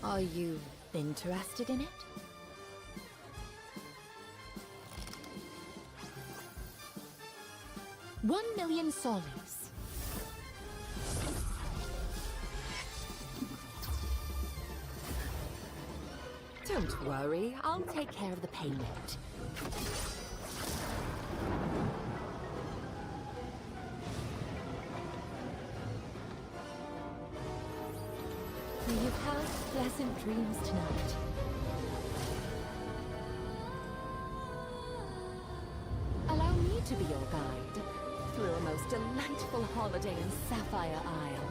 Are you interested in it? $1,000,000 solis. Don't worry, I'll take care of the payment. May you have pleasant dreams tonight. Allow me to be your guide through a most delightful holiday in Sapphire Isle.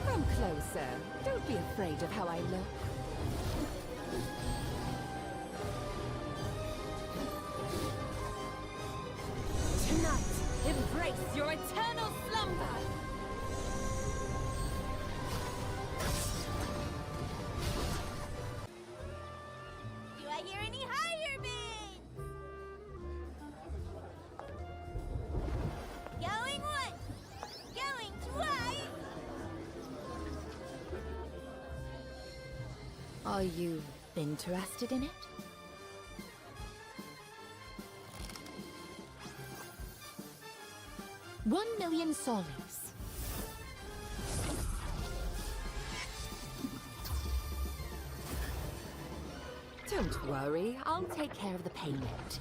Come closer. Don't be afraid of how I look. Tonight, embrace your eternal slumber! Do I hear any higher bids? Going once, going twice. Are you interested in it? $1,000,000 solis. Don't worry, I'll take care of the payment.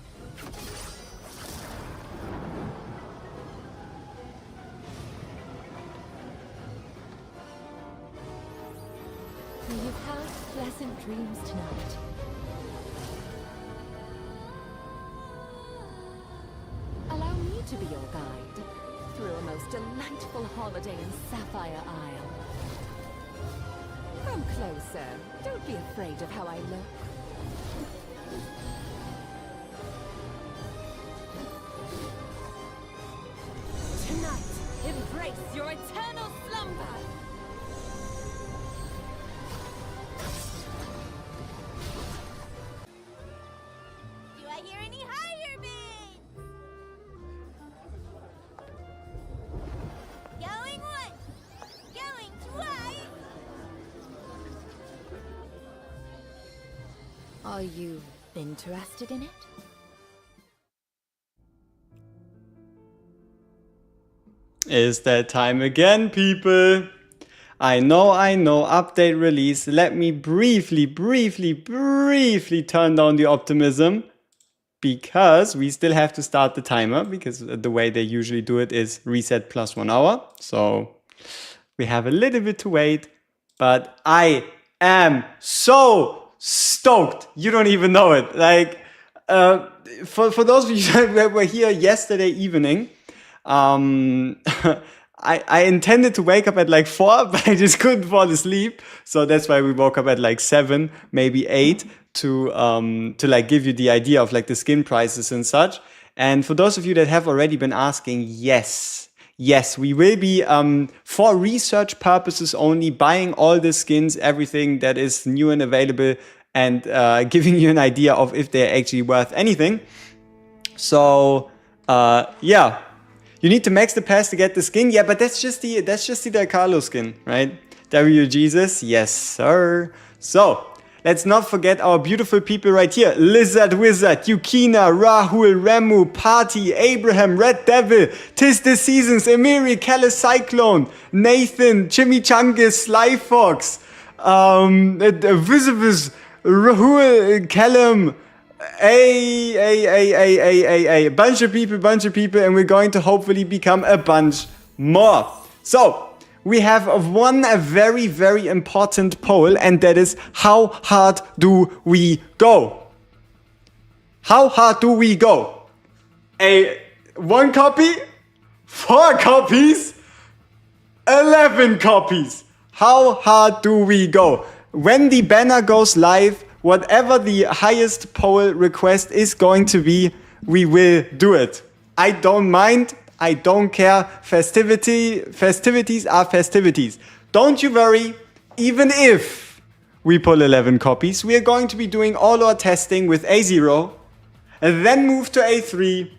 May you have pleasant dreams tonight. Allow me to be your guide through a most delightful holiday in Sapphire Isle. Come closer. Don't be afraid of how I look. Tonight, embrace your eternal slumber! Do I hear any higher bids? Going once, going twice. Are you interested in it? Is that time again, people? I know, update release. Let me briefly turn down the optimism, because we still have to start the timer, because the way they usually do it is reset plus 1 hour. So we have a little bit to wait, but I am so stoked. You don't even know it. Like, for those of you that were here yesterday evening, I intended to wake up at like 4, but I just couldn't fall asleep. So that's why we woke up at like 7, maybe 8 to like give you the idea of like the skin prices and such. And for those of you that have already been asking, yes, we will be, for research purposes only, buying all the skins, everything that is new and available, and giving you an idea of if they're actually worth anything. So, yeah. You need to max the pass to get the skin. Yeah, but that's just the Del Carlo skin, right? W Jesus, yes sir. So let's not forget our beautiful people right here: Lizard Wizard, Yukina, Rahul, Remu, Party, Abraham, Red Devil, Tis the Seasons, Emiri, Callus Cyclone, Nathan, Chimichangas, Sly Fox, Visibus, Rahul, Callum. A bunch of people, and we're going to hopefully become a bunch more. So we have one very, very important poll, and that is: how hard do we go? How hard do we go? 1 copy, 4 copies, 11 copies. How hard do we go? When the banner goes live, whatever the highest poll request is going to be, we will do it. I don't mind. I don't care. Festivities are festivities. Don't you worry. Even if we pull 11 copies, we are going to be doing all our testing with A0, and then move to A3,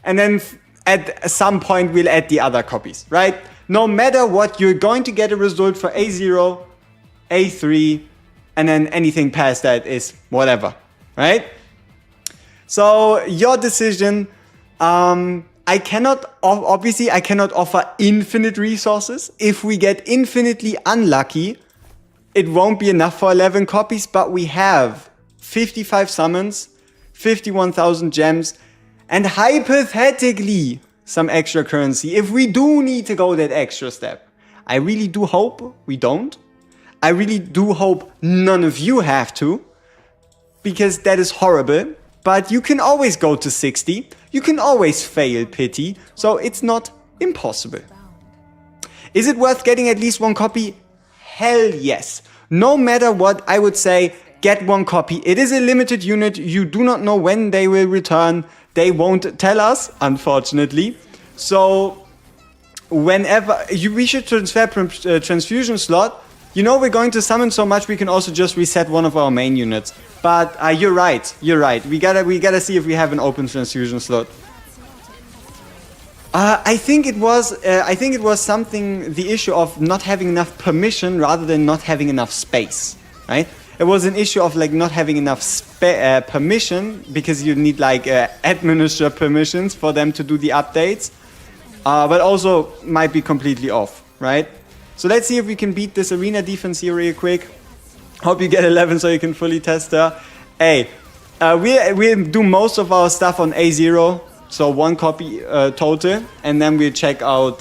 and then at some point we'll add the other copies, right? No matter what, you're going to get a result for A0, A3, and then anything past that is whatever, right? So your decision. I cannot offer infinite resources. If we get infinitely unlucky, it won't be enough for 11 copies, but we have 55 summons, 51,000 gems, and hypothetically some extra currency if we do need to go that extra step. I really do hope we don't. I really do hope none of you have to, because that is horrible. But you can always go to 60. You can always fail pity, so it's not impossible. Is it worth getting at least one copy? Hell yes. No matter what, I would say get one copy. It is a limited unit. You do not know when they will return. They won't tell us, unfortunately. So whenever we should transfer transfusion slot. You know, we're going to summon so much we can also just reset one of our main units. But you're right. We gotta see if we have an open transfusion slot. I think it was something, the issue of not having enough permission rather than not having enough space, right? It was an issue of like not having enough permission, because you need like administer permissions for them to do the updates. But also might be completely off, right? So let's see if we can beat this arena defense here real quick. Hope you get 11 so you can fully test her. Hey, we do most of our stuff on A0, so 1 copy total, and then we'll check out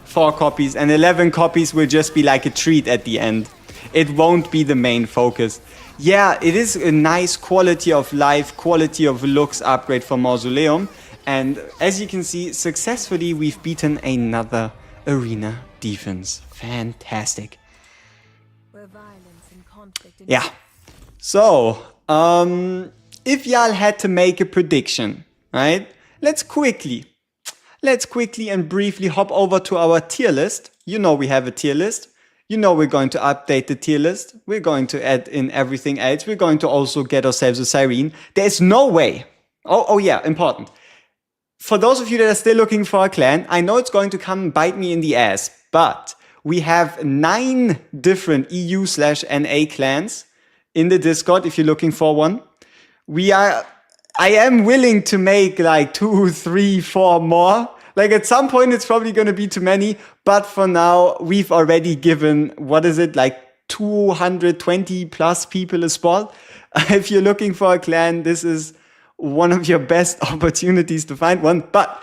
4 copies, and 11 copies will just be like a treat at the end. It won't be the main focus. Yeah, it is a nice quality of life, quality of looks upgrade for Mausoleum, and as you can see, successfully we've beaten another arena defense. Fantastic. Yeah. So, if y'all had to make a prediction, right? Let's quickly and briefly hop over to our tier list. You know we have a tier list. You know we're going to update the tier list. We're going to add in everything else. We're going to also get ourselves a Siren. There's no way. Oh yeah, important. For those of you that are still looking for a clan, I know it's going to come and bite me in the ass, but we have 9 different EU/NA clans in the Discord if you're looking for one. I am willing to make like 2, 3, 4 more. Like at some point it's probably going to be too many, but for now we've already given, what is it, like 220 plus people a spot. If you're looking for a clan, this is one of your best opportunities to find one. But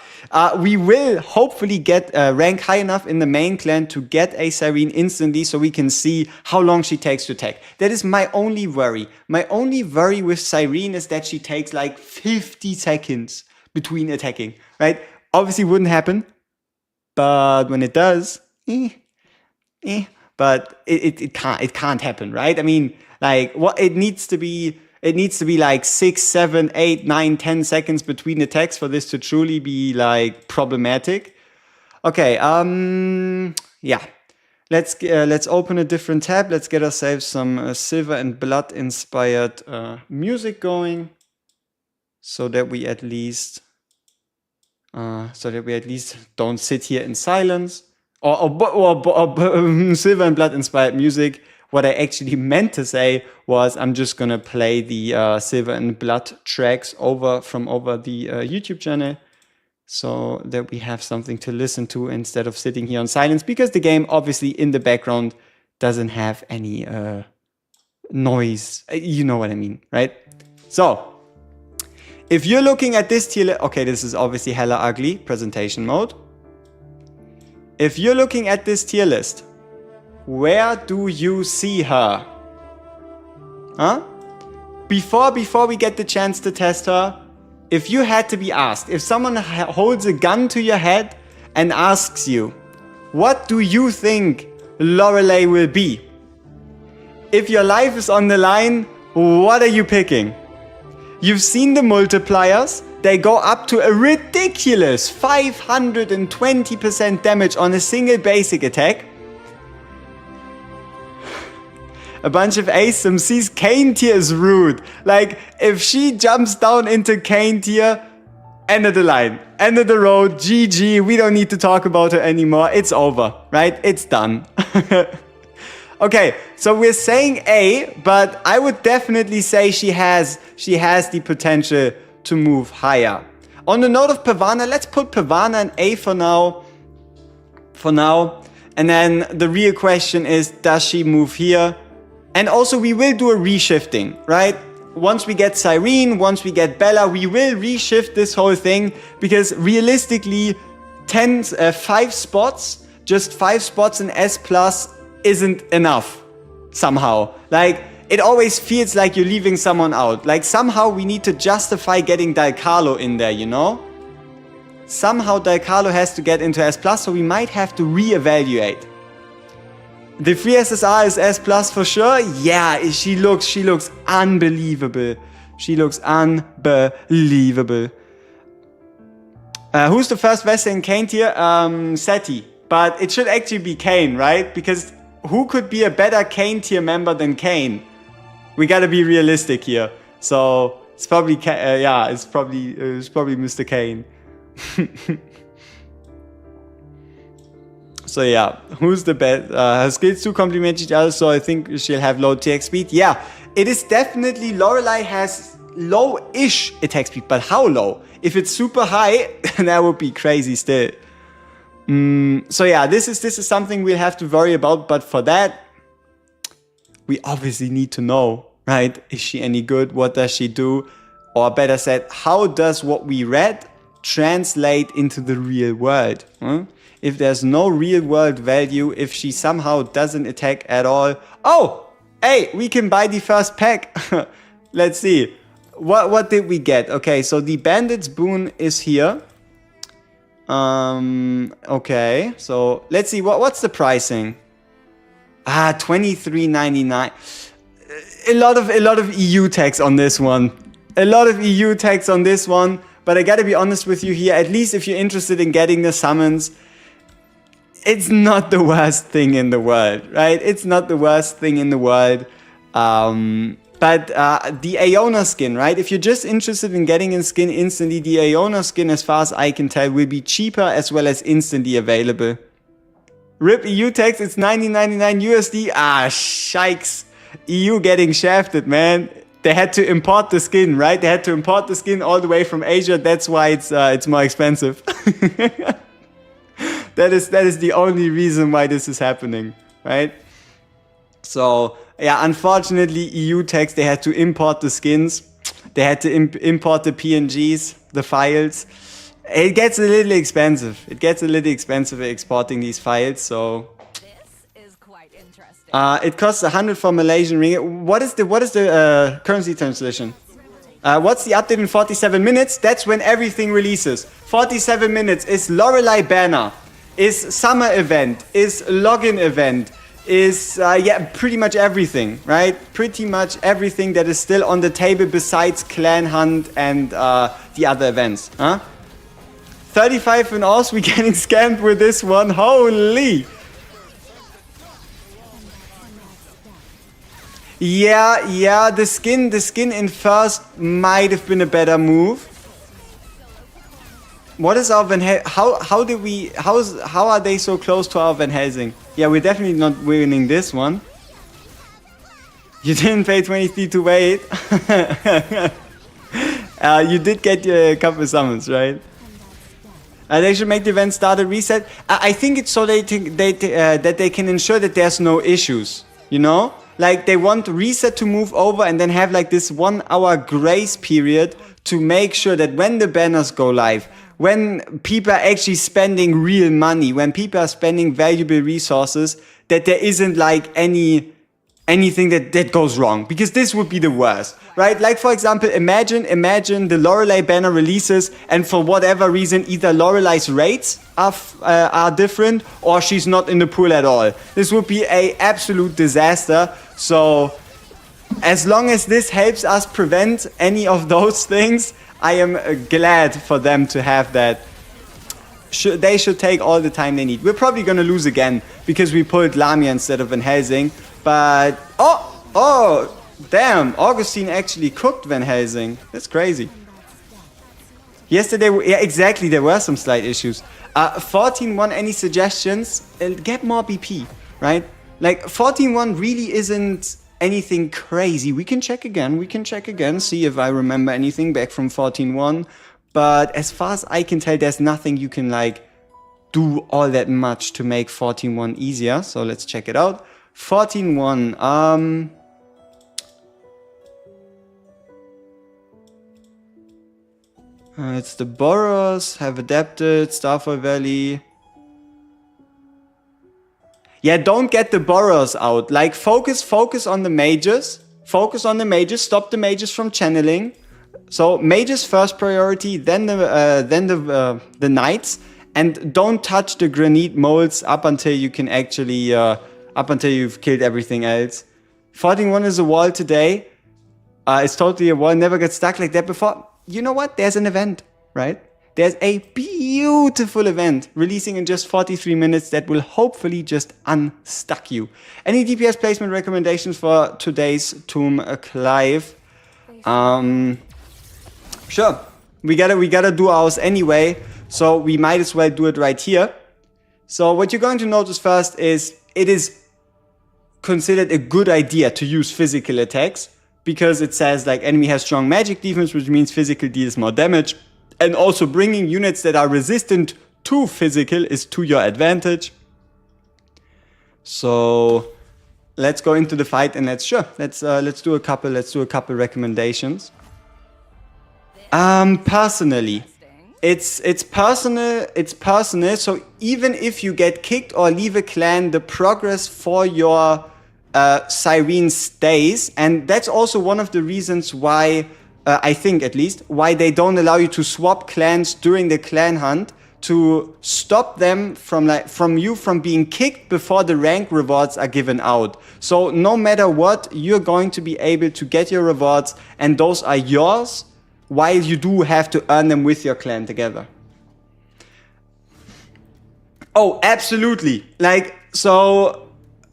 we will hopefully get rank high enough in the main clan to get a Siren instantly, so we can see how long she takes to attack. That is my only worry. My only worry with Siren is that she takes like 50 seconds between attacking, right? Obviously wouldn't happen, but when it does, but it can't happen, right? I mean, like what it needs to be like 6, 7, 8, 9, 10 seconds between attacks for this to truly be like problematic. Okay, yeah. Let's open a different tab. Let's get ourselves some Silver and Blood inspired music going, so that we at least don't sit here in silence. Or Silver and Blood inspired music. What I actually meant to say was I'm just gonna play the Silver and Blood tracks from over the YouTube channel, so that we have something to listen to instead of sitting here on silence, because the game obviously in the background doesn't have any noise. You know what I mean, right? So if you're looking at this tier list, okay, this is obviously hella ugly, presentation mode. If you're looking at this tier list, where do you see her? Huh? Before we get the chance to test her, if you had to be asked, if someone holds a gun to your head and asks you, what do you think Lorelei will be? If your life is on the line, what are you picking? You've seen the multipliers. They go up to a ridiculous 520% damage on a single basic attack. A bunch of ASIM sees Kane tier is rude. Like, if she jumps down into Kane tier, end of the line, end of the road, GG, we don't need to talk about her anymore. It's over, right? It's done. Okay, so we're saying A, but I would definitely say she has the potential to move higher. On the note of Pavana, let's put Pavana in A for now. And then the real question is, does she move here? And also we will do a reshifting, right? Once we get Cyrene, once we get Bella, we will reshift this whole thing, because realistically, 5 spots, just 5 spots in S plus isn't enough somehow. Like, it always feels like you're leaving someone out. Like, somehow we need to justify getting Dalcalo in there, you know? Somehow Dalcalo has to get into S plus, so we might have to reevaluate. The free SSR is S plus for sure. Yeah, she looks unbelievable. She looks unbelievable. Who's the first Vessel in Kane tier? Seti. But it should actually be Kane, right? Because who could be a better Kane tier member than Kane? We gotta be realistic here. So it's probably it's probably Mr. Kane. So yeah, who's the best? Her skills do complement each other, so I think she'll have low attack speed. Yeah, it is definitely, Lorelei has low-ish attack speed, but how low? If it's super high, that would be crazy still. So yeah, this is something we'll have to worry about, but for that, we obviously need to know, right? Is she any good? What does she do? Or better said, how does what we read translate into the real world? If there's no real world value, if she somehow doesn't attack at all. Oh, hey, we can buy the first pack. Let's see. What did we get? Okay, so the Bandit's Boon is here. Okay, so let's see, what's the pricing? $23.99. A lot of EU tax on this one. But I gotta be honest with you here, at least if you're interested in getting the summons, it's not the worst thing in the world, right? It's not the worst thing in the world. But the Aiona skin, right? If you're just interested in getting a skin instantly, the Aiona skin, as far as I can tell, will be cheaper as well as instantly available. RIP EU tax, it's 19.99 USD. Shikes. EU getting shafted, man. They had to import the skin, right? They had to import the skin all the way from Asia. That's why it's more expensive. That is the only reason why this is happening, right? So yeah, unfortunately, EU tax, they had to import the skins. They had to import the PNGs, the files. It gets a little expensive. It gets a little expensive exporting these files, so. This is quite interesting. It costs 100 for Malaysian ringgit. What is the currency translation? What's the update in 47 minutes? That's when everything releases. 47 minutes is Lorelei banner, is summer event, is login event, is pretty much everything, right? Pretty much everything that is still on the table besides Clan Hunt and the other events. 35 in Oz, we getting scammed with this one. Holy! Yeah, the skin in first might have been a better move. What is our Van Helsing? How are they so close to our Van Helsing? Yeah, we're definitely not winning this one. You didn't pay 23 to wait. You did get a couple of summons, right? They should make the event start a reset. I think it's so that they can ensure that there's no issues, you know? Like, they want reset to move over and then have like this 1 hour grace period to make sure that when the banners go live, when people are actually spending real money, when people are spending valuable resources, that there isn't like anything that goes wrong, because this would be the worst, right? Like, for example, imagine the Lorelei banner releases and for whatever reason either Lorelei's rates are different or she's not in the pool at all. This would be a absolute disaster. So as long as this helps us prevent any of those things, I am glad for them to have that. They should take all the time they need. We're probably gonna lose again because we pulled Lamia instead of Van Helsing. But, oh, damn, Augustine actually cooked Van Helsing. That's crazy. Yesterday, yeah, exactly, there were some slight issues. 14-1, any suggestions? Get more BP, right? Like 14-1 really isn't anything crazy. We can check again, see if I remember anything back from 14-1. But as far as I can tell, there's nothing you can like do all that much to make 14-1 easier. So let's check it out. 14-1, it's the Boros, have adapted, Starfall Valley. Yeah, don't get the Boros out. Like, focus on the mages. Focus on the mages, stop the mages from channeling. So, mages first priority, then the knights. And don't touch the granite molds up until you can actually, up until you've killed everything else. 14-1 is a wall today. It's totally a wall, never got stuck like that before. You know what? There's an event, right? There's a beautiful event releasing in just 43 minutes that will hopefully just unstuck you. Any DPS placement recommendations for today's Tomb Clive? Sure. We gotta do ours anyway, so we might as well do it right here. So what you're going to notice first is it is considered a good idea to use physical attacks, because it says like enemy has strong magic defense, which means physical deals more damage. And also bringing units that are resistant to physical is to your advantage. So let's go into the fight and let's do a couple recommendations. Personally, it's personal. So even if you get kicked or leave a clan, the progress for your Cyrene stays, and that's also one of the reasons why I think at least why they don't allow you to swap clans during the clan hunt, to stop them from being kicked before the rank rewards are given out. So no matter what, you're going to be able to get your rewards, and those are yours, while you do have to earn them with your clan together. Oh, absolutely. Like, so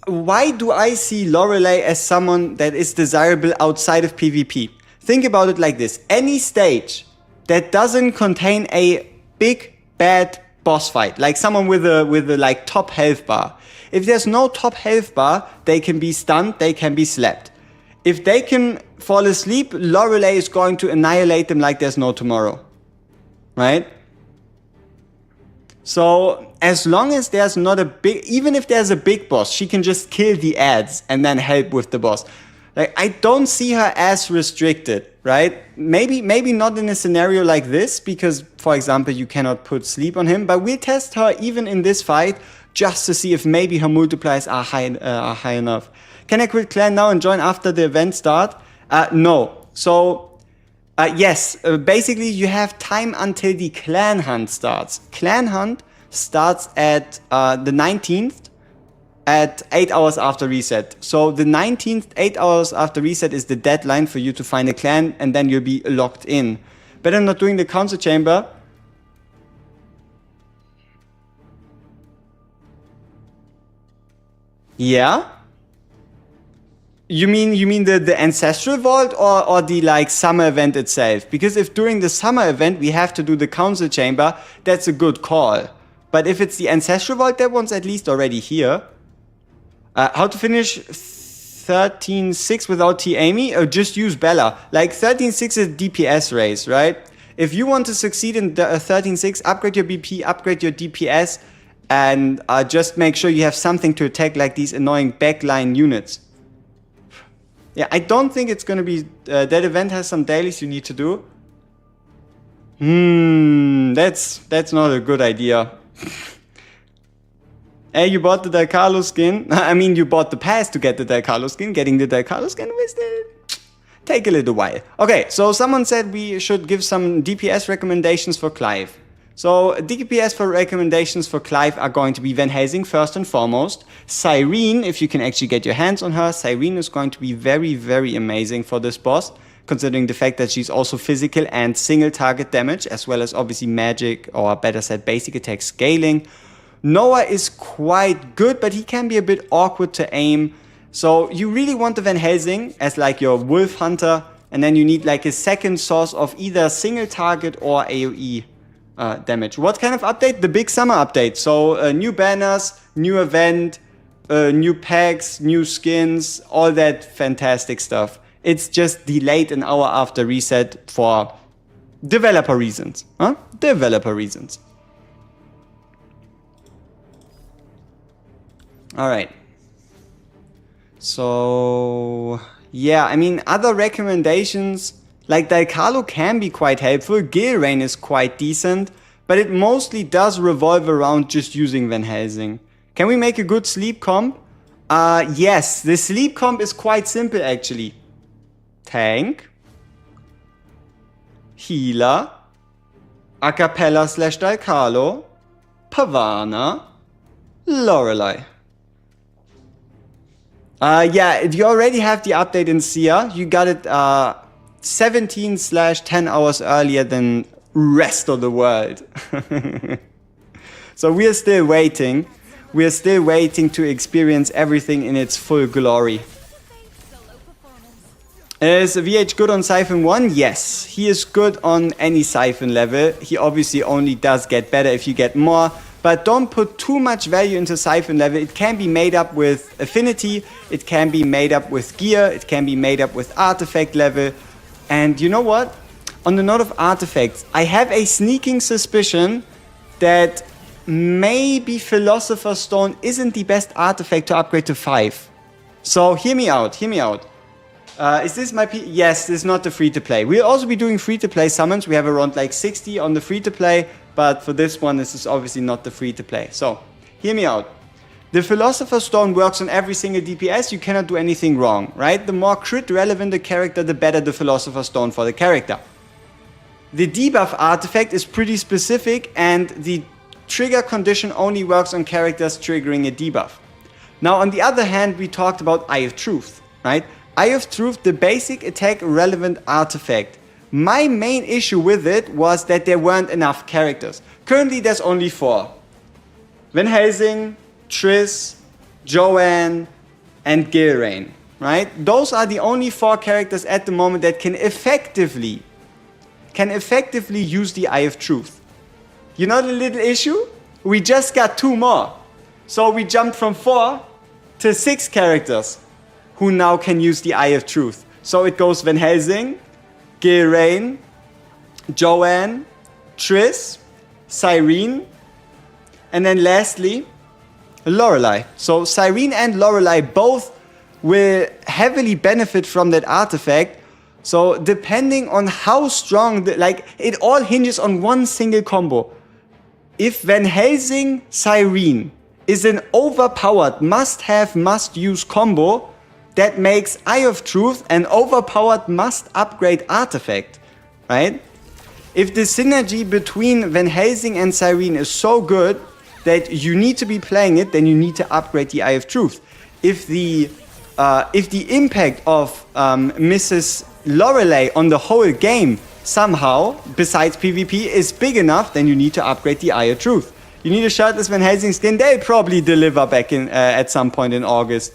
why do I see Lorelei as someone that is desirable outside of PvP? Think about it like this. Any stage that doesn't contain a big bad boss fight, like someone with a like top health bar. If there's no top health bar, they can be stunned, they can be slapped. If they can fall asleep, Lorelei is going to annihilate them like there's no tomorrow. Right? So as long as there's not a big, even if there's a big boss, she can just kill the ads and then help with the boss. Like, I don't see her as restricted, right? Maybe not in a scenario like this, because, for example, you cannot put sleep on him, but we'll test her even in this fight just to see if maybe her multipliers are high enough. Can I quit clan now and join after the event start? No. So, yes, basically you have time until the clan hunt starts. Clan hunt starts at the 19th at 8 hours after reset. So the 19th, 8 hours after reset is the deadline for you to find a clan, and then you'll be locked in. Better not doing the council chamber. Yeah? You mean the ancestral vault or the like summer event itself? Because if during the summer event we have to do the council chamber, that's a good call. But if it's the ancestral vault, that one's at least already here. How to finish 13-6 without T-Amy? Or just use Bella. Like 13-6 is a DPS race, right? If you want to succeed in 13-6, upgrade your BP, upgrade your DPS, and just make sure you have something to attack, like these annoying backline units. Yeah, I don't think it's gonna be... that event has some dailies you need to do. That's not a good idea. Hey, you bought the Del Carlo skin. I mean, you bought the pass to get the Del Carlo skin. Getting the Del Carlo skin will still take a little while. Okay, so someone said we should give some DPS recommendations for Clive. So DPS for recommendations for Clive are going to be Van Helsing first and foremost. Cyrene, if you can actually get your hands on her, Cyrene is going to be very, very amazing for this boss, considering the fact that she's also physical and single target damage, as well as obviously magic, or better said, basic attack scaling. Noah is quite good, but he can be a bit awkward to aim. So you really want the Van Helsing as like your wolf hunter, and then you need like a second source of either single target or AoE damage. What kind of update? The big summer update. So new banners, new event, new packs, new skins, all that fantastic stuff. It's just delayed an hour after reset for developer reasons. Huh? Developer reasons. Alright. So, yeah, I mean, other recommendations, like Dalcalo can be quite helpful. Gilrain is quite decent, but it mostly does revolve around just using Van Helsing. Can we make a good sleep comp? Yes, the sleep comp is quite simple actually. Tank, Healer, Acapella / Dalcalo, Pavana, Lorelei. Yeah, you already have the update in SIA. You got it 17/10 hours earlier than rest of the world. So we are still waiting. We are still waiting to experience everything in its full glory. Is VH good on Siphon 1? Yes, he is good on any Siphon level. He obviously only does get better if you get more. But don't put too much value into Siphon level. It can be made up with Affinity. It can be made up with Gear. It can be made up with Artifact level. And you know what? On the note of artifacts, I have a sneaking suspicion that maybe Philosopher's Stone isn't the best artifact to upgrade to 5. So hear me out, hear me out. Is this my yes, this is not the free-to-play. We'll also be doing free-to-play summons. We have around like 60 on the free-to-play, but for this one, this is obviously not the free-to-play. So, hear me out. The Philosopher's Stone works on every single DPS. You cannot do anything wrong, right? The more crit relevant the character, the better the Philosopher's Stone for the character. The debuff artifact is pretty specific, and the trigger condition only works on characters triggering a debuff. Now, on the other hand, we talked about Eye of Truth, right? Eye of Truth, the basic attack relevant artifact. My main issue with it was that there weren't enough characters. Currently, there's only 4. Van Helsing, Triss, Joanne, and Gilrain, right? Those are the only 4 characters at the moment that can effectively use the Eye of Truth. You know the little issue? We just got 2 more. So we jumped from 4 to 6 characters who now can use the Eye of Truth. So it goes Van Helsing, Gilrain, Joanne, Triss, Cyrene, and then lastly, Lorelei. So Cyrene and Lorelei both will heavily benefit from that artifact. So depending on how strong, it all hinges on one single combo. If Van Helsing Cyrene is an overpowered must-have, must-use combo, that makes Eye of Truth an overpowered must-upgrade artifact, right? If the synergy between Van Helsing and Cyrene is so good that you need to be playing it, then you need to upgrade the Eye of Truth. If the impact of Mrs. Lorelei on the whole game somehow, besides PvP, is big enough, then you need to upgrade the Eye of Truth. You need a shirtless Van Helsing skin. They'll probably deliver back in at some point in August.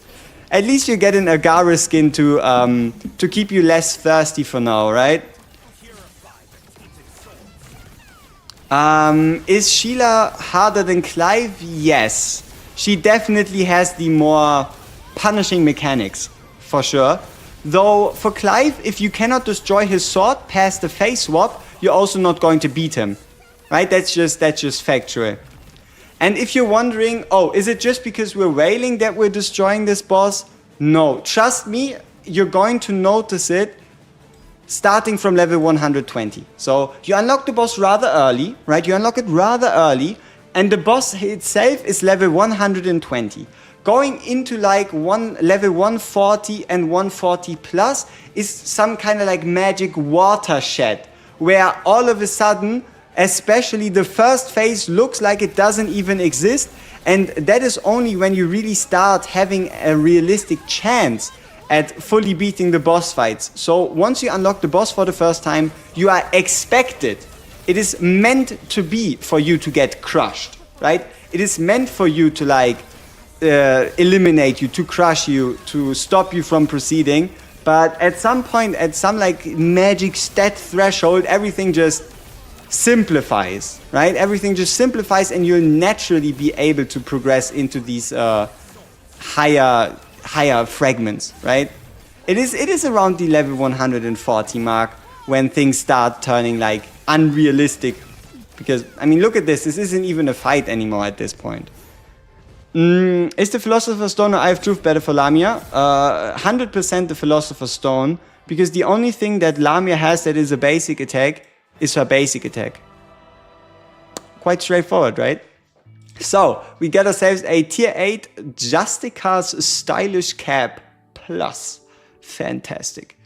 At least you get an Agara skin to keep you less thirsty for now, right? Is Sheila harder than Clive? Yes. She definitely has the more punishing mechanics, for sure. Though, for Clive, if you cannot destroy his sword past the face swap, you're also not going to beat him. Right? That's just factual. And if you're wondering, oh, is it just because we're wailing that we're destroying this boss? No. Trust me, you're going to notice it starting from level 120. So you unlock the boss rather early, right? You unlock it rather early, and the boss itself is level 120. Going into like level 140 and 140 plus is some kind of like magic watershed, where all of a sudden, especially the first phase looks like it doesn't even exist, and that is only when you really start having a realistic chance at fully beating the boss fights. So once you unlock the boss for the first time, you are expected. It is meant to be for you to get crushed, right? It is meant for you to like eliminate you, to crush you, to stop you from proceeding. But at some point, at some like magic stat threshold, everything just simplifies, right? Everything just simplifies, and you'll naturally be able to progress into these higher fragments, right? It is around the level 140 mark when things start turning like unrealistic. Because, I mean, look at this. This isn't even a fight anymore at this point. Is the Philosopher's Stone or Eye of Truth better for Lamia? 100% the Philosopher's Stone. Because the only thing that Lamia has that is a basic attack is her basic attack. Quite straightforward, right? So, we get ourselves a tier 8 Justicar's Stylish Cap Plus. Fantastic.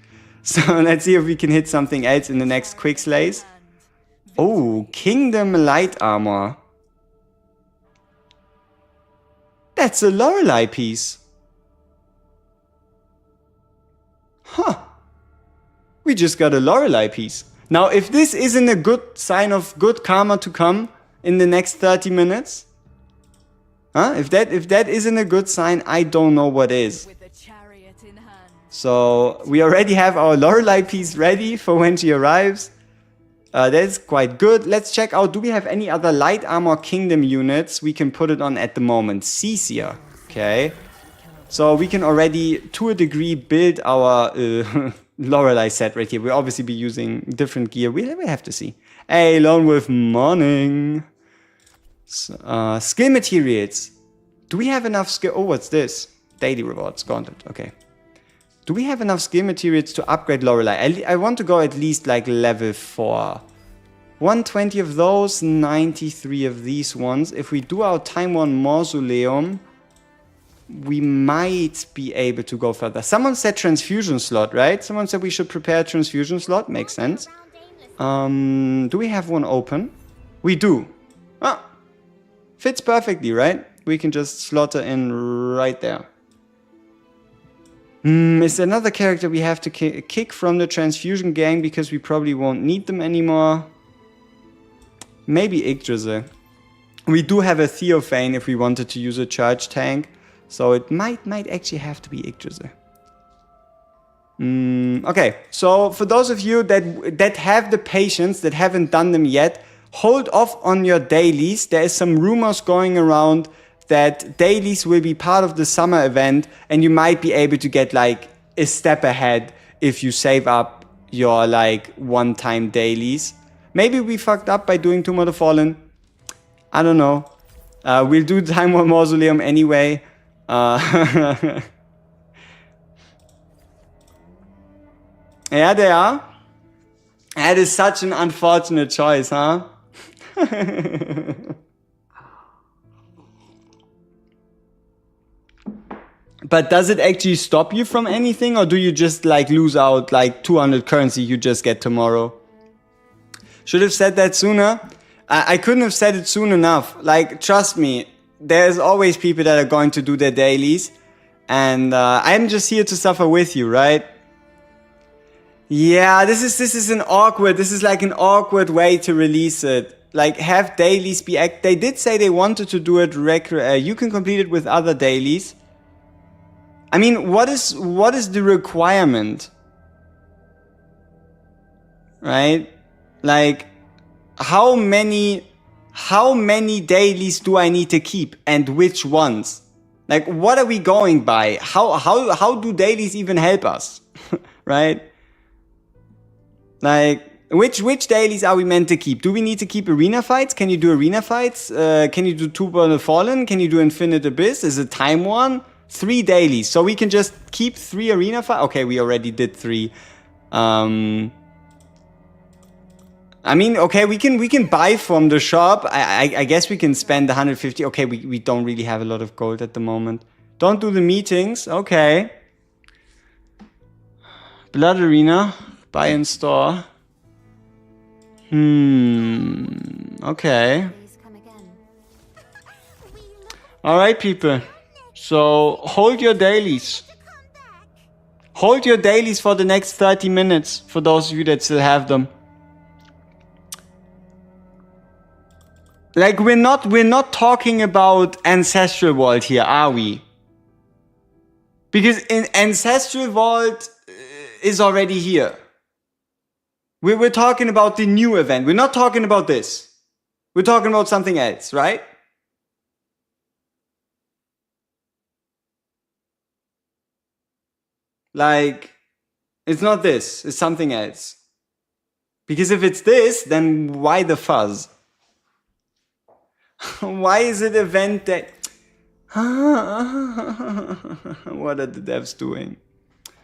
So, let's see if we can hit something else in the next quick slays. Oh, Kingdom Light Armor. That's a Lorelei piece. Huh. We just got a Lorelei piece. Now, if this isn't a good sign of good karma to come in the next 30 minutes, huh? If that isn't a good sign, I don't know what is. So we already have our Lorelei piece ready for when she arrives. That's quite good. Let's check out, do we have any other light armor kingdom units we can put it on at the moment? Cecia. Okay. So we can already, to a degree, build our Lorelei set right here. We'll obviously be using different gear. We have to see. Hey, Lone Wolf, morning. Skill materials. Do we have enough skill? Oh, what's this? Daily rewards, gauntlet. Okay. Do we have enough skill materials to upgrade Lorelei? I want to go at least like level 4. 120 of those, 93 of these ones. If we do our Time 1 Mausoleum, we might be able to go further. Someone said transfusion slot, right? Someone said we should prepare a transfusion slot. Makes sense. Do we have one open? We do. Ah, fits perfectly, right? We can just slot her in right there. Is there another character we have to kick from the transfusion gang because we probably won't need them anymore? Maybe Yggdrasil. We do have a Theophane if we wanted to use a charge tank. So it might actually have to be Yggdrasil. Okay, so for those of you that have the patience, that haven't done them yet, hold off on your dailies. There is some rumors going around that dailies will be part of the summer event, and you might be able to get like a step ahead if you save up your like one-time dailies. Maybe we fucked up by doing Tomb of the Fallen. I don't know. We'll do Time War Mausoleum anyway. Yeah, they are. That is such an unfortunate choice, huh? But does it actually stop you from anything, or do you just like lose out like 200 currency you just get tomorrow? Should have said that sooner. I couldn't have said it soon enough. Like, trust me, there's always people that are going to do their dailies, and I'm just here to suffer with you, right? Yeah, this is like an awkward way to release it. Like, have dailies be they did say they wanted to do it you can complete it with other dailies. I mean, what is the requirement? Right? Like, how many dailies do I need to keep, and which ones? Like, what are we going by? How do dailies even help us? Right? Like, which dailies are we meant to keep? Do we need to keep arena fights? Can you do arena fights? Can you do Tomb of the Fallen? Can you do Infinite Abyss? Is it Time one? 3 dailies. So we can just keep 3 arena fights? Okay, we already did 3. I mean, okay, we can buy from the shop. I guess we can spend 150. Okay, we don't really have a lot of gold at the moment. Don't do the meetings. Okay. Blood Arena. Buy in store. Okay. Alright, people. So, hold your dailies. Hold your dailies for the next 30 minutes, for those of you that still have them. Like, we're not talking about Ancestral Vault here, are we? Because in Ancestral Vault is already here. We're talking about the new event. We're not talking about this. We're talking about something else, right? Like, it's not this, it's something else. Because if it's this, then why the fuzz? Why is it event that... What are the devs doing?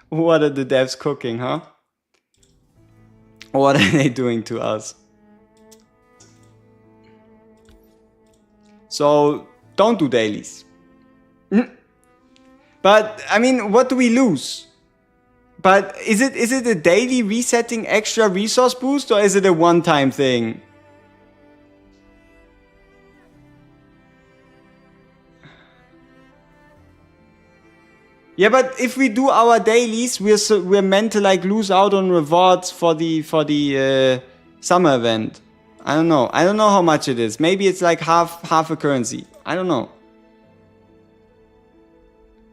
What are the devs cooking, huh? What are they doing to us? So, don't do dailies. But, I mean, what do we lose? But is it a daily resetting extra resource boost, or is it a one-time thing? Yeah, but if we do our dailies, we're meant to like lose out on rewards for the summer event. I don't know. I don't know how much it is. Maybe it's like half a currency. I don't know.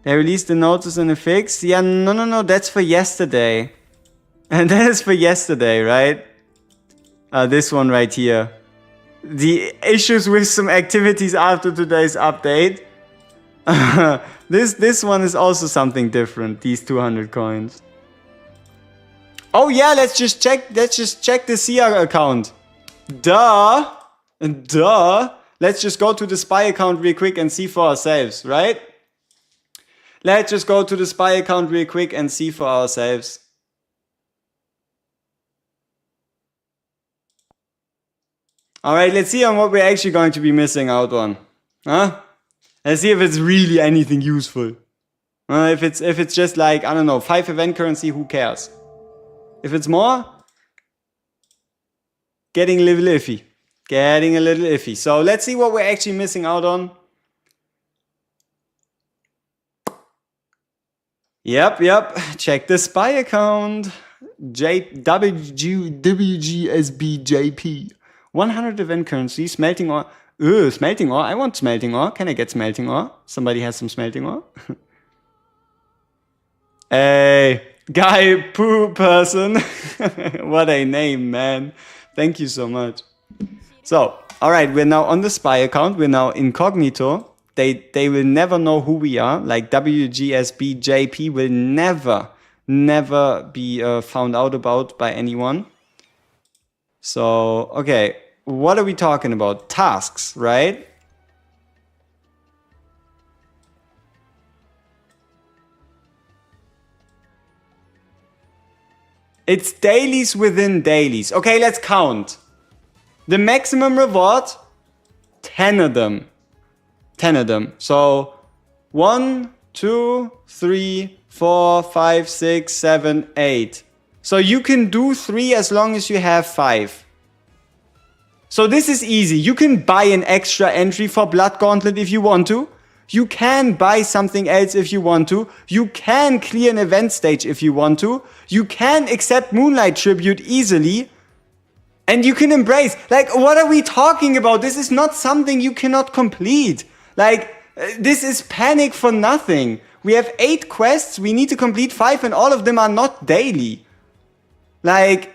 They released the notice and the fix. Yeah, no. That's for yesterday. And that is for yesterday, right? This one right here. The issues with some activities after today's update. This one is also something different. These 200 coins. Oh yeah, let's just check the CR account. Duh. Let's just go to the spy account real quick and see for ourselves, right? Let's just go to the spy account real quick and see for ourselves. Alright, let's see on what we're actually going to be missing out on. Huh? Let's see if it's really anything useful. If it's just like, I don't know, 5 event currency, who cares? If it's more, getting a little iffy. Getting a little iffy. So let's see what we're actually missing out on. Yep. Check the spy account. WGSBJP. 100 event currency, smelting ore. Smelting ore. I want smelting ore. Can I get smelting ore? Somebody has some smelting ore? Hey, guy poo person. What a name, man. Thank you so much. So, alright, we're now on the spy account. We're now incognito. They will never know who we are. Like WGSBJP will never be found out about by anyone. So, okay. What are we talking about? Tasks, right? It's dailies within dailies. Okay, let's count. The maximum reward, 10 of them. 10 of them. So, 1, 2, 3, 4, 5, 6, 7, 8. So you can do 3 as long as you have 5. So this is easy. You can buy an extra entry for Blood Gauntlet if you want to. You can buy something else if you want to. You can clear an event stage if you want to. You can accept Moonlight Tribute easily. And you can embrace. Like, what are we talking about? This is not something you cannot complete. Like, this is panic for nothing. We have 8 quests. We need to complete 5 and all of them are not daily. Like...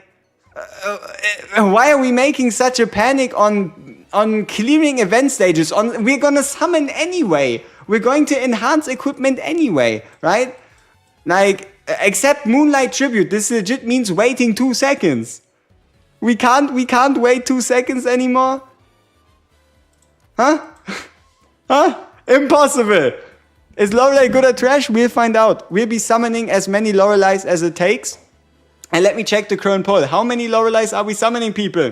why are we making such a panic on clearing event stages? We're gonna summon anyway. We're going to enhance equipment anyway, right? Like, accept Moonlight Tribute. This legit means waiting 2 seconds. We can't wait 2 seconds anymore? Huh? Huh? Impossible. Is Lorelei good at trash? We'll find out. We'll be summoning as many Lorelei's as it takes. And let me check the current poll. How many Lorelei's are we summoning, people?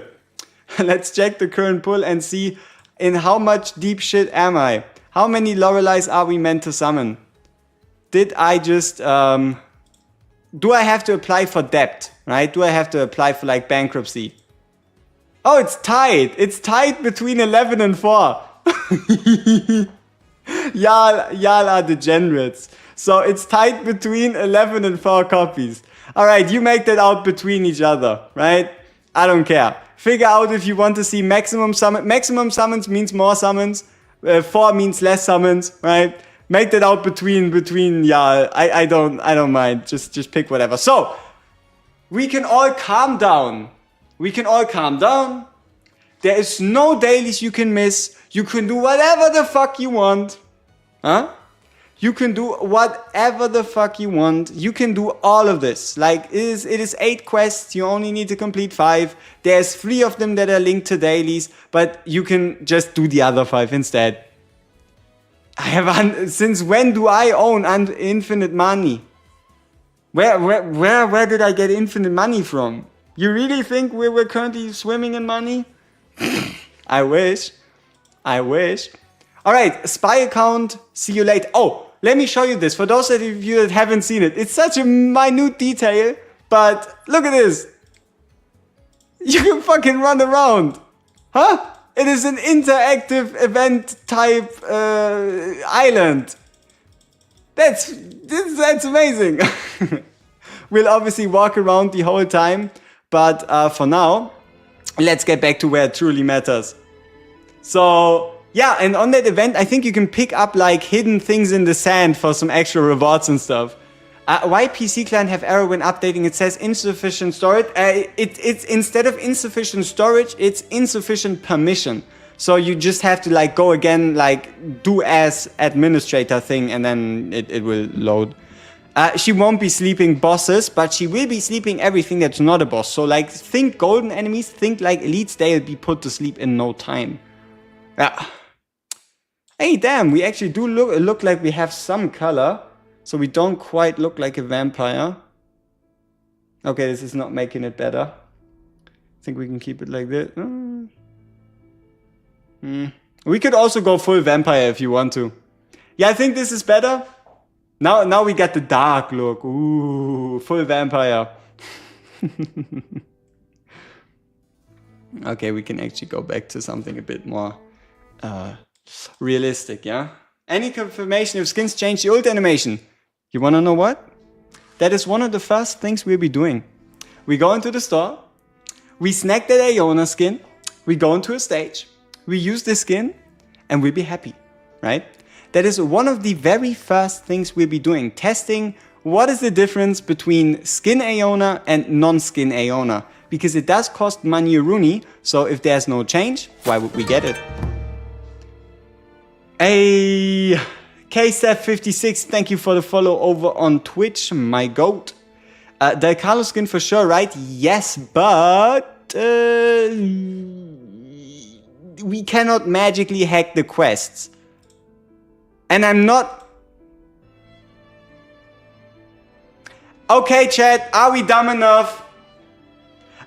Let's check the current poll and see in how much deep shit am I. How many Lorelei's are we meant to summon? Did I just... do I have to apply for debt, right? Do I have to apply for like bankruptcy? Oh, it's tied. It's tied between 11 and 4. Y'all are degenerates. So it's tied between 11 and 4 copies. Alright, you make that out between each other, right? I don't care. Figure out if you want to see maximum summon. Maximum summons means more summons. 4 means less summons, right? Make that out between y'all. I don't mind. Just pick whatever. So, we can all calm down. We can all calm down. There is no dailies you can miss. You can do whatever the fuck you want. Huh? You can do whatever the fuck you want. You can do all of this. Like, it is 8 quests. You only need to complete 5. There's 3 of them that are linked to dailies, but you can just do the other 5 instead. Since when do I own infinite money? Where did I get infinite money from? You really think we're currently swimming in money? I wish. Alright, spy account, see you later. Oh, let me show you this. For those of you that haven't seen it, it's such a minute detail, but look at this. You can fucking run around. Huh? It is an interactive event type island. That's amazing. We'll obviously walk around the whole time, but for now, let's get back to where it truly matters. So, yeah, and on that event, I think you can pick up like hidden things in the sand for some extra rewards and stuff. Why PC client have error when updating? It says insufficient storage. It's instead of insufficient storage, it's insufficient permission. So you just have to like go again, like do as administrator thing, and then it will load. She won't be sleeping bosses, but she will be sleeping everything that's not a boss. So like think golden enemies, think like elites, they'll be put to sleep in no time. Yeah. Hey, damn, we actually do look like we have some color. So we don't quite look like a vampire. Okay, this is not making it better. I think we can keep it like this. We could also go full vampire if you want to. Yeah, I think this is better. Now we got the dark look. Ooh, full vampire. Okay, we can actually go back to something a bit more realistic, yeah? Any confirmation if skins change the ult animation? You wanna know what? That is one of the first things we'll be doing. We go into the store, we snack that Aiona skin, we go into a stage, we use the skin, and we'll be happy, right? That is one of the very first things we'll be doing, testing what is the difference between skin Aiona and non-skin Aiona. Because it does cost money a rooney, so if there's no change, why would we get it? Hey, KSF56, thank you for the follow over on Twitch, my goat. Del Carlo skin for sure, right? Yes, but we cannot magically hack the quests. And I'm not... Okay, chat, are we dumb enough?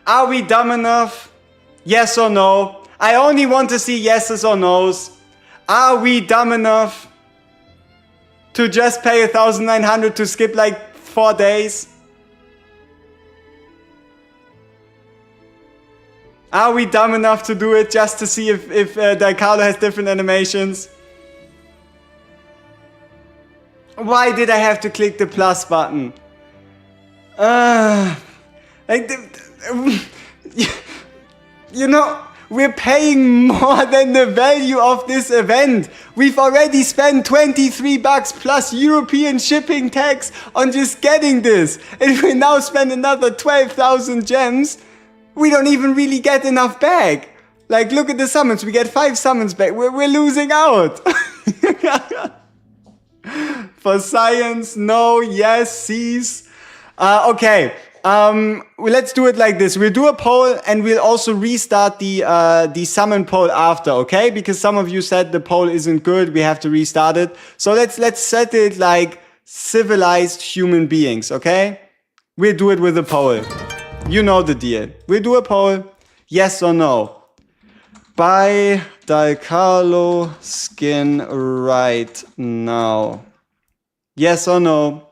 Are we dumb enough? Yes or no? I only want to see yeses or nos. Are we dumb enough to just pay 1,900 to skip like 4 days? Are we dumb enough to do it just to see if Del Carlo has different animations? Why did I have to click the plus button? You know, we're paying more than the value of this event. We've already spent 23 bucks plus European shipping tax on just getting this. And if we now spend another 12,000 gems, we don't even really get enough back. Like, look at the summons. We get 5 summons back. We're losing out. For science, no, yes, cease. Okay. Let's do it like this. We'll do a poll and we'll also restart the summon poll after, okay? Because some of you said the poll isn't good, we have to restart it. So let's set it like civilized human beings, okay? We'll do it with a poll. You know the deal. We'll do a poll, yes or no. Buy Del Carlo skin right now. Yes or no?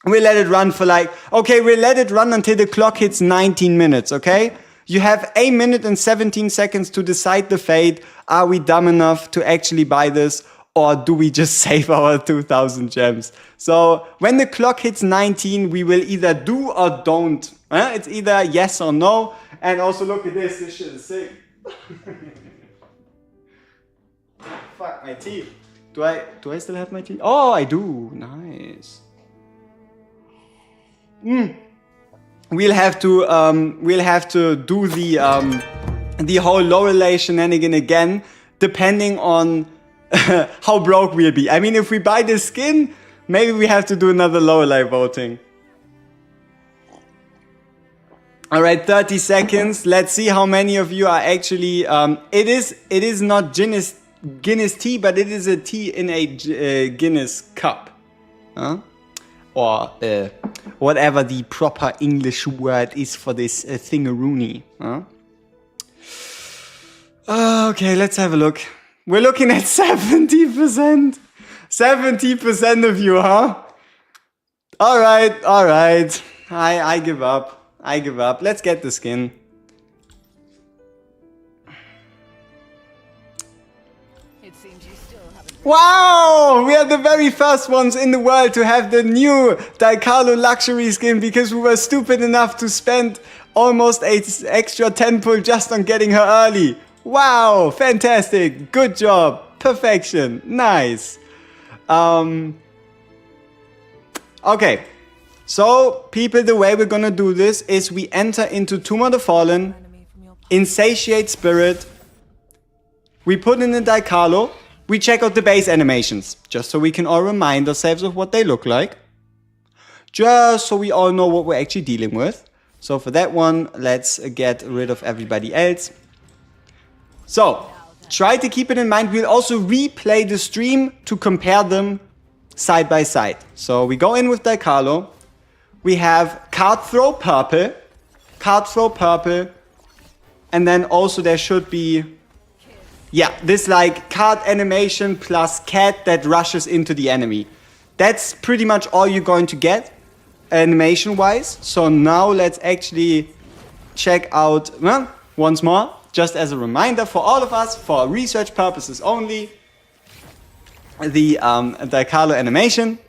We'll let it run for like, okay, we'll let it run until the clock hits 19 minutes, okay? You have 1 minute and 17 seconds to decide the fate. Are we dumb enough to actually buy this? Or do we just save our 2,000 gems? So when the clock hits 19, we will either do or don't. It's either yes or no. And also look at this shit is sick. Fuck, my teeth. Do I still have my teeth? Oh, I do. Nice. We'll have to do the whole Lorelei shenanigan again, depending on how broke we'll be. I mean, if we buy the skin, Maybe we have to do another Lorelei voting. Alright, 30 seconds. Let's see how many of you are actually... It is not Guinness tea, but it is a tea in a Guinness cup. Huh? Or whatever the proper English word is for this thingaroony. Huh? Okay, let's have a look. We're looking at 70%. 70% of you, huh? Alright. I give up. Let's get the skin. It seems you still haven't. Wow! We are the very first ones in the world to have the new Daikalo luxury skin because we were stupid enough to spend almost an extra 10 pull just on getting her early. Wow! Fantastic! Good job! Perfection! Nice! Okay. So, people, the way we're gonna do this is we enter into Tomb of the Fallen, Insatiate Spirit, we put in the Daikalo, we check out the base animations, just so we can all remind ourselves of what they look like. Just so we all know what we're actually dealing with. So for that one, let's get rid of everybody else. So, try to keep it in mind, we'll also replay the stream to compare them side by side. So we go in with Daikalo. We have card throw purple, and then also there should be, yeah, this like card animation plus cat that rushes into the enemy. That's pretty much all you're going to get animation wise. So now let's actually check out, once more, just as a reminder for all of us, for research purposes only, the Daikalo animation.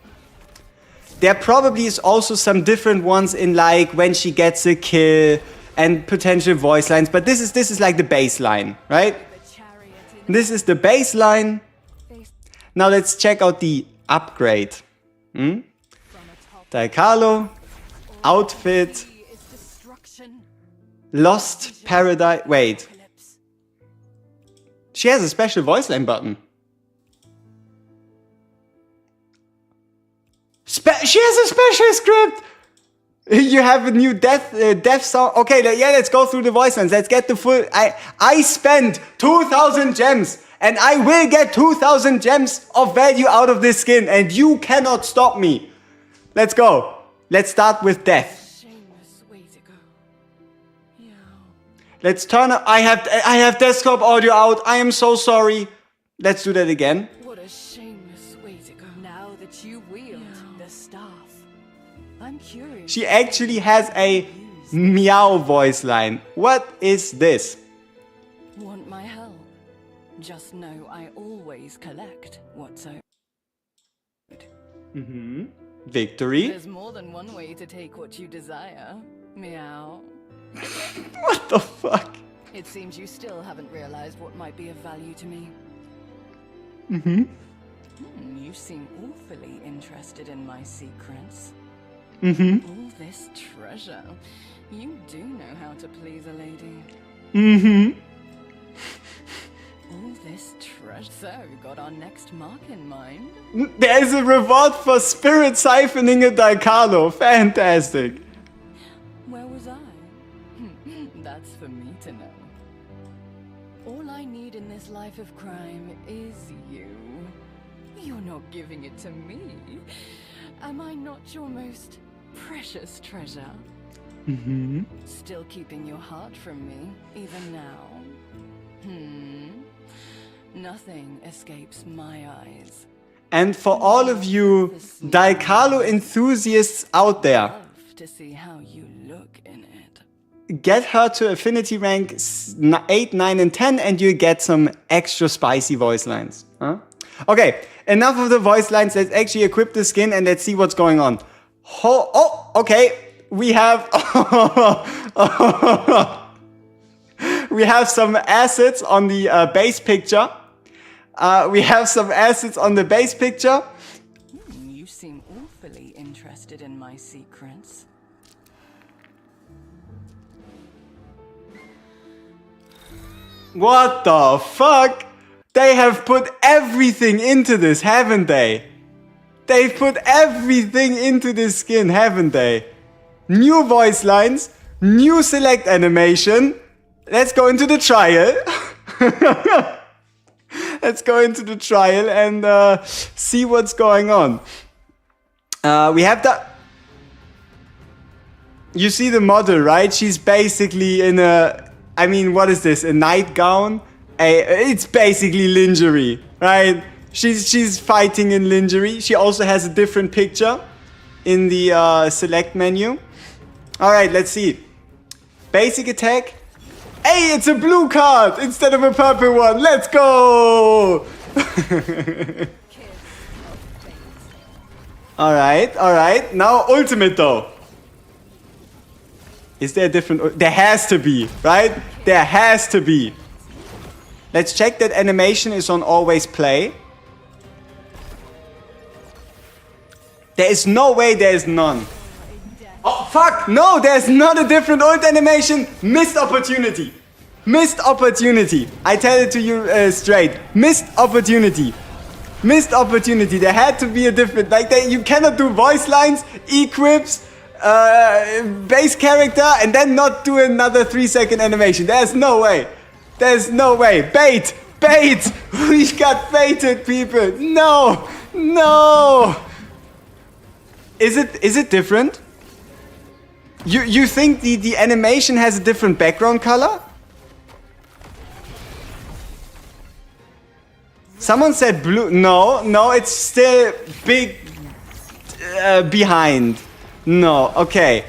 There probably is also some different ones in like when she gets a kill and potential voice lines, but this is like the baseline, right? This is the baseline. Now let's check out the upgrade. Daikalo, outfit, Lost Paradise. Wait. She has a special voice line button. She has a special script! You have a new death song. Okay, yeah, let's go through the voice lines. Let's get the full... I spent 2,000 gems and I will get 2,000 gems of value out of this skin and you cannot stop me. Let's go. Let's start with death. Shameless way to go. Yeah. Let's turn up... I have desktop audio out. I am so sorry. Let's do that again. What a shameless way to go. Now that you wield the staff. I'm curious. She actually has a meow voice line. What is this? Want my help? Just know I always collect what's owed. Victory. There's more than one way to take what you desire. Meow. What the fuck? It seems you still haven't realized what might be of value to me. You seem awfully interested in my secrets. All this treasure. You do know how to please a lady. All this treasure. So, got our next mark in mind? There is a reward for spirit siphoning a Daikalo. Fantastic. Where was I? That's for me to know. All I need in this life of crime is you. You're not giving it to me. Am I not your most precious treasure? Still keeping your heart from me, even now? Nothing escapes my eyes. And for all of you Daikalo enthusiasts out there, Love to see how you look in it. get her to Affinity rank 8, 9, and 10 and you'll get some extra spicy voice lines. Huh? Okay, enough of the voice lines. Let's actually equip the skin and let's see what's going on. Oh, okay. We have... we have some assets on the base picture. You seem awfully interested in my secrets. What the fuck? They have put everything into this, haven't they? They've put everything into this skin, haven't they? New voice lines, new select animation. Let's go into the trial. Let's go into the trial and see what's going on. We have the... You see the model, right? She's basically in a... I mean, what is this? A nightgown? It's basically lingerie, right? She's fighting in lingerie. She also has a different picture in the select menu. All right, let's see. Basic attack. Hey, it's a blue card instead of a purple one. Let's go! All right. Now ultimate though. Is there a different... There has to be, right? There has to be. Let's check that animation is on always play. There is no way there is none. Oh, fuck! No, there's not a different ult animation. Missed opportunity. Missed opportunity. I tell it to you straight. Missed opportunity. Missed opportunity. There had to be a different... Like, you cannot do voice lines, equips, base character, and then not do another 3-second animation. There's no way. There's no way. Bait! Bait! We got baited, people. No! No! Is it different? You think the animation has a different background color? Someone said blue. No, it's still big behind. No, okay.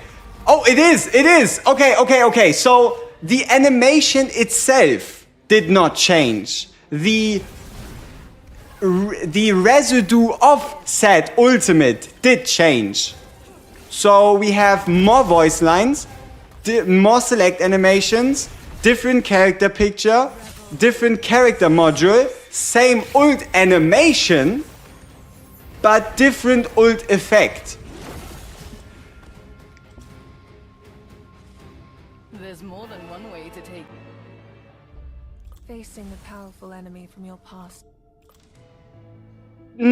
Oh, it is. Okay. So the animation itself did not change. The residue of said ultimate did change. So we have more voice lines, more select animations, different character picture, different character module, same ult animation, but different ult effect. There's more than one way to take... Facing a powerful enemy from your past. I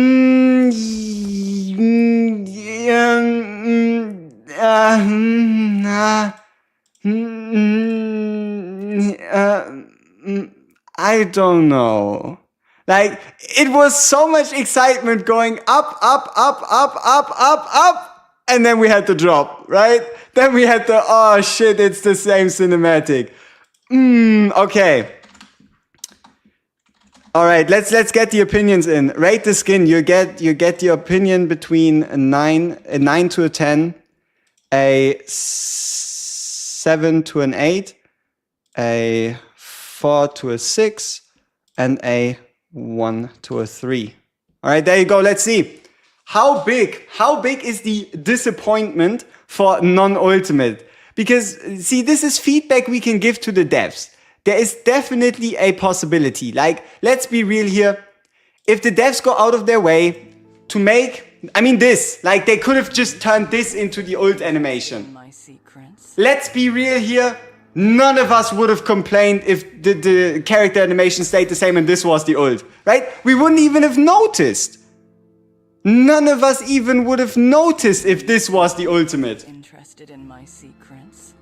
don't know. Like, it was so much excitement going up, and then we had to drop, right? Then we had to, oh shit, it's the same cinematic. Okay. All right, let's get the opinions in. Rate the skin. You get your opinion between a 9 to a 10, a 7 to an 8, a 4 to a 6, and a 1 to a 3. All right, there you go. Let's see. How big is the disappointment for non-ultimate? Because, see, this is feedback we can give to the devs. There is definitely a possibility. Like, let's be real here. If the devs go out of their way to make, I mean this, like they could have just turned this into the ult animation. My secrets. Let's be real here. None of us would have complained if the character animation stayed the same and this was the ult, right? We wouldn't even have noticed. None of us even would have noticed if this was the ultimate. Interested in my secrets?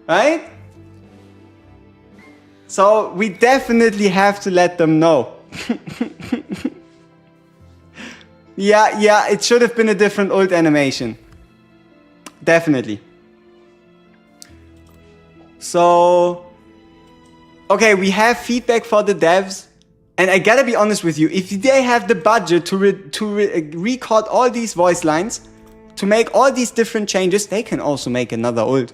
Right? So we definitely have to let them know. Yeah, it should have been a different ult animation. Definitely. So, okay, we have feedback for the devs. And I gotta be honest with you, if they have the budget to record all these voice lines, to make all these different changes, they can also make another ult.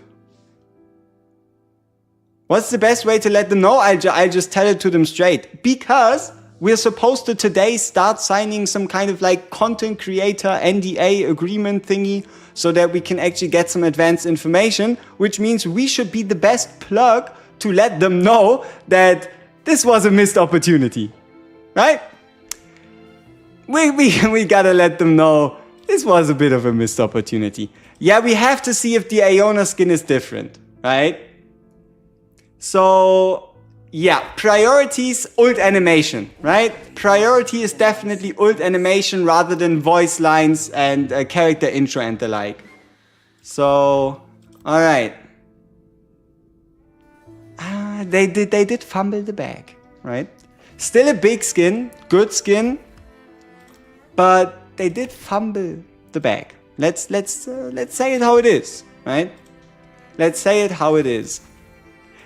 What's the best way to let them know? I'll just tell it to them straight. Because we're supposed to today start signing some kind of like content creator NDA agreement thingy so that we can actually get some advanced information, which means we should be the best plug to let them know that this was a missed opportunity, right? We gotta let them know this was a bit of a missed opportunity. Yeah, we have to see if the Aiona skin is different, right? So, Yeah, priorities, ult animation, right? Priority is definitely ult animation rather than voice lines and character intro and the like. So, alright. They did fumble the bag, right? Still a big skin, good skin, but they did fumble the bag. Let's say it how it is, right? Let's say it how it is.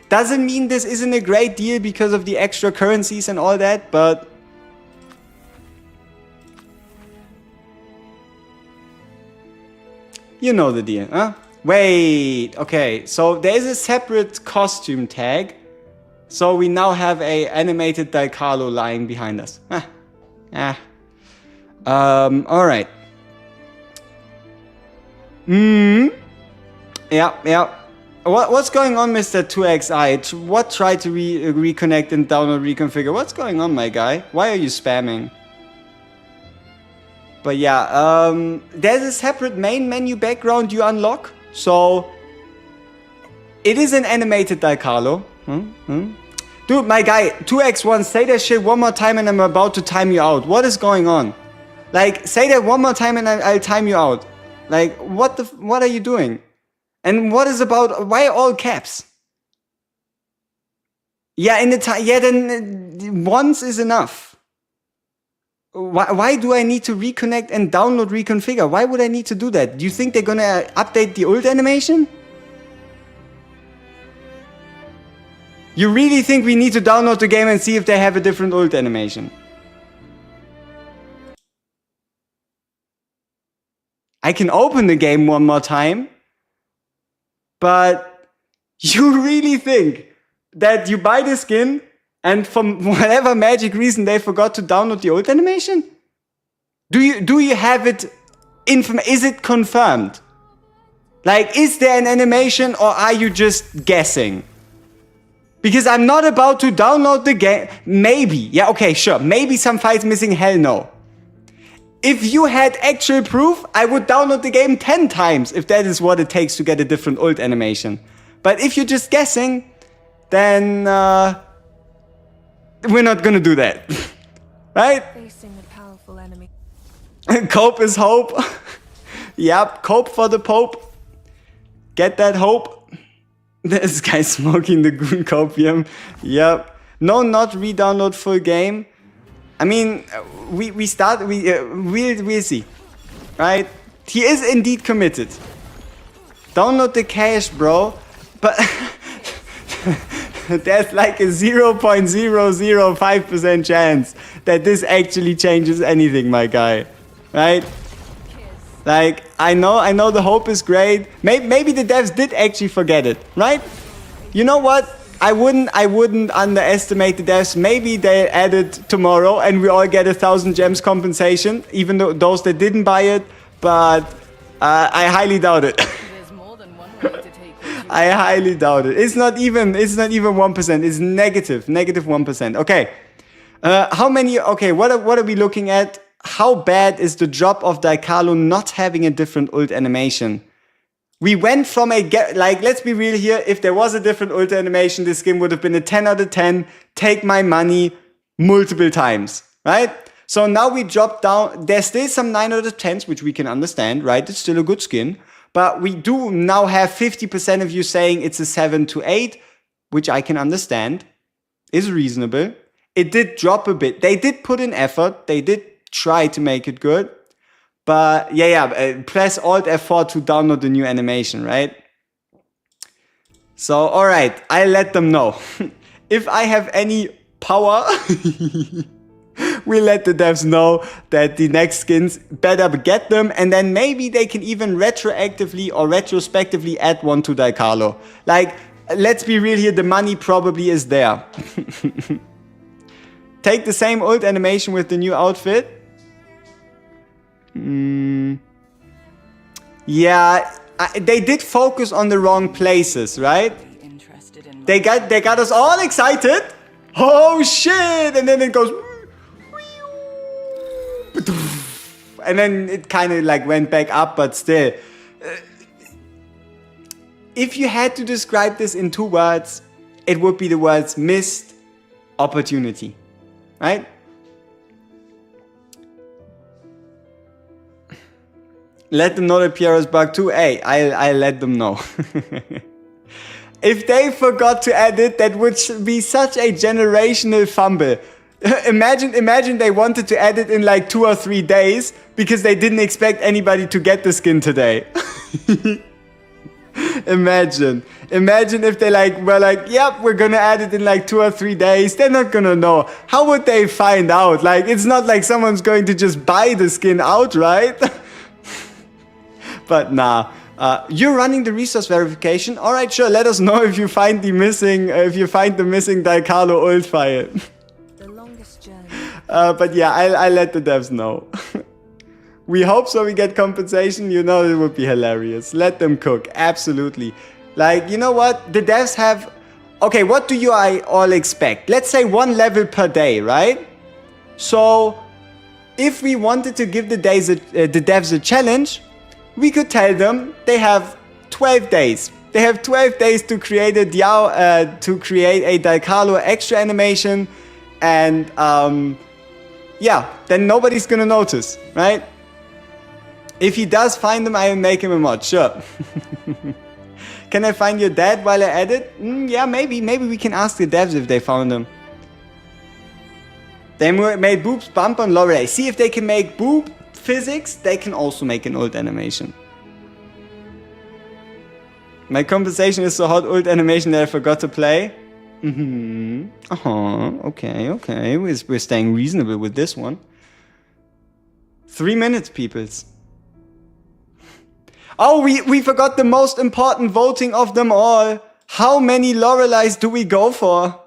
Doesn't mean this isn't a great deal because of the extra currencies and all that, but you know the deal, huh? Wait, okay, so there is a separate costume tag. So we now have a animated Daikalo lying behind us. Alright. Yeah. What's going on, Mr. 2XI? What tried to reconnect and download reconfigure? What's going on, my guy? Why are you spamming? But yeah, there's a separate main menu background you unlock. So it is an animated Daikalo. Dude, my guy, 2x1, say that shit one more time and I'm about to time you out. What is going on? Like, say that one more time and I'll time you out. Like, what are you doing? And what is about, why all caps? Yeah, in the time, yeah, then once is enough. Why do I need to reconnect and download reconfigure? Why would I need to do that? Do you think they're gonna update the ult animation? You really think we need to download the game and see if they have a different ult animation? I can open the game one more time, but you really think that you buy the skin and from whatever magic reason they forgot to download the ult animation? Do you have it is it confirmed? Like, is there an animation or are you just guessing? Because I'm not about to download the game. Maybe. Yeah, okay, sure. Maybe some files missing. Hell no. If you had actual proof, I would download the game 10 times if that is what it takes to get a different ult animation. But if you're just guessing, then we're not gonna do that. Right? Facing a powerful enemy. Cope is hope. Yep, cope for the Pope. Get that hope. This guy smoking the goon copium. Yep. No, not re-download full game. I mean, we'll see. Right? He is indeed committed. Download the cache, bro. But there's like a 0.005% chance that this actually changes anything, my guy. Right? Like, I know the hope is great. Maybe the devs did actually forget it, right? You know what? I wouldn't underestimate the devs. Maybe they add it tomorrow and we all get 1,000 gems compensation, even though those that didn't buy it. But I highly doubt it. There's more than one way to take it. I highly doubt it. It's not even 1%. It's negative 1%. Okay. How many? Okay. What are we looking at? How bad is the drop of Daikalo not having a different ult animation? We went from let's be real here, if there was a different ult animation, this skin would have been a 10 out of 10, take my money multiple times, right? So now we dropped down, there's still some 9 out of 10s, which we can understand, right? It's still a good skin, but we do now have 50% of you saying it's a 7 to 8, which I can understand, is reasonable. It did drop a bit. They did put in effort, they did try to make it good. But press Alt F4 to download the new animation, right? So, alright, I'll let them know. If I have any power, we'll let the devs know that the next skins better get them, and then maybe they can even retroactively or retrospectively add one to Daikalo. Like, let's be real here, the money probably is there. Take the same old animation with the new outfit. Yeah, they did focus on the wrong places, right? They got us all excited. Oh shit! And then it goes, and then it kind of like went back up, but still. If you had to describe this in 2 words, it would be the words missed opportunity, right? Let them know that PR's bug too. Hey, I'll let them know. If they forgot to add it, that would be such a generational fumble. Imagine they wanted to add it in like 2 or 3 days because they didn't expect anybody to get the skin today. Imagine if they were like, yep, we're gonna add it in like 2 or 3 days. They're not gonna know. How would they find out? Like, it's not like someone's going to just buy the skin outright. But nah. You're running the resource verification. All right, sure. Let us know if you find the missing Daikalo ult file. The longest journey. But yeah, I'll let the devs know. We hope so. We get compensation. You know, it would be hilarious. Let them cook. Absolutely. Like, you know what? The devs have. Okay, what do you all expect? Let's say 1 level per day, right? So, if we wanted to give the devs a challenge, we could tell them they have 12 days. They have 12 days to create a Daikalo extra animation, and yeah, then nobody's gonna notice, right? If he does find them, I will make him a mod, sure. Can I find your dad while I edit? Yeah, maybe we can ask the devs if they found him. They made boobs bump on Lorelei. See if they can make boob physics, they can also make an ult animation. My compensation is so hot ult animation that I forgot to play. Okay. We're staying reasonable with this one. 3 minutes, peoples. Oh, we forgot the most important voting of them all. How many Lorelei's do we go for?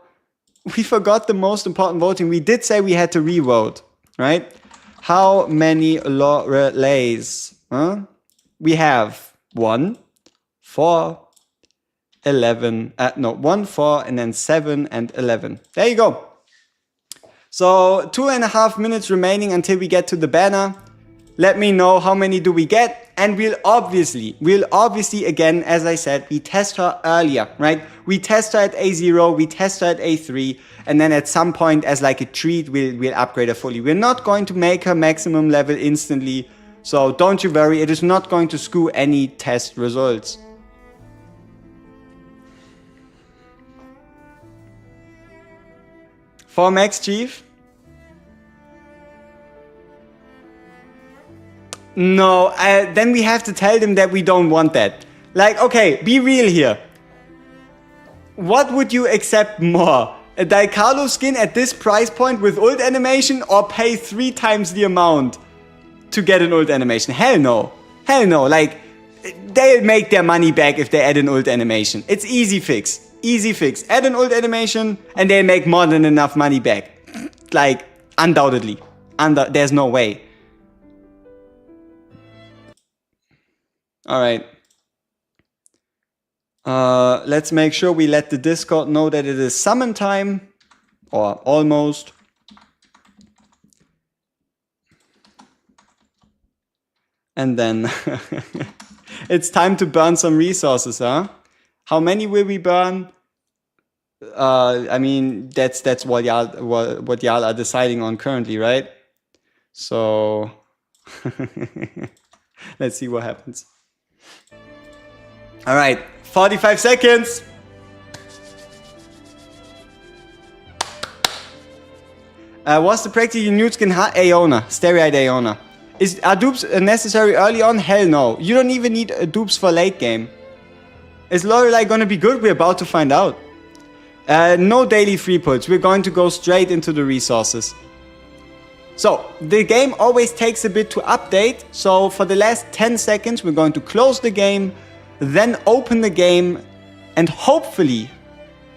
We forgot the most important voting. We did say we had to re-vote, right? How many Lorelei's? We have 1, 4, 11. 1, 4, and then 7 and 11. There you go. So 2.5 minutes remaining until we get to the banner. Let me know how many do we get, and we'll obviously again, as I said, we test her earlier, right? We test her at A0, we test her at A3, and then at some point as like a treat, we'll upgrade her fully. We're not going to make her maximum level instantly, so don't you worry, it is not going to skew any test results. For Max Chief? No, then we have to tell them that we don't want that. Like, okay, be real here. What would you accept more? A Daikalo skin at this price point with ult animation, or pay 3 times the amount to get an ult animation? Hell no. Hell no. Like, they'll make their money back if they add an ult animation. It's easy fix. Easy fix. Add an ult animation and they'll make more than enough money back. Like, undoubtedly. There's no way. Alright. Let's make sure we let the Discord know that it is summon time. Or almost. And then it's time to burn some resources, huh? How many will we burn? I mean, that's what y'all are deciding on currently, right? So let's see what happens. All right, 45 seconds. What's the practical nude skin? Aiona, Stereo-eyed Aiona. Are dupes necessary early on? Hell no. You don't even need dupes for late game. Is Lorelei gonna be good? We're about to find out. No daily free pulls. We're going to go straight into the resources. So, the game always takes a bit to update. So, for the last 10 seconds, we're going to close the game, then open the game, and hopefully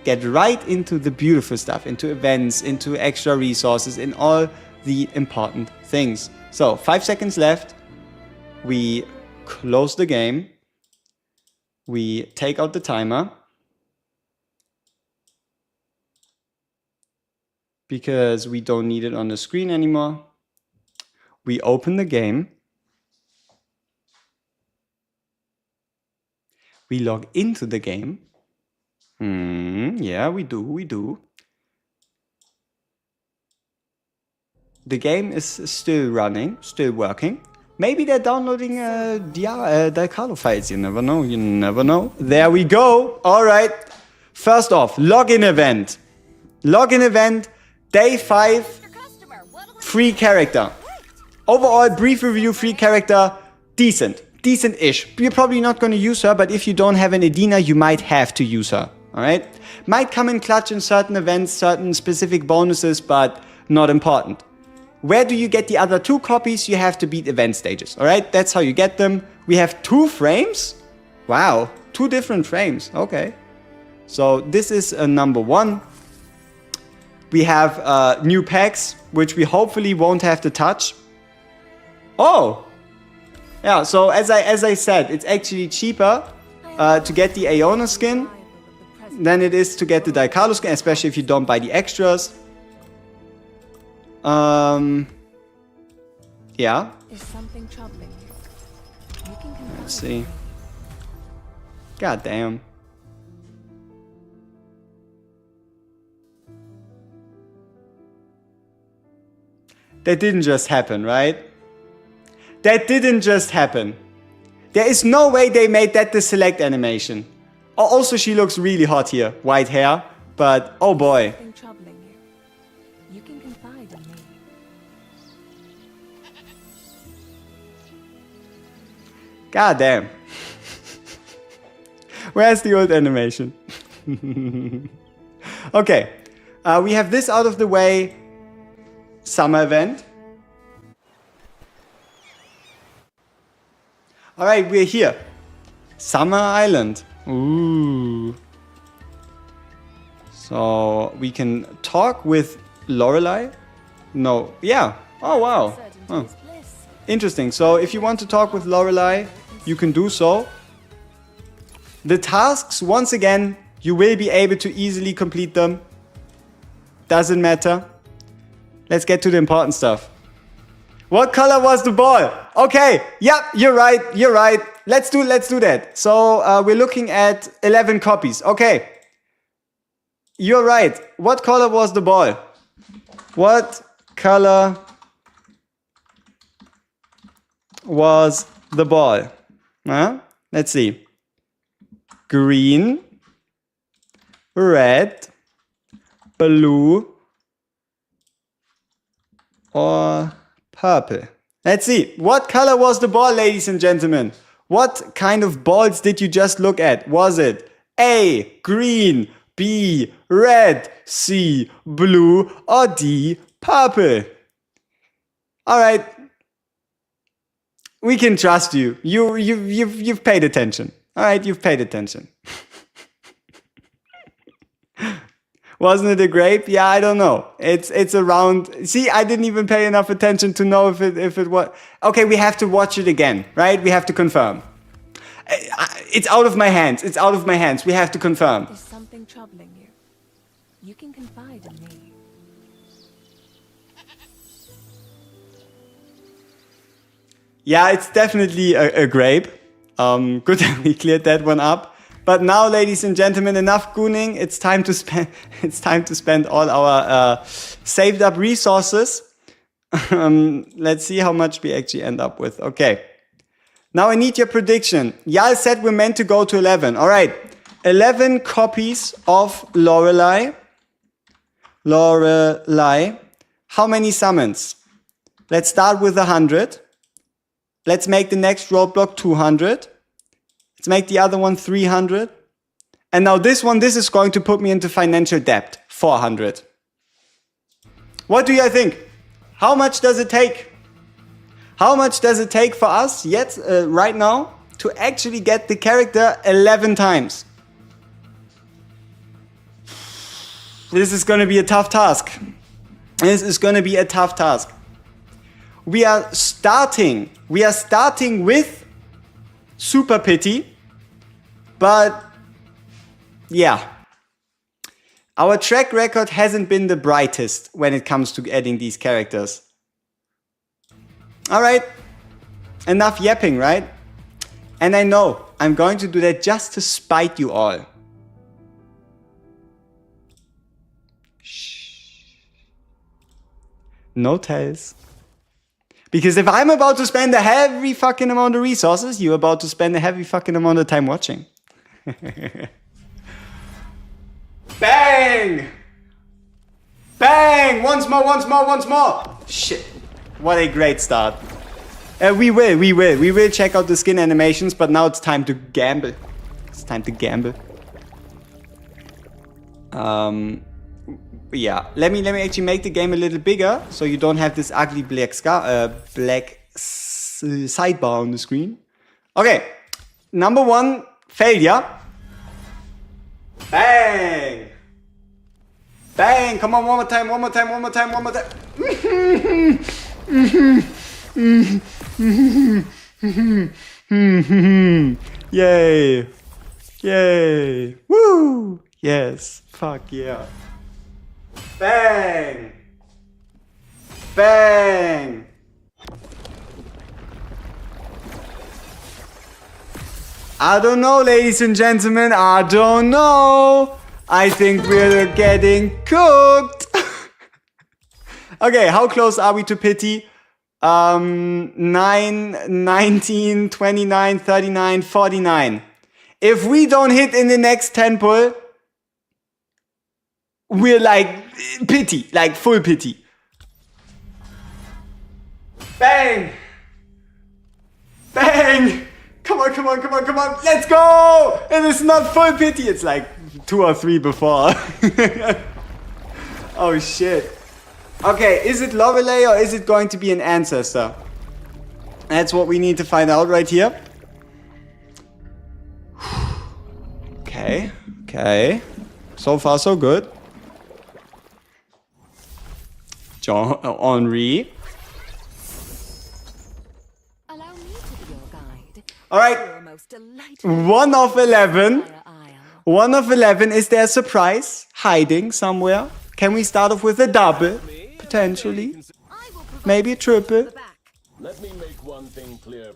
get right into the beautiful stuff, into events, into extra resources, in all the important things. So, 5 seconds left. We close the game. We take out the timer. Because we don't need it on the screen anymore. We open the game. We log into the game. Yeah, we do. The game is still running, still working. Maybe they're downloading Diallo files. You never know. You never know. There we go. All right. First off, login event. Login event, day 5, free character. Overall, brief review, free character, decent. Decent-ish. You're probably not going to use her, but if you don't have an Edina, you might have to use her. All right? Might come in clutch in certain events, certain specific bonuses, but not important. Where do you get the other 2 copies? You have to beat event stages. All right? That's how you get them. We have 2 frames. Wow. 2 different frames. Okay. So this is number 1. We have new packs, which we hopefully won't have to touch. Oh! Yeah, so as I said, it's actually cheaper to get the Aiona skin than it is to get the Diallo skin, especially if you don't buy the extras. Yeah. Is something troubling you? You can confide. Let's see. God damn. That didn't just happen, right? That didn't just happen. There is no way they made that the select animation. Also, she looks really hot here. White hair. But, oh boy. Something troubling you. You can confide in me. God damn. Where's the old animation? Okay. We have this out of the way. Summer event. Alright, we're here. Summer Island. Ooh. So we can talk with Lorelei. No, yeah. Oh wow. Oh. Interesting. So if you want to talk with Lorelei, you can do so. The tasks, once again, you will be able to easily complete them. Doesn't matter. Let's get to the important stuff. What color was the ball? Okay, yep, you're right, you're right. Let's do that. So we're looking at 11 copies. Okay. You're right. What color was the ball? What color was the ball? Let's see. Green, red, blue, or purple. Let's see. What color was the ball, ladies and gentlemen? What kind of balls did you just look at? Was it A, green, B, red, C, blue, or D, purple? All right. We can trust you. You've paid attention. All right, you've paid attention. Wasn't it a grape? Yeah, I don't know. It's around. See, I didn't even pay enough attention to know if it was. Okay, we have to watch it again, right? We have to confirm. It's out of my hands. It's out of my hands. We have to confirm. Is something troubling you? You can confide in me. Yeah, it's definitely a grape. Good that we cleared that one up. But now, ladies and gentlemen, enough gooning. It's time to spend. It's time to spend all our saved up resources. Let's see how much we actually end up with. Okay. Now I need your prediction. Yal said we're meant to go to 11. All right. 11 copies of Lorelei. Lorelei. How many summons? Let's start with 100. Let's make the next roadblock 200. Let's make the other one 300. And now this one, this is going to put me into financial debt. 400. What do you think? How much does it take? How much does it take for us yet right now to actually get the character 11 times? This is going to be a tough task. This is going to be a tough task. We are starting with Super Pity. But yeah, our track record hasn't been the brightest when it comes to adding these characters. All right, enough yapping, right? And I know I'm going to do that just to spite you all. Shh. No tells. Because if I'm about to spend a heavy fucking amount of resources, you're about to spend a heavy fucking amount of time watching. Bang! Bang! Once more, once more, once more! Shit. What a great start. We will check out the skin animations, but now it's time to gamble. It's time to gamble. Yeah, let me actually make the game a little bigger, so you don't have this ugly black sidebar on the screen. Okay, number 1, failure. Bang! Bang! Come on, one more time, one more time, one more time, one more time. Yay! Yay! Woo! Yes! Fuck yeah! Bang! Bang! I don't know, ladies and gentlemen. I don't know. I think we're getting cooked. Okay, how close are we to pity? 9, 19, 29, 39, 49. If we don't hit in the next 10 pull, we're like pity, like full pity. Bang! Bang! Come on, come on, come on, come on. Let's go! It is not full pity. It's like 2 or 3 before. Oh shit. Okay, is it Lorelei or is it going to be an ancestor? That's what we need to find out right here. Okay, okay. So far so good. Henri. Allow me to be your guide. Alright. Your most delightful 1 of 11. fire isle. 1 of 11. Is there a surprise hiding somewhere? Can we start off with a double? Potentially. Maybe a triple. Let me make one thing clear.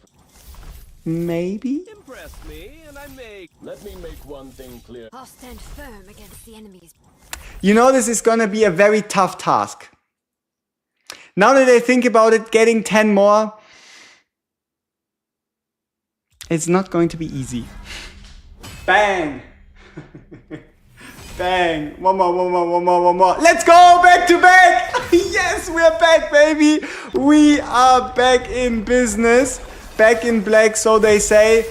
Maybe. Impress me, and I make. Let me make one thing clear. I'll stand firm against the enemies. You know this is gonna be a very tough task. Now that I think about it, getting 10 more, it's not going to be easy. Bang! Bang! One more, one more, one more, one more. Let's go! Back to back! Yes, we're back, baby! We are back in business. Back in black, so they say.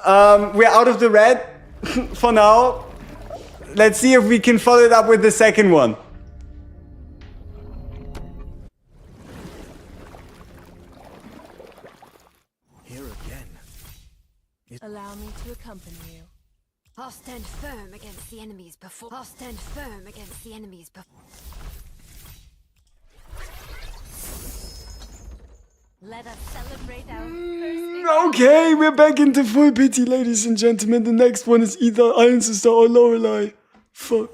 We're out of the red for now. Let's see if we can follow it up with the second one. Here again. Allow me to accompany you. I'll stand firm against the enemies before. I'll stand firm against the enemies before. Let us celebrate our first Okay, we're back into full pity, ladies and gentlemen. The next one is either Ancestor or Lorelei. Fuck.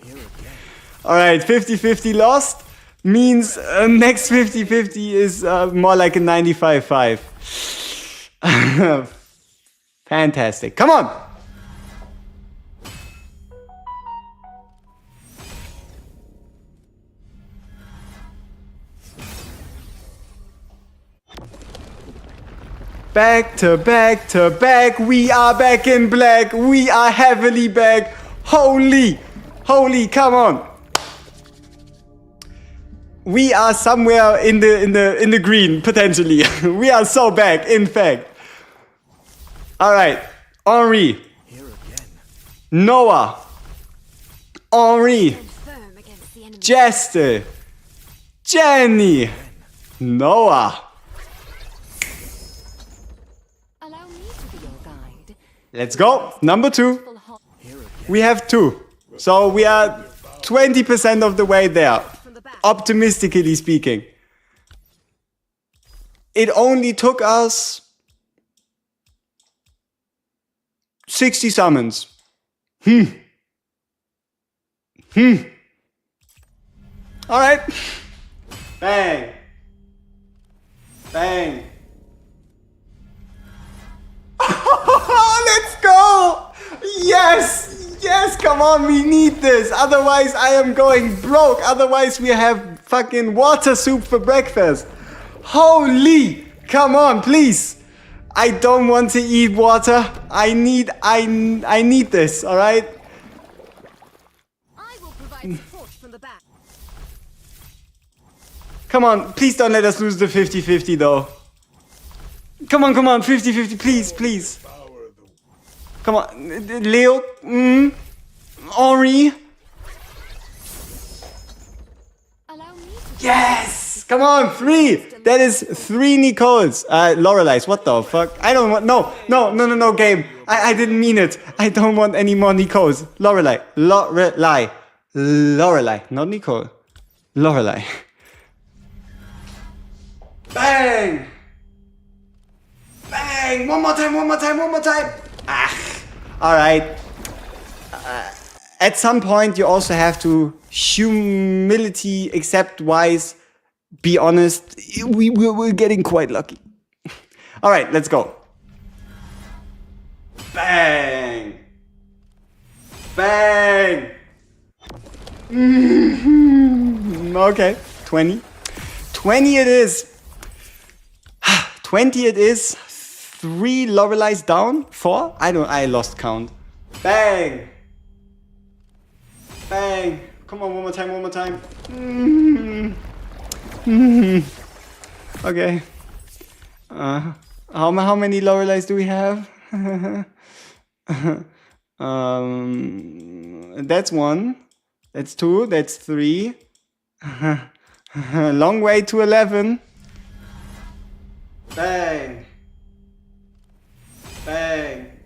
Alright, 50-50 lost means next 50-50 is more like a 95-5. Fantastic. Come on! Back to back to back, we are back in black, we are heavily back. Holy, come on. We are somewhere in the green, potentially. We are so back, in fact. Alright, Henri. Here again. Noah. Henri. Stand firm against the enemies. Jester. Jenny. Noah. Allow me to be your guide. Let's go. Number 2. We have 2. So we are 20% of the way there. Optimistically speaking. It only took us 60 summons. Alright. Bang. Bang. Let's go! Yes! Yes, come Come on, we need this. Otherwise, I am going broke. Otherwise, we have fucking water soup for breakfast. Holy! Come on, please. I don't want to eat water. I need this, alright? I will provide support from the back. Come on, please don't let us lose the 50-50 though. Come on, 50-50, please, please. Come on, Leo, Ori. Allow me to Yes! Come on, 3! That is 3 Nicoles. Lorelei's, what the fuck? I don't want, no, game. I didn't mean it. I don't want any more Nicoles. Lorelei, not Nicole. Lorelei. Bang! Bang! One more time. Alright. At some point, you also have to humility, accept wise, be honest. We're getting quite lucky. Alright, let's go. Bang! Bang! Okay, 20. 20 it is. 20 it is. 3 Lorelei's down. 4? I lost count. Bang! Bang! Come on, one more time. Okay. How many Lorelei's do we have? That's 1. That's 2. That's 3. Long way to 11. Bang. Bang.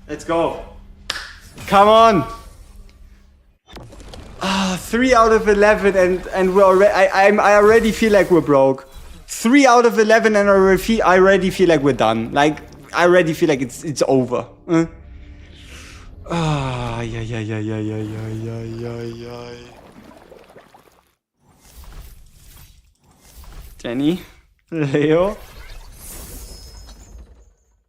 Let's go. Come on. 3 out of 11 and we're already, I already feel like we're broke. 3 out of 11 and I already feel like we're done. Like, I already feel like it's over. Jenny, Leo.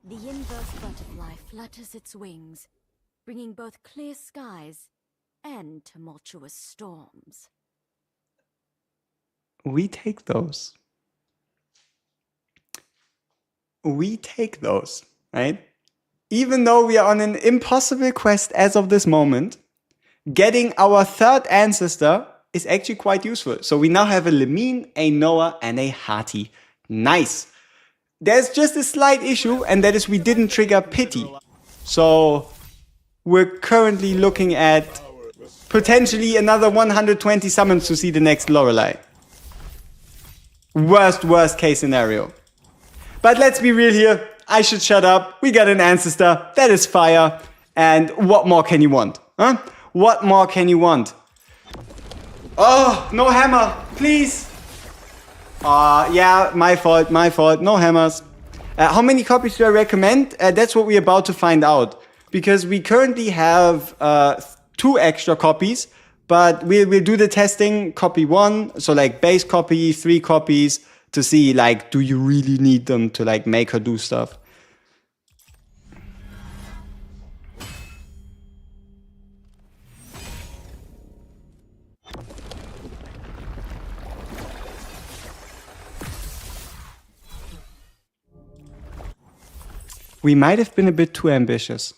The inverse butterfly flutters its wings, bringing both clear skies and tumultuous storms. We take those. Right? Even though we are on an impossible quest as of this moment, getting our 3rd ancestor is actually quite useful. So we now have a Lemine, a Noah, and a Hati. Nice. There's just a slight issue, and that is we didn't trigger Pity. So we're currently looking at potentially another 120 summons to see the next Lorelei. Worst case scenario. But let's be real here. I should shut up. We got an ancestor. That is fire. And what more can you want? Huh? What more can you want? Oh, no hammer. Please. Yeah, my fault. No hammers. How many copies do I recommend? That's what we're about to find out. Because we currently have 2 extra copies. But we'll do the testing, copy 1. So like base copy, 3 copies. To see, like, do you really need them to, like, make her do stuff? We might have been a bit too ambitious.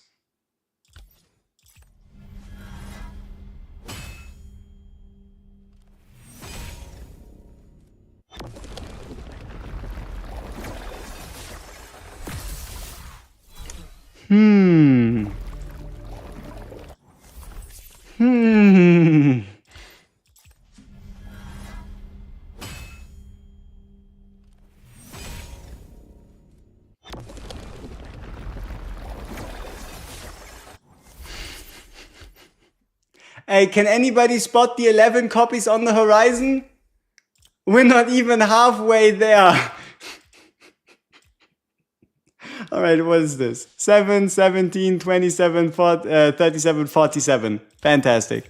Hey, can anybody spot the 11 copies on the horizon? We're not even halfway there. All right, what is this? 7, 17, 27, 37, 47. Fantastic.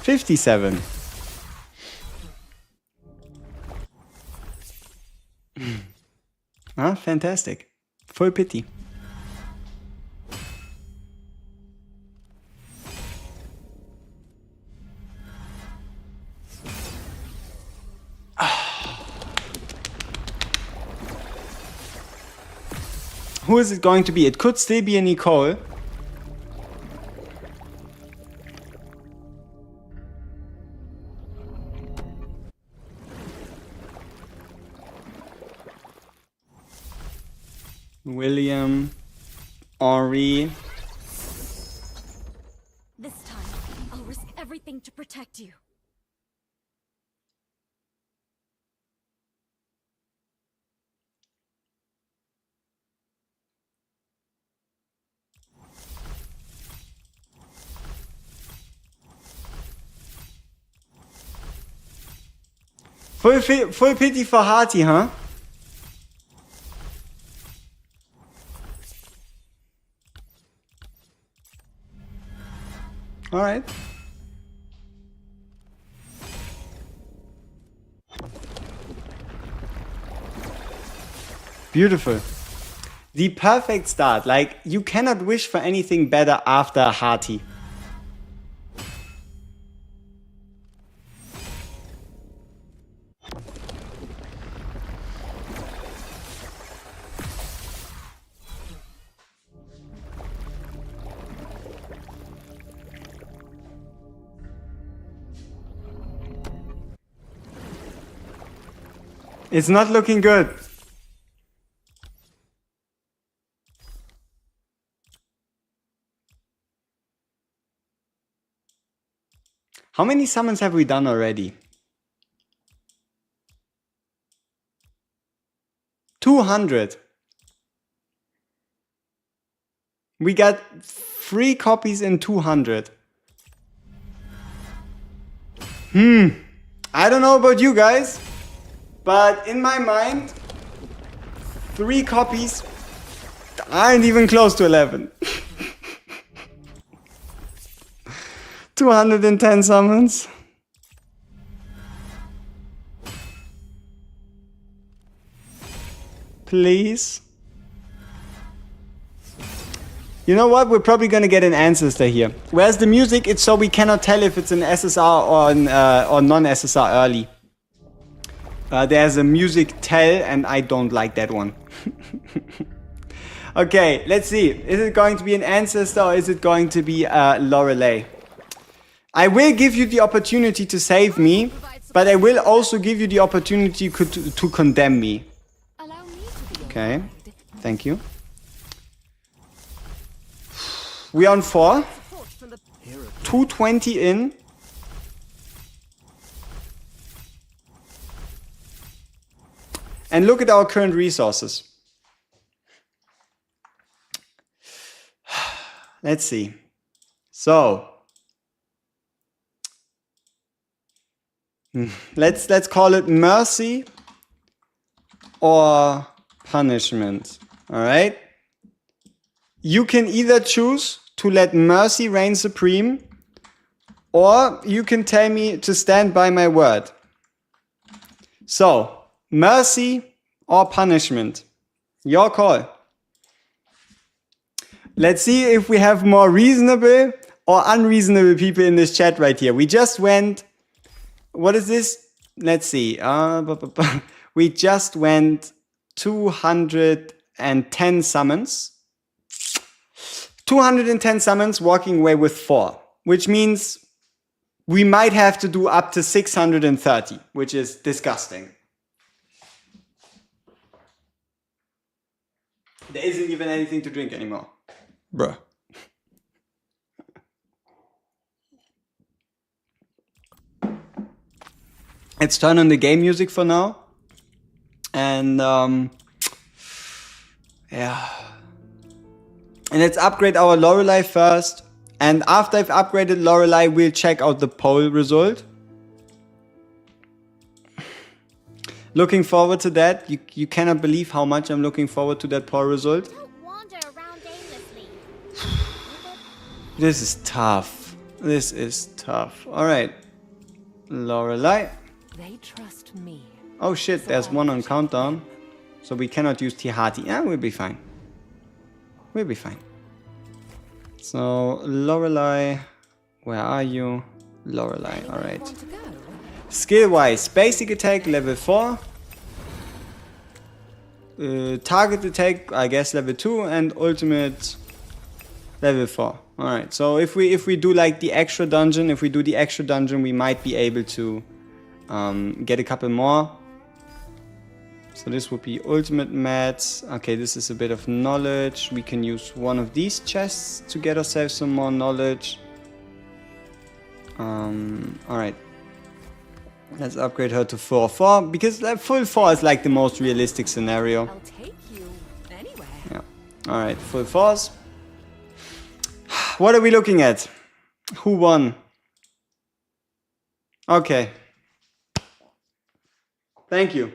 $57. Ah, fantastic. Full pity. Who is it going to be? It could still be a Nicole. William, Henri. This time, I'll risk everything to protect you. Full pity for Harty, huh? All right. Beautiful. The perfect start. Like, you cannot wish for anything better after Harty. It's not looking good. How many summons have we done already? 200. We got 3 copies in 200. I don't know about you guys, but in my mind, 3 copies aren't even close to 11. 210 summons. Please. You know what? We're probably gonna get an ancestor here. Where's the music? It's so we cannot tell if it's an SSR or non-SSR early. There's a music tell, and I don't like that one. Okay, let's see. Is it going to be an ancestor or is it going to be Lorelei? I will give you the opportunity to save me, but I will also give you the opportunity to condemn me. Okay, thank you. We're on 4. 220 in. And look at our current resources. Let's see. So let's call it mercy or punishment. All right. You can either choose to let mercy reign supreme, or you can tell me to stand by my word. So, mercy or punishment? Your call. Let's see if we have more reasonable or unreasonable people in this chat right here. We just went... What is this? Let's see. We just went 210 summons. 210 summons walking away with 4. Which means we might have to do up to 630. Which is disgusting. There isn't even anything to drink anymore. Bruh. Let's turn on the game music for now. And yeah. And let's upgrade our Lorelei first. And after I've upgraded Lorelei, we'll check out the poll result. Looking forward to that. You cannot believe how much I'm looking forward to that poll result. Don't wander around aimlessly. This is tough. This is tough. Alright. Lorelei. They trust me. Oh shit, there's one on countdown. So we cannot use Tihati. Yeah, we'll be fine. We'll be fine. So, Lorelei, where are you? Lorelei, alright. Skill-wise, basic attack, level 4. Target attack, I guess, level 2. And ultimate, level 4. Alright, so if we do like the extra dungeon, we might be able to get a couple more. So this would be ultimate mats. Okay, this is a bit of knowledge. We can use one of these chests to get ourselves some more knowledge. Alright. Let's upgrade her to 4-4 because full 4 is like the most realistic scenario. I'll take you anywhere. Yeah. Alright, full 4s. What are we looking at? Who won? Okay. Thank you.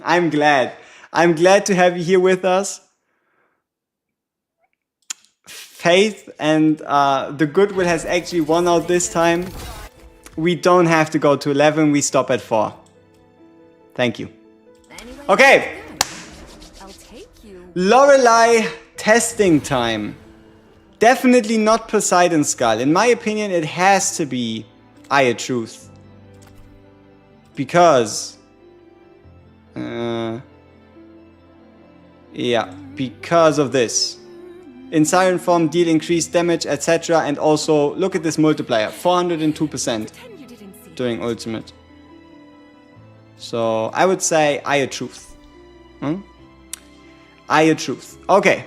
I'm glad. I'm glad to have you here with us. Faith and the Goodwill has actually won out this time. We don't have to go to 11. We stop at 4. Thank you. Okay. I'll take you. Lorelei testing time. Definitely not Poseidon Skull. In my opinion, it has to be Eye of Truth. Because... yeah, because of this. In Siren form, deal increased damage, etc. And also, look at this multiplier, 402% during ultimate. So, I would say Eye of Truth. Eye of Truth. Okay.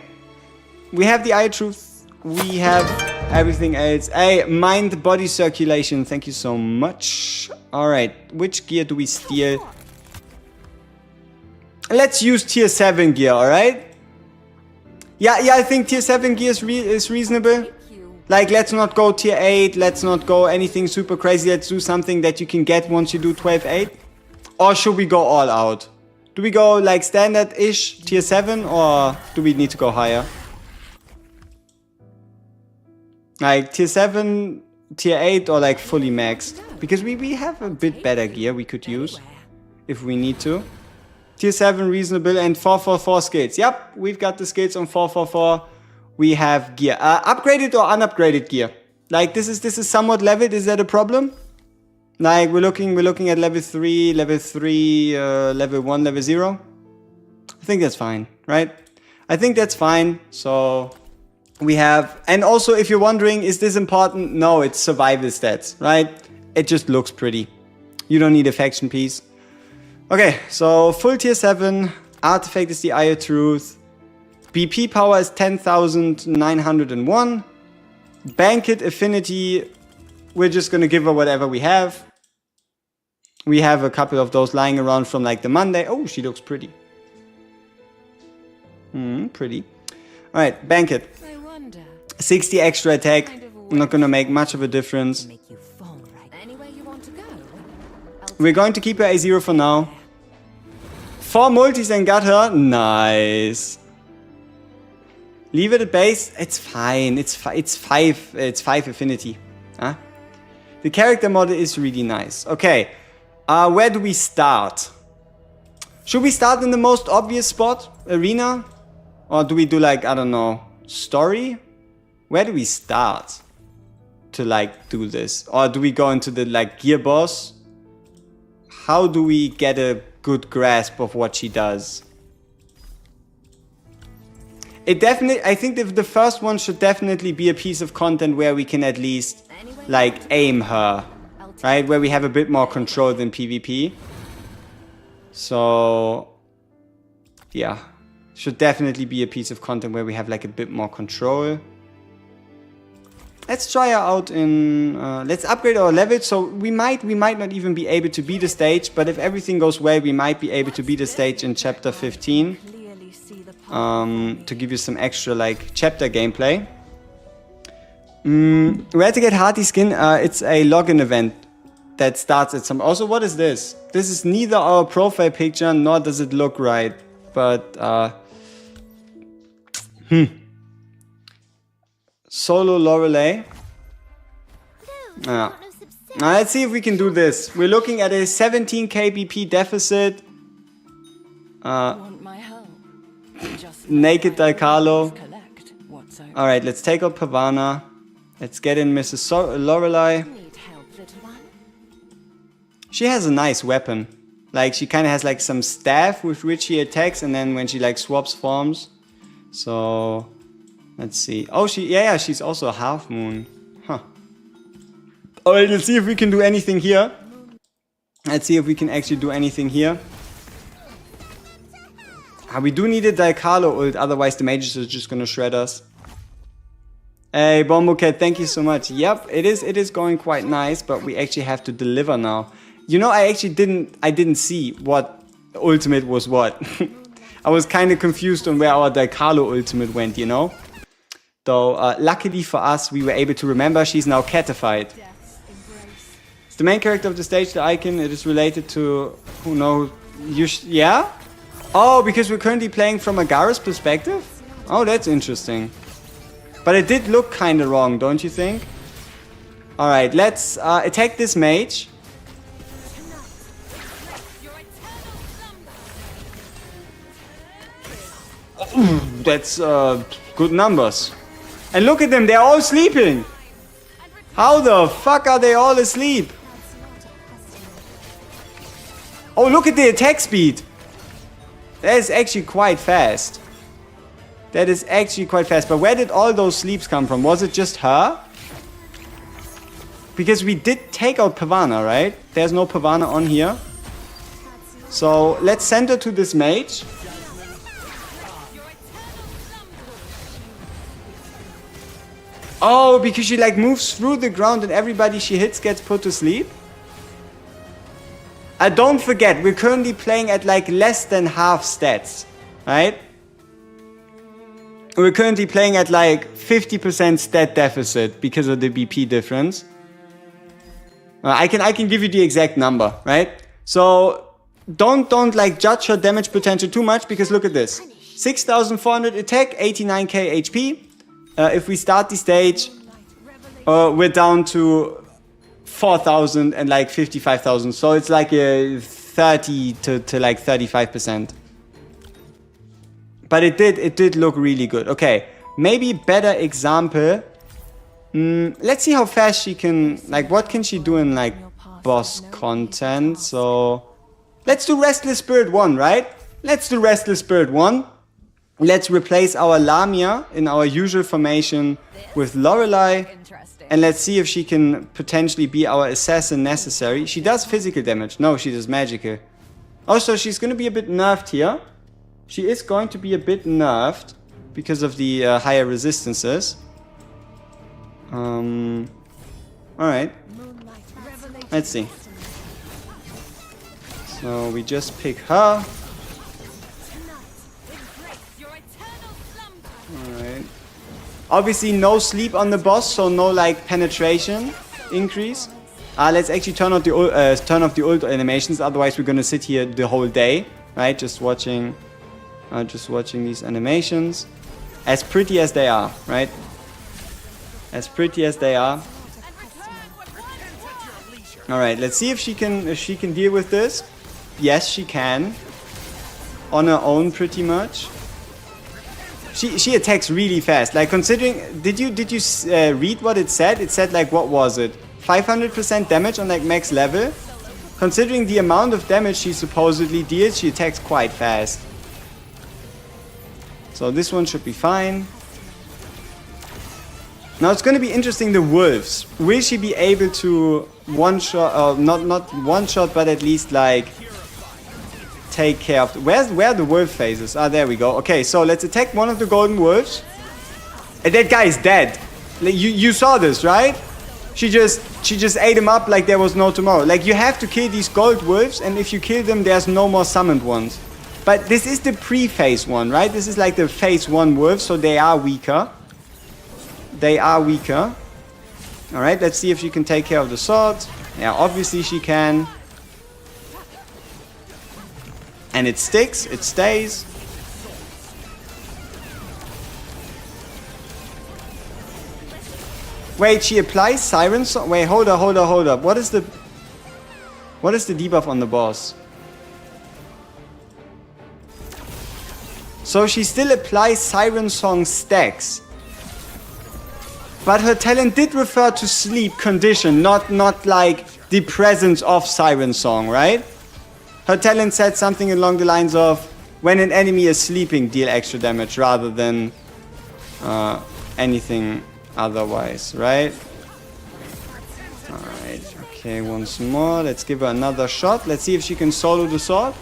We have the Eye of Truth. We have everything else. Hey, mind body circulation. Thank you so much. Alright, which gear do we steal? Let's use tier 7 gear, alright? Yeah, I think tier 7 gear is reasonable. Like, let's not go tier 8, let's not go anything super crazy. Let's do something that you can get once you do 12-8. Or should we go all out? Do we go like standard-ish tier 7 or do we need to go higher? Like tier 7, tier 8 or like fully maxed? Because we have a bit better gear we could use if we need to. Tier 7 reasonable and 444 skills. Yep, we've got the skills on 444. We have gear. Upgraded or unupgraded gear? Like this is somewhat leveled. Is that a problem? Like we're looking at level 3, level 1, level 0. I think that's fine, right? I think that's fine. So we have, and also if you're wondering, is this important? No, it's survival stats, right? It just looks pretty. You don't need a faction piece. Okay, so full tier 7, artifact is the Eye of Truth, BP power is 10,901, Banquet Affinity, we're just gonna give her whatever we have. We have a couple of those lying around from like the Monday. Oh, she looks pretty. Pretty. Alright, Banquet. 60 extra attack, not gonna make much of a difference. We're going to keep her A0 for now. 4 multis and got her. Nice. Leave it at base. It's fine. It's 5 affinity. Huh? The character model is really nice. Okay. Where do we start? Should we start in the most obvious spot? Arena? Or do we do like, I don't know, story? Where do we start to like do this? Or do we go into the like gear boss? How do we get a good grasp of what she does? It definitely, I think the first one should definitely be a piece of content where we can at least like aim her, right? Where we have a bit more control than PvP. So yeah, should definitely be a piece of content where we have like a bit more control. Let's try her out in, let's upgrade our level, so we might not even be able to beat the stage, but if everything goes well, we might be able to beat the stage in chapter 15, to give you some extra, like, chapter gameplay. Where to get Hearty Skin? It's a login event that starts at some, also, what is this? This is neither our profile picture, nor does it look right, but, Solo Lorelei. Now let's see if we can do this. We're looking at a 17 KBP deficit. Want my help? Just Naked Daikalo. collect what's over. Alright, let's take out Pavana. Let's get in Mrs. Lorelei. Need help, little one? She has a nice weapon. Like, she kind of has like some staff with which she attacks, and then when she like swaps forms. So, let's see. Oh, yeah, she's also a half moon. Huh. Alright, let's see if we can do anything here. Let's see if we can actually do anything here. We do need a Daikalo ult, otherwise the mages are just gonna shred us. Hey, Bombocat, thank you so much. Yep, it is going quite nice, but we actually have to deliver now. You know, I actually didn't see what ultimate was what. I was kind of confused on where our Daikalo ultimate went, you know? Though, luckily for us, we were able to remember she's now catified. It's the main character of the stage, the icon. It is related to, who knows, yeah? Oh, because we're currently playing from Agara's perspective? Oh, that's interesting. But it did look kind of wrong, don't you think? Alright, let's attack this mage. That's good numbers. And look at them, they're all sleeping. How the fuck are they all asleep? Oh, look at the attack speed. That is actually quite fast. That is actually quite fast. But where did all those sleeps come from? Was it just her? Because we did take out Pavana, right? There's no Pavana on here. So let's send her to this mage. Oh, because she like moves through the ground and everybody she hits gets put to sleep? Don't forget, we're currently playing at like less than half stats, right? We're currently playing at like 50% stat deficit because of the BP difference. I can give you the exact number, right? So don't like judge her damage potential too much, because look at this. 6,400 attack, 89k HP. If we start the stage, we're down to 4,000 and like 55,000. So it's like a 30 to like 35%. But it did look really good. Okay, maybe better example. Let's see how fast she can, like what can she do in like boss content. So let's do Restless Spirit 1, right? Let's do Restless Spirit 1. Let's replace our Lamia in our usual formation with Lorelei. And let's see if she can potentially be our assassin necessary. She does physical damage. No, she does magical. Also, she's going to be a bit nerfed here. She is going to be a bit nerfed because of the higher resistances. Alright. Let's see. So we just pick her. Alright. Obviously no sleep on the boss, so no like penetration increase. Let's actually turn off the ult animations, otherwise we're gonna sit here the whole day, right? Just watching these animations. As pretty as they are, right? As pretty as they are. Alright, let's see if she can deal with this. Yes, she can. On her own pretty much. She attacks really fast. Like considering, did you read what it said? It said like, what was it? 500% damage on like max level. Considering the amount of damage she supposedly deals, she attacks quite fast. So this one should be fine. Now it's going to be interesting, the wolves. Will she be able to one-shot, not one-shot, but at least like take care of... Where are the wolf phases? Ah, there we go. Okay, so let's attack one of the golden wolves. And that guy is dead. You saw this, right? She just ate him up like there was no tomorrow. Like, you have to kill these gold wolves, and if you kill them, there's no more summoned ones. But this is the pre-phase one, right? This is like the phase 1 wolves, so they are weaker. They are weaker. Alright, let's see if she can take care of the sword. Yeah, obviously she can. And it sticks, it stays. Wait, she applies Siren Song? Wait, hold up. What is the debuff on the boss? So she still applies Siren Song stacks. But her talent did refer to sleep condition, not like the presence of Siren Song, right? Her talent said something along the lines of, when an enemy is sleeping, deal extra damage, rather than anything otherwise, right? Alright, okay, once more. Let's give her another shot. Let's see if she can solo the sword.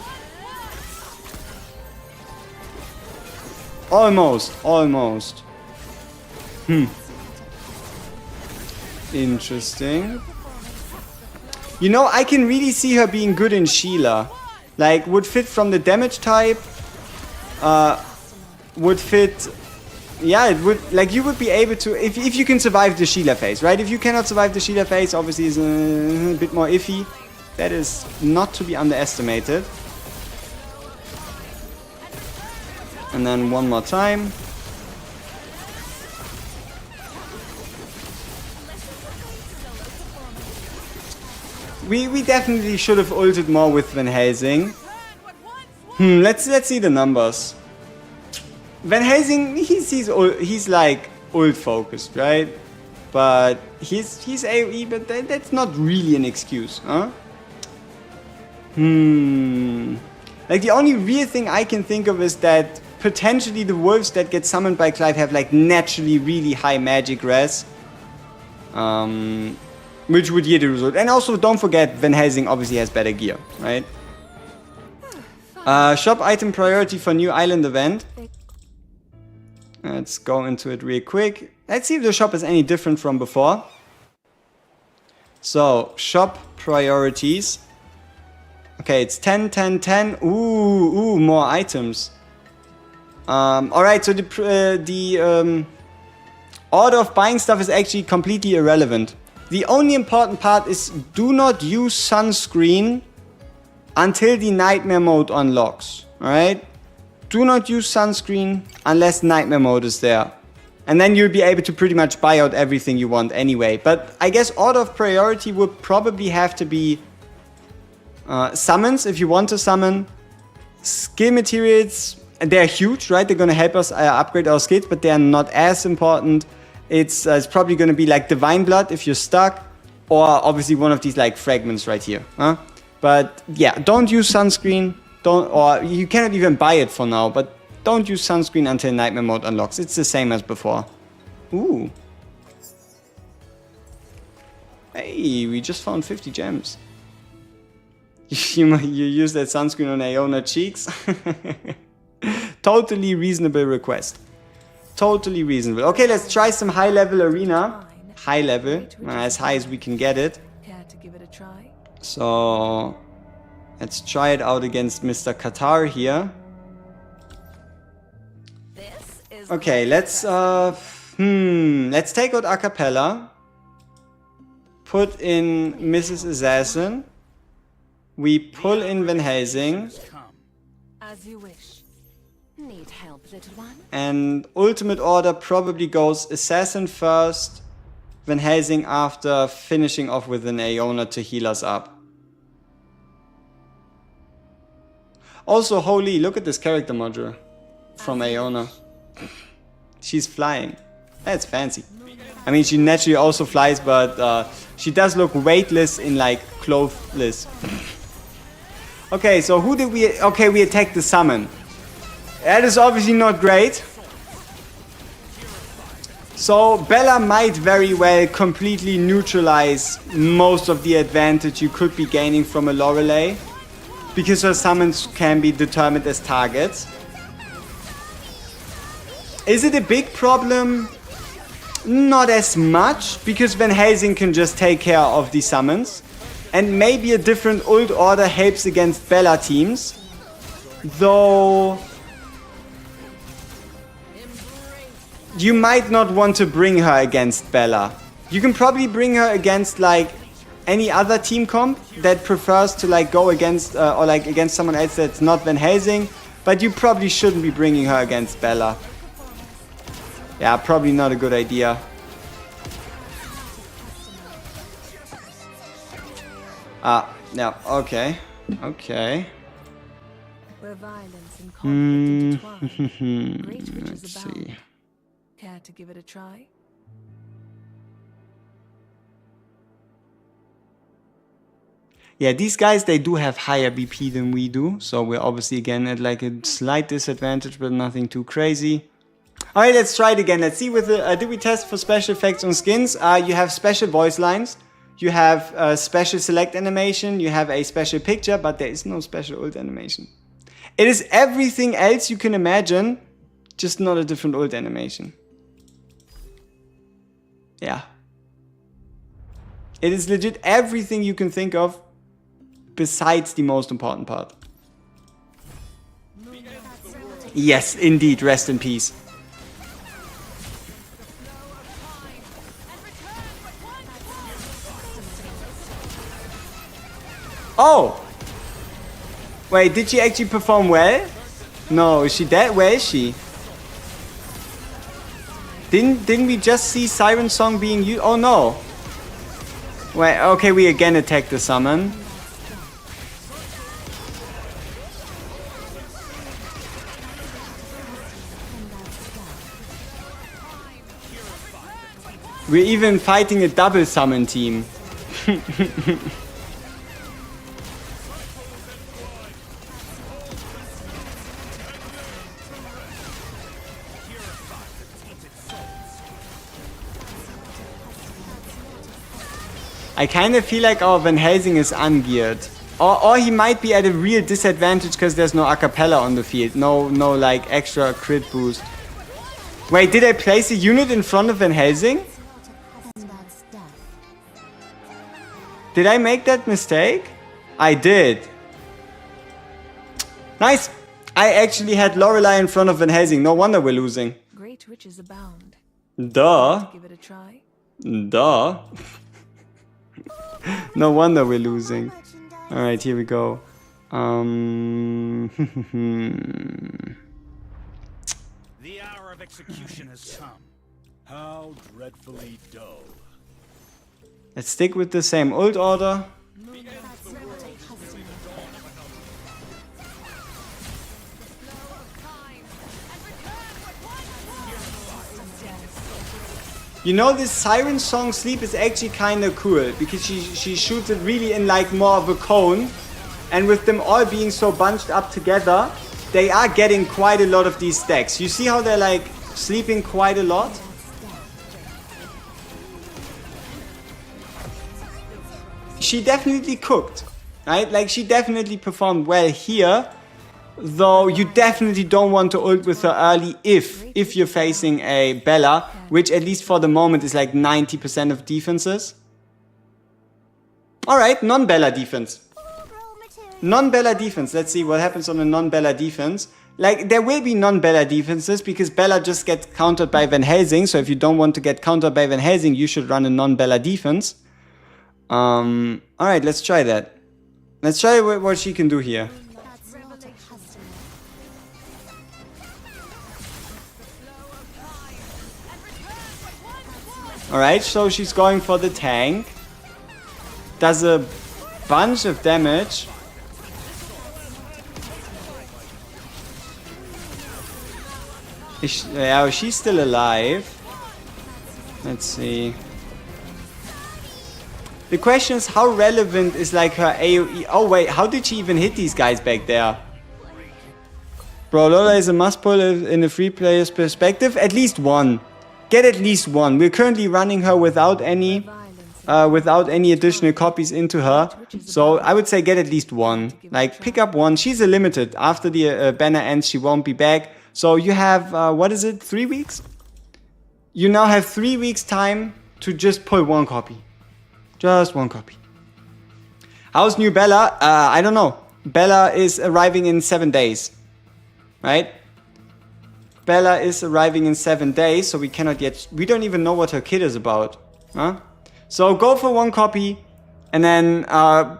Almost. Interesting. You know, I can really see her being good in Sheila. Like, would fit from the damage type. Would fit... Yeah, it would... Like, you would be able to... If you can survive the Sheila phase, right? If you cannot survive the Sheila phase, obviously is a bit more iffy. That is not to be underestimated. And then one more time. We definitely should have ulted more with Van Helsing. Let's see the numbers. Van Helsing, he's like ult focused, right? But he's AoE, but that's not really an excuse, huh? Like the only real thing I can think of is that potentially the wolves that get summoned by Clive have like naturally really high magic res. Which would yield the result. And also don't forget, Van Helsing obviously has better gear, right? Shop item priority for new island event. Let's go into it real quick. Let's see if the shop is any different from before. So, shop priorities. Okay, it's 10, 10, 10. Ooh, more items. Alright, so the order of buying stuff is actually completely irrelevant. The only important part is do not use sunscreen until the nightmare mode unlocks. Alright? Do not use sunscreen unless nightmare mode is there. And then you'll be able to pretty much buy out everything you want anyway. But I guess order of priority would probably have to be summons if you want to summon. Skill materials, they're huge, right? They're going to help us upgrade our skills, but they're not as important. It's probably going to be like Divine Blood if you're stuck, or obviously one of these like fragments right here. Huh? But yeah, don't use sunscreen. Or you cannot even buy it for now, but don't use sunscreen until nightmare mode unlocks. It's the same as before. Ooh. Hey, we just found 50 gems. You use that sunscreen on Aiona cheeks? Totally reasonable request. Totally reasonable. Okay, let's try some high-level arena. High level, as high as we can get it. Care to give it a try? So, let's try it out against Mr. Qatar here. Okay, let's take out Acapella. Put in Mrs. Assassin. We pull in Van Helsing. As you wish. Need help, little one? And ultimate order probably goes Assassin first, Van Helsing after, finishing off with an Aiona to heal us up. Also, holy, look at this character module from Aiona. She's flying. That's fancy. I mean, she naturally also flies, but she does look weightless in like clothless. Okay, so who did we... Okay, we attacked the summon. That is obviously not great. So Bella might very well completely neutralize most of the advantage you could be gaining from a Lorelei, because her summons can be determined as targets. Is it a big problem? Not as much, because Van Helsing can just take care of the summons. And maybe a different ult order helps against Bella teams. Though... you might not want to bring her against Bella. You can probably bring her against like any other team comp that prefers to like go against or like against someone else that's not Van Helsing. But you probably shouldn't be bringing her against Bella. Yeah, probably not a good idea. Yeah, okay. Okay. Where violence and conflict intertwine, great riches Let's abound. see. Care to give it a try? Yeah, these guys, they do have higher BP than we do. So we're obviously again at like a slight disadvantage, but nothing too crazy. Alright, let's try it again. Let's see with the, did we test for special effects on skins? You have special voice lines. You have a special select animation. You have a special picture, but there is no special ult animation. It is everything else you can imagine, just not a different ult animation. Yeah. It is legit everything you can think of, besides the most important part. Yes, indeed, rest in peace. Oh! Wait, did she actually perform well? No, is she dead? Where is she? Didn't we just see Siren Song being used? Oh no! Wait, okay, we again attack the summon. We're even fighting a double summon team. I kind of feel like our Van Helsing is ungeared. Or he might be at a real disadvantage because there's no acapella on the field. No like extra crit boost. Wait, did I place a unit in front of Van Helsing? Did I make that mistake? I did. Nice. I actually had Lorelei in front of Van Helsing. No wonder we're losing. Great riches abound. Duh. Give it a try. Duh. No wonder we're losing. Alright, here we go. The hour of execution has come. How dreadfully dull. Let's stick with the same ult order. You know, this Siren Song sleep is actually kind of cool because she shoots it really in like more of a cone, and with them all being so bunched up together, they are getting quite a lot of these stacks. You see how they're like sleeping quite a lot? She definitely cooked, right? Like she definitely performed well here. Though you definitely don't want to ult with her early if you're facing a Bella, which at least for the moment is like 90% of defenses. Alright, non-Bella defense. Non-Bella defense. Let's see what happens on a non-Bella defense. Like, there will be non-Bella defenses because Bella just gets countered by Van Helsing. So if you don't want to get countered by Van Helsing, you should run a non-Bella defense. Alright, let's try that. Let's try what she can do here. Alright, so she's going for the tank. Does a bunch of damage. Yeah, she's still alive. Let's see. The question is, how relevant is like her AoE? Oh wait, how did she even hit these guys back there? Bro, Lola is a must pull in a free player's perspective. At least one. Get at least one. We're currently running her without any additional copies into her. So I would say get at least one. Like pick up one. She's a limited. After the banner ends, she won't be back. So you have, what is it, 3 weeks? You now have 3 weeks time to just pull one copy. Just one copy. How's new Bella? I don't know. Bella is arriving in 7 days. Right? Bella is arriving in 7 days, so we cannot yet... We don't even know what her kit is about. Huh? So go for one copy, and then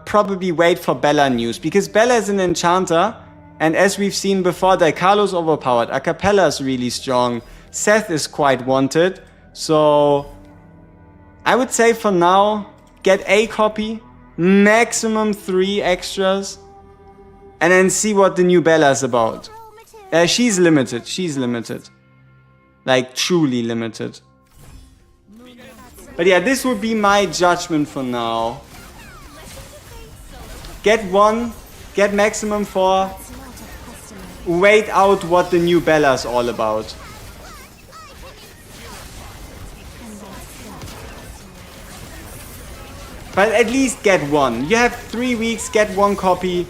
probably wait for Bella news. Because Bella is an enchanter, and as we've seen before, Daikalo's overpowered. Acapella is really strong. Seth is quite wanted. So I would say for now, get a copy, Maximum 3 extras. And then see what the new Bella's about. She's limited. She's limited. Like, truly limited. But yeah, this would be my judgment for now. Get 1. Get maximum 4. Wait out what the new Bella's all about. But at least get 1. You have 3 weeks, get 1 copy.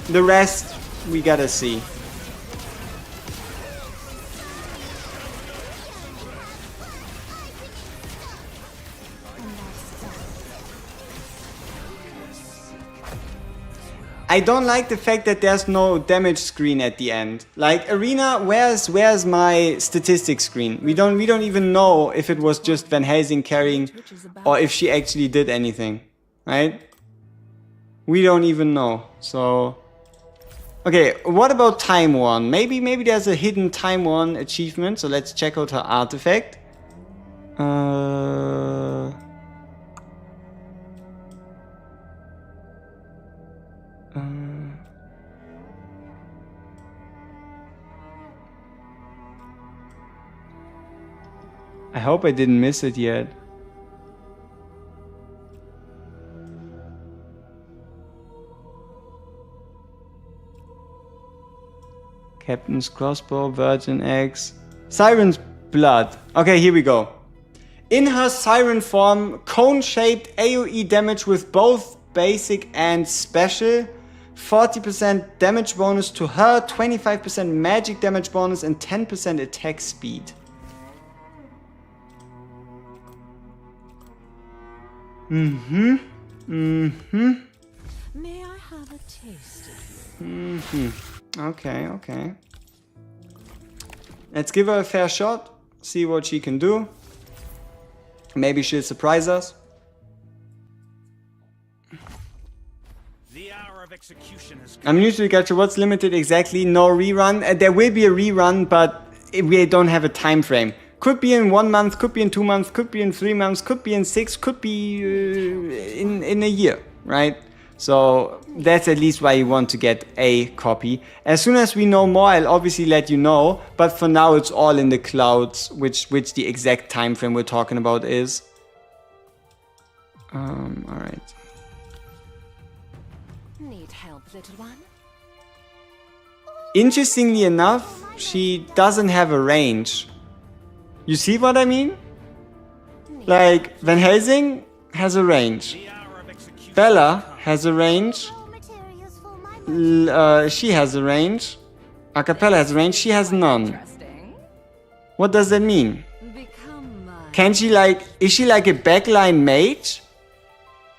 The rest, we gotta see. I don't like the fact that there's no damage screen at the end. Like, Arena, where's my statistics screen? We don't even know if it was just Van Helsing carrying or if she actually did anything, right? We don't even know. So, okay, what about Time 1? Maybe there's a hidden Time 1 achievement. So let's check out her artifact. I hope I didn't miss it yet. Captain's crossbow, virgin eggs, siren's blood. Okay, here we go. In her siren form, cone-shaped AoE damage with both basic and special. 40% damage bonus to her, 25% magic damage bonus, and 10% attack speed. May I have a taste of you? Okay. Let's give her a fair shot. See what she can do. Maybe she'll surprise us. The hour of execution has come. I'm new to the gacha. What's limited exactly? No rerun. There will be a rerun, but we don't have a time frame. Could be in 1 month, could be in 2 months, could be in 3 months, could be in 6, could be in a year, right? So that's at least why you want to get a copy. As soon as we know more, I'll obviously let you know. But for now, it's all in the clouds, which the exact time frame we're talking about is. All right. Need help, little one? Interestingly enough, she doesn't have a range. You see what I mean? Like, Van Helsing has a range. Bella has a range. She has a range. Acapella has a range. She has none. Interesting. What does that mean? Become my... Can she like... Is she like a backline mage?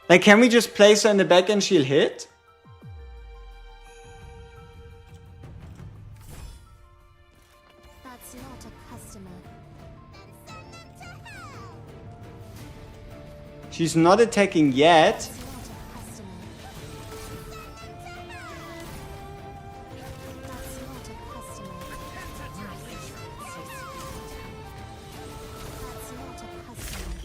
Like, can we just place her in the back and she'll hit? That's not a customer. She's not attacking yet. That's not a customer. That's not a customer. That's not a customer.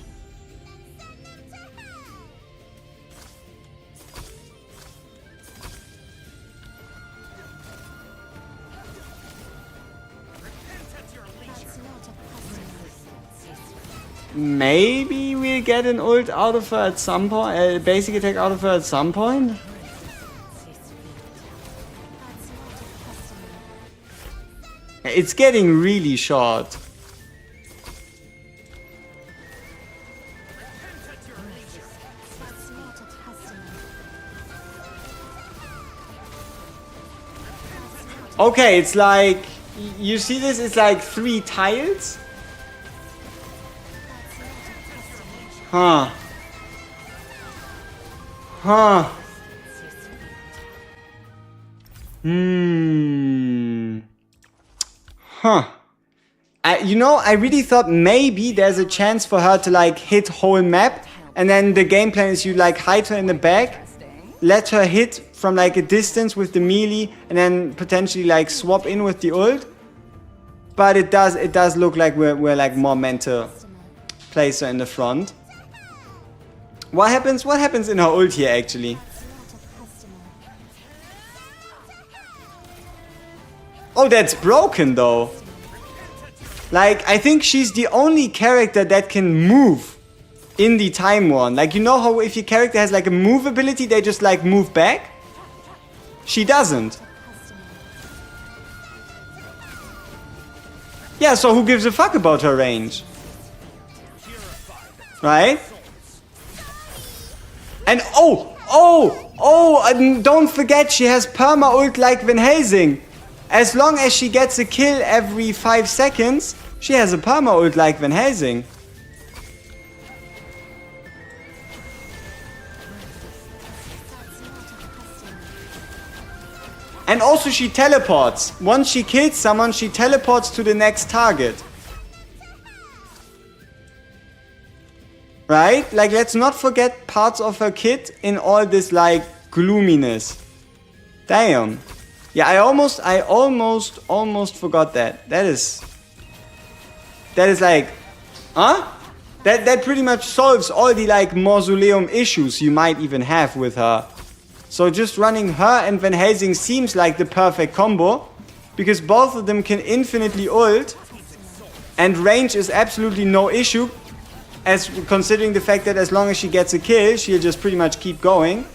That's not a customer. Maybe we'll get an ult out of her at some point. A basic attack out of her at some point. That's not a customer. It's getting really short. That's not a customer. Okay, it's like... You see this? It's like 3 tiles? Huh. I really thought maybe there's a chance for her to like hit whole map, and then the game plan is you like hide her in the back, let her hit from like a distance with the melee, and then potentially like swap in with the ult. But it does look like we're like more meant to place her in the front. What happens in her ult here actually? Oh, that's broken though. Like, I think she's the only character that can move in the Time Worn. Like, you know how if your character has like a move ability, they just like move back? She doesn't. Yeah, so who gives a fuck about her range? Right? And don't forget she has perma ult like Van Helsing. As long as she gets a kill every 5 seconds, she has a perma ult like Van Helsing. And also she teleports. Once she kills someone, she teleports to the next target. Right? Like, let's not forget parts of her kit in all this, like, gloominess. Damn. Yeah, I almost forgot that. That is like, huh? That pretty much solves all the, like, mausoleum issues you might even have with her. So just running her and Van Helsing seems like the perfect combo, because both of them can infinitely ult, and range is absolutely no issue, as considering the fact that as long as she gets a kill, she'll just pretty much keep going.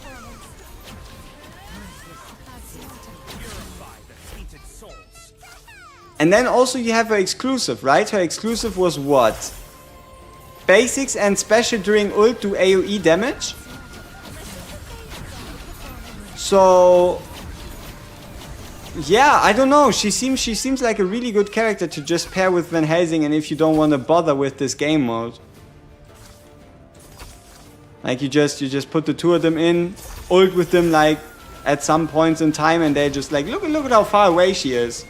And then also you have her exclusive, right? Her exclusive was what? Basics and special during ult do AoE damage. So yeah, I don't know. She seems like a really good character to just pair with Van Helsing, and if you don't want to bother with this game mode. Like, you just put the two of them in, ult with them like at some points in time, and they're just like, look at how far away she is.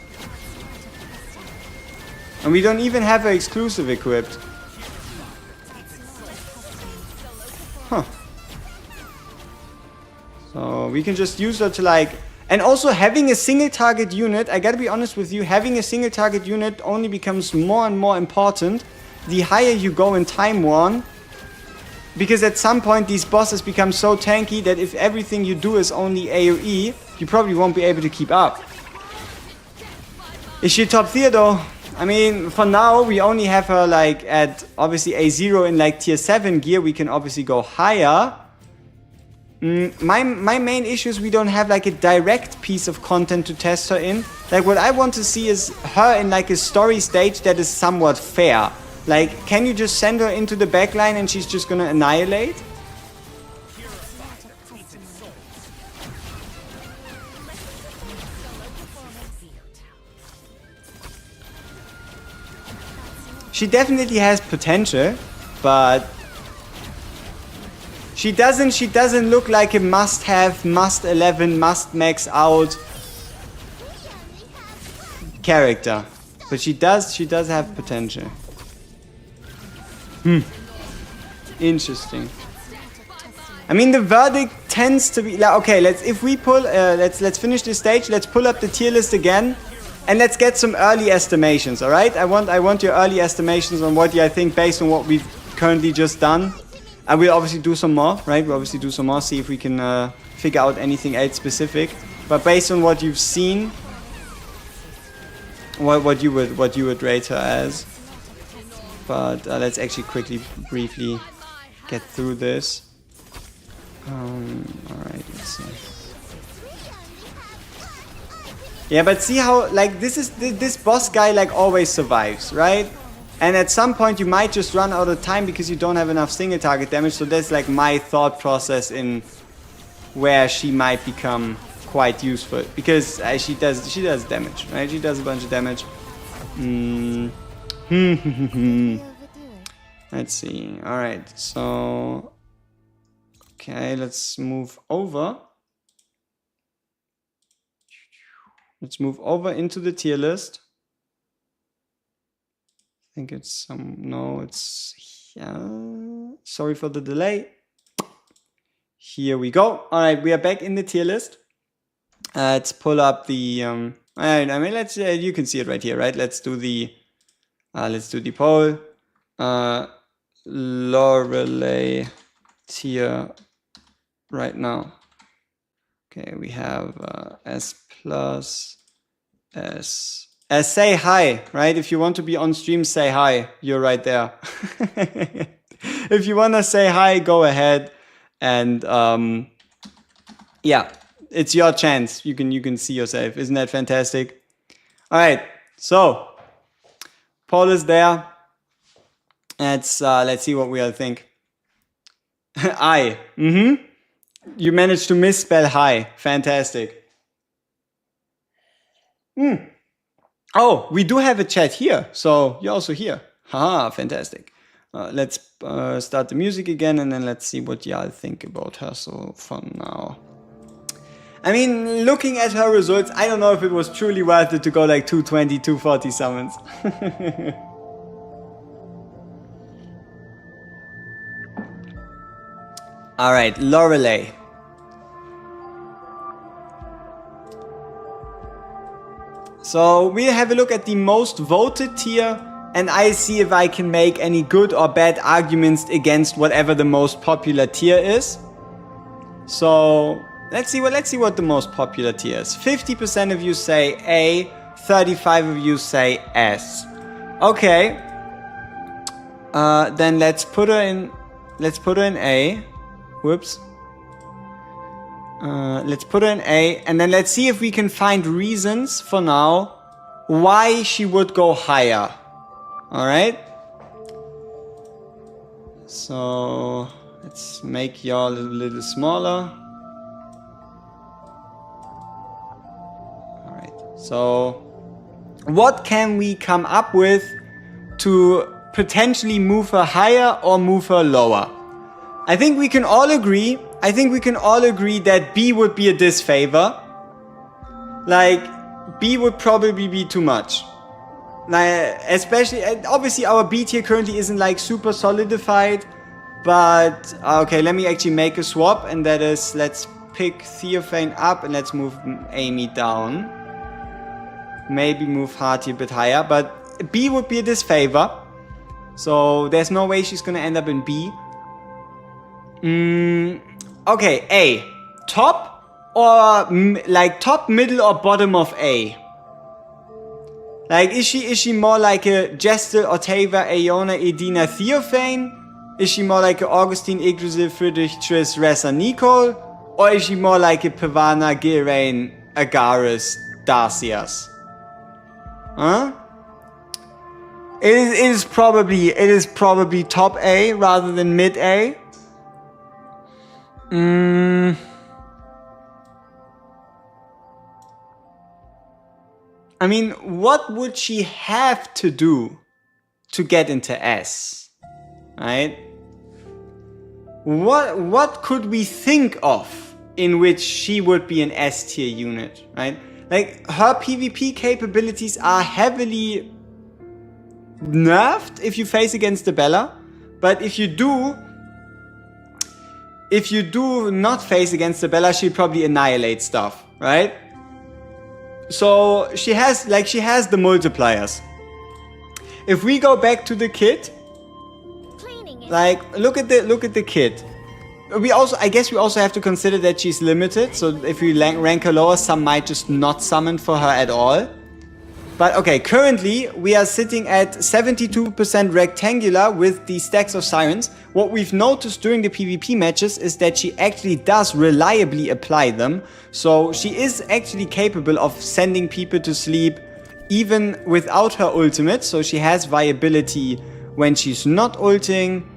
And we don't even have her exclusive equipped. Huh. So we can just use her to like... And also having a single target unit, I gotta be honest with you, having a single target unit only becomes more and more important the higher you go in Time Worn. Because at some point these bosses become so tanky that if everything you do is only AoE, you probably won't be able to keep up. Is she top tier though? I mean, for now we only have her like at obviously A0 in like tier 7 gear. We can obviously go higher. My main issue is we don't have like a direct piece of content to test her in. Like, what I want to see is her in like a story stage that is somewhat fair. Like, can you just send her into the backline and she's just gonna annihilate? She definitely has potential, but she doesn't look like a must-have, must-11, must-max out character. But she does have potential. Interesting. I mean, the verdict tends to be like, okay, if we pull let's finish this stage, let's pull up the tier list again, and let's get some early estimations, all right? I want your early estimations on what you think based on what we've currently just done. And we'll obviously do some more, right? We'll obviously do some more, see if we can figure out anything else specific. But based on what you've seen, what you would rate her as. But let's actually briefly get through this. Alright, let's see. Yeah, but see how, like, this boss guy, like, always survives, right? And at some point you might just run out of time because you don't have enough single target damage. So that's like my thought process in where she might become quite useful. Because she does damage, right? She does a bunch of damage. Let's see. Alright, so... Okay, let's move over. Let's move over into the tier list. I think it's some... No, it's... sorry for the delay. Here we go. Alright, we are back in the tier list. Let's pull up the... I mean, let's... you can see it right here, right? Let's do the poll. Lorelei tier right now. Okay, we have S plus S. Say hi, right? If you want to be on stream, say hi. You're right there. If you want to say hi, go ahead. And yeah, it's your chance. You can see yourself. Isn't that fantastic? All right, so Paul is there. Let's see what we all think. I. You managed to misspell hi. Fantastic. Oh, we do have a chat here. So you're also here. Haha, fantastic. Let's start the music again and then let's see what y'all think about her so for now. I mean, looking at her results, I don't know if it was truly worth it to go like 220, 240 summons. Alright, Lorelei. So we'll have a look at the most voted tier and I see if I can make any good or bad arguments against whatever the most popular tier is. So let's see what the most popular tier is. 50% of you say A, 35% of you say S. Okay. Then let's put her in A. Whoops. Let's put her in A, and then let's see if we can find reasons for now why she would go higher. Alright? So let's make y'all a little smaller. Alright, so what can we come up with to potentially move her higher or move her lower? I think we can all agree that B would be a disfavor. Like, B would probably be too much. Like, especially, obviously our B tier currently isn't like super solidified. But, okay, let me actually make a swap. And that is, let's pick Theophane up and let's move Amy down. Maybe move Harty a bit higher. But B would be a disfavor. So there's no way she's gonna end up in B. Okay, A. Top or like top, middle or bottom of A? Like, is she more like a Gestel, Otava, Aiona, Edina, Theophane? Is she more like a Augustine, Yggdrasil, Friedrich, Triss, Ressa, Nicole? Or is she more like a Pavana, Gilrain, Agaris, Darcias? Huh? It is probably top A rather than mid A. I mean, what would she have to do to get into S? Right? What could we think of in which she would be an S tier unit, right? Like, her PvP capabilities are heavily nerfed if you face against the Bella, but if you do not face against the Bella, she'll probably annihilate stuff, right? So she has the multipliers. If we go back to the kit, like, look at the kit. I guess we also have to consider that she's limited. So if we rank her lower, some might just not summon for her at all. But okay, currently we are sitting at 72% rectangular with the stacks of sirens. What we've noticed during the PvP matches is that she actually does reliably apply them. So she is actually capable of sending people to sleep even without her ultimate. So she has viability when she's not ulting.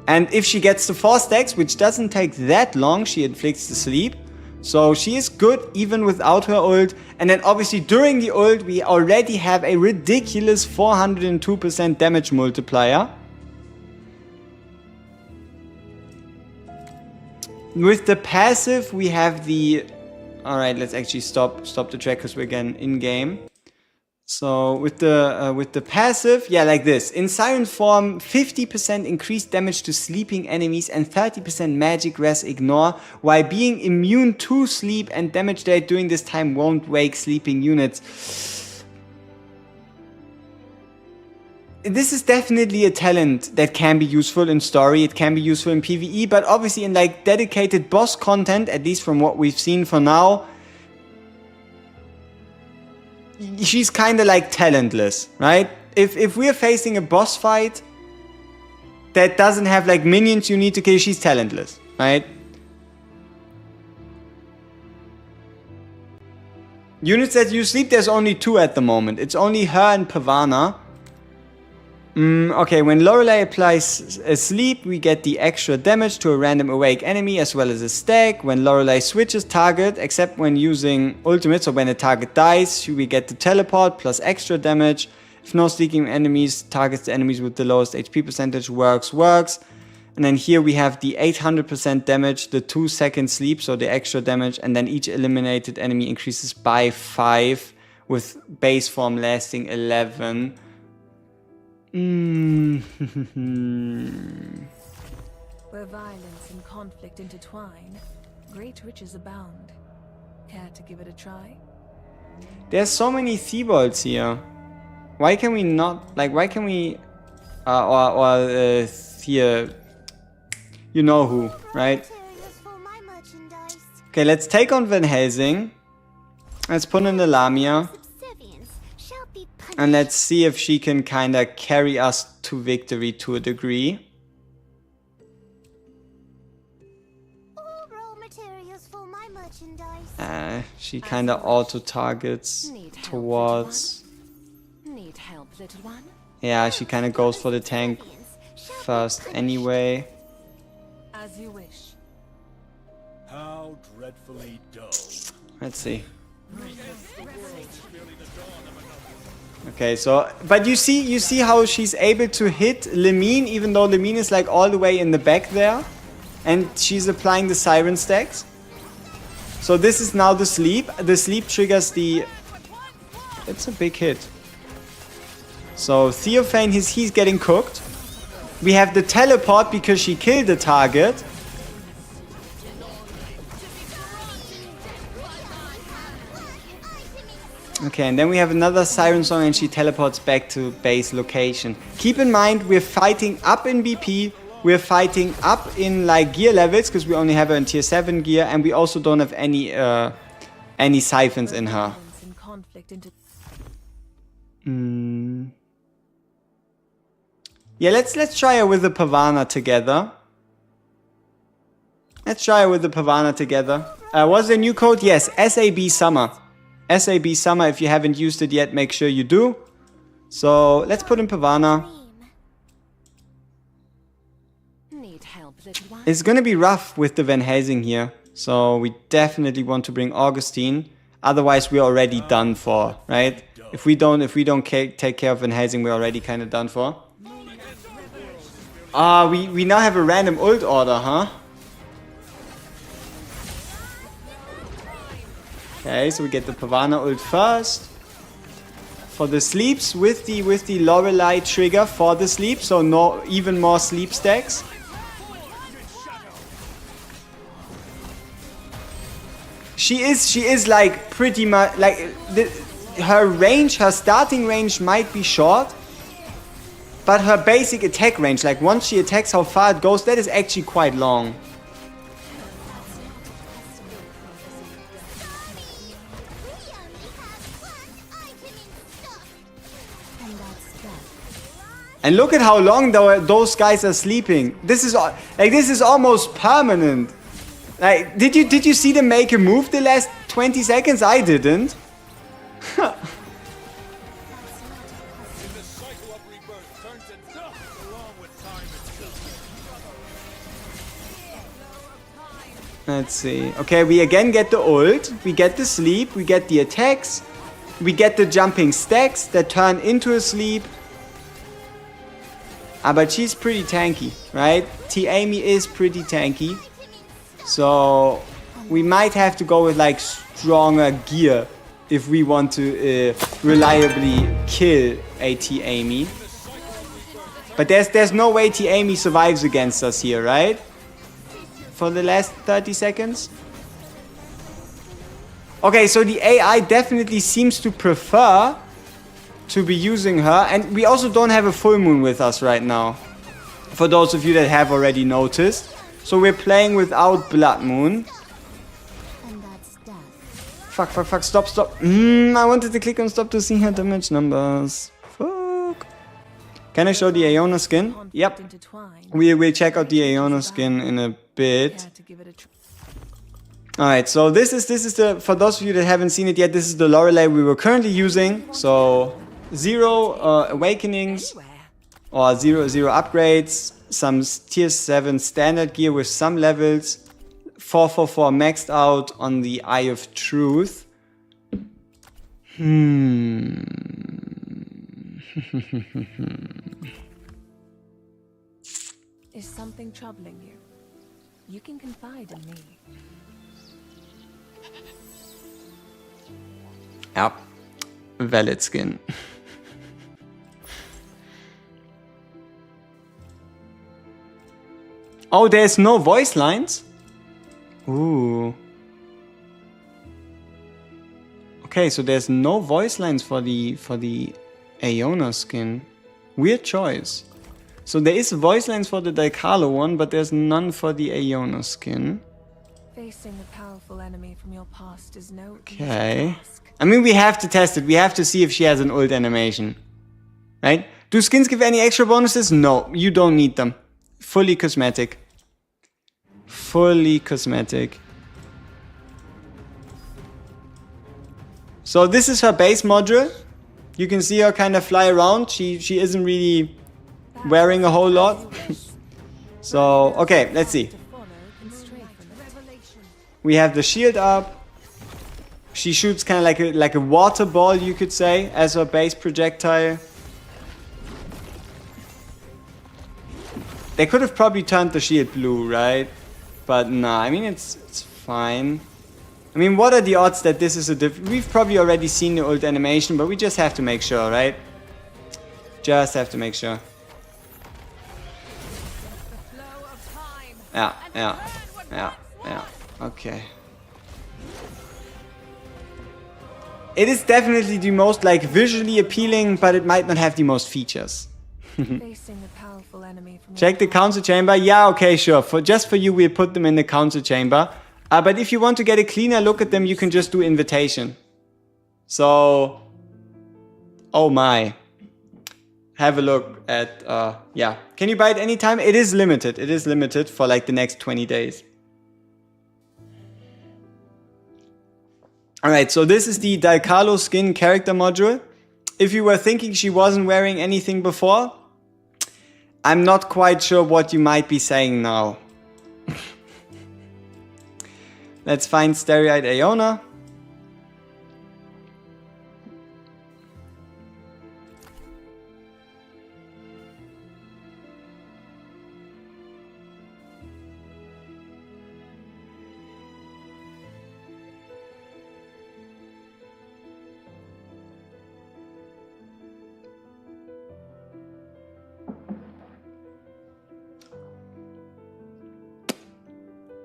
And if she gets the 4 stacks, which doesn't take that long, she inflicts the sleep. So she is good even without her ult. And then obviously during the ult, we already have a ridiculous 402% damage multiplier. With the passive, we have the... Alright, let's actually stop the track because we're again in-game. So with the passive, yeah, like this. In Siren form, 50% increased damage to sleeping enemies and 30% magic res ignore, while being immune to sleep and damage dealt during this time won't wake sleeping units. this is definitely a talent that can be useful in story, it can be useful in PvE, but obviously in like dedicated boss content, at least from what we've seen for now, she's kind of like talentless, right? If we're facing a boss fight that doesn't have like minions you need to kill, she's talentless, right? Units that use sleep, there's only 2 at the moment. It's only her and Pavana. Okay, when Lorelei applies a sleep, we get the extra damage to a random awake enemy as well as a stack. When Lorelei switches target, except when using ultimates or when a target dies, we get the teleport plus extra damage. If no sleeping enemies targets the enemies with the lowest HP percentage, works. And then here we have the 800% damage, the 2-second sleep, so the extra damage, and then each eliminated enemy increases by 5 with base form lasting 11. Where violence and conflict intertwine, great riches abound. Care to give it a try? There's so many Thebalds here. Why can we not, like, why can we, here, you know who, right? Okay, let's take on Van Helsing. Let's put in the Lamia. And let's see if she can kind of carry us to victory to a degree. She kind of auto-targets towards... Need help, little one? Yeah, she kind of goes for the tank first anyway. As you wish. How dreadfully dull. Let's see. Okay, so, but you see how she's able to hit Lemine, even though Lemine is like all the way in the back there, and she's applying the siren stacks. So this is now the sleep. The sleep triggers the... It's a big hit. So Theophane, he's getting cooked. We have the teleport because she killed the target. Okay, and then we have another Siren Song and she teleports back to base location. Keep in mind, we're fighting up in BP. We're fighting up in like gear levels because we only have her in tier 7 gear, and we also don't have any siphons in her. Yeah, let's try her with the Pavana together. Let's try her with the Pavana together. What's the new code? Yes, SAB Summer. SAB Summer, if you haven't used it yet, make sure you do. So let's put in Pavana. It's gonna be rough with the Van Helsing here. So we definitely want to bring Augustine. Otherwise we're already done for, right? If we don't take care of Van Helsing, we're already kind of done for. We now have a random ult order, huh? Okay, so we get the Pavana ult first. For the sleeps with the Lorelei trigger for the sleep, so no even more sleep stacks. She is like pretty much like her starting range might be short, but her basic attack range, like once she attacks, how far it goes, that is actually quite long. And look at how long those guys are sleeping. This is almost permanent. Like, did you see them make a move the last 20 seconds? I didn't. Let's see. Okay, we again get the ult, we get the sleep, we get the attacks, we get the jumping stacks that turn into a sleep. But she's pretty tanky, right? Amy is pretty tanky. So we might have to go with like stronger gear if we want to reliably kill Amy. But there's no way Amy survives against us here, right? For the last 30 seconds. Okay, so the AI definitely seems to prefer to be using her. And we also don't have a full moon with us right now, for those of you that have already noticed. So we're playing without blood moon. And that's death. Fuck, fuck, fuck, stop, stop. I wanted to click on stop to see her damage numbers. Fuck. Can I show the Aiona skin? Yep. We'll check out the Aiona skin in a bit. Alright, so this is the, for those of you that haven't seen it yet, this is the Lorelei we were currently using. So 0 awakenings or 0 upgrades, some tier 7 standard gear with some levels, 444 maxed out on the Eye of Truth. Is something troubling you? You can confide in me. Yep. Valid skin. Oh, there's no voice lines? Ooh. Okay, so there's no voice lines for the Aiona skin. Weird choice. So there is voice lines for the Daikalo one, but there's none for the Aiona skin. Facing a powerful enemy from your past is no Okay. easy task. I mean, we have to test it. We have to see if she has an ult animation. Right? Do skins give any extra bonuses? No, you don't need them. Fully cosmetic. Fully cosmetic. So this is her base module. You can see her kind of fly around. She isn't really wearing a whole lot. So, okay, let's see. We have the shield up. She shoots kind of like a water ball, you could say, as her base projectile. They could have probably turned the shield blue, right? But nah, I mean, it's fine. I mean, what are the odds that this is a we've probably already seen the ult animation, but we just have to make sure, right? Just have to make sure. Yeah. Okay. It is definitely the most like visually appealing, but it might not have the most features. Facing a powerful enemy from Check the council chamber. Yeah, okay, sure. Just for you, we'll put them in the council chamber. But if you want to get a cleaner look at them, you can just do invitation. So, oh my. Have a look at, yeah. Can you buy it anytime? It is limited. It is limited for like the next 20 days. Alright, so this is the Daikalo skin character module. If you were thinking she wasn't wearing anything before, I'm not quite sure what you might be saying now. Let's find Starry-Eyed Aiona.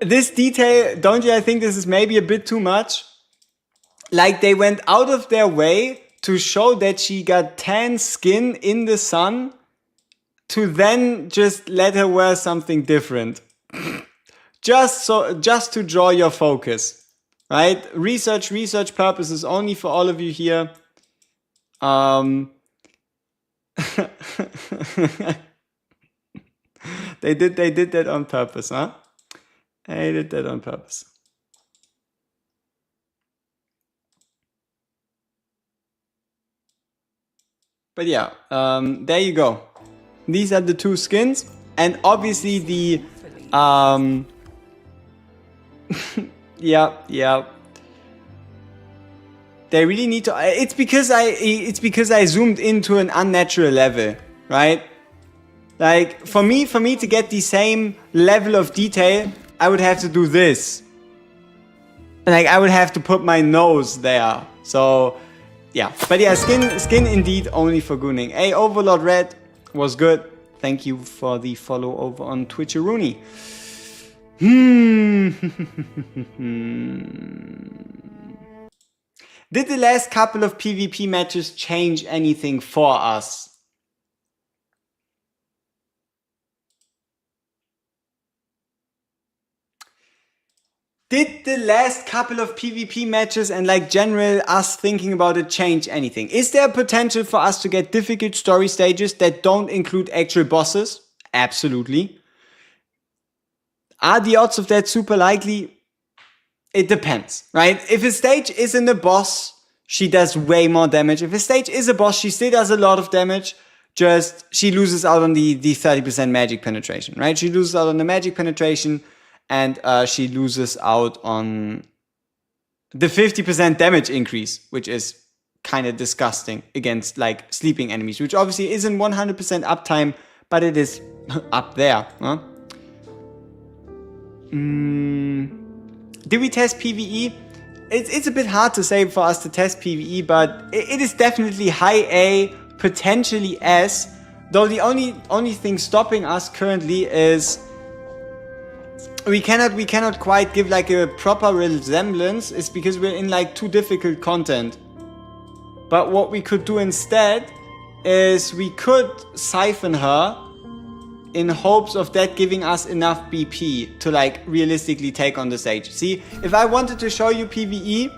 This detail, don't you? I think this is maybe a bit too much. Like they went out of their way to show that she got tan skin in the sun to then just let her wear something different. just to draw your focus, right? Research purposes only for all of you here. They did that on purpose, huh? I did that on purpose. But yeah, there you go. These are the two skins, and obviously the yeah. They really need to. It's because I zoomed into an unnatural level, right? Like for me to get the same level of detail, I would have to do this. Like I would have to put my nose there. So yeah, but yeah, skin indeed only for Gooning. Hey, Overlord Red was good. Thank you for the follow over on Twitcheroonie. Did the last couple of PvP matches change anything for us? Did the last couple of PvP matches and like general us thinking about it change anything? Is there potential for us to get difficult story stages that don't include actual bosses? Absolutely. Are the odds of that super likely? It depends, right? If a stage isn't a boss, she does way more damage. If a stage is a boss, she still does a lot of damage. Just she loses out on the 30% magic penetration, right? She loses out on the magic penetration. And she loses out on the 50% damage increase, which is kind of disgusting against like sleeping enemies, which obviously isn't 100% uptime, but it is up there. Huh? Did we test PVE? It's a bit hard to say for us to test PVE, but it is definitely high A, potentially S, though the only thing stopping us currently is we cannot quite give like a proper resemblance. It's because we're in like too difficult content. But what we could do instead is we could siphon her in hopes of that giving us enough BP to like realistically take on the stage. See, if I wanted to show you PvE,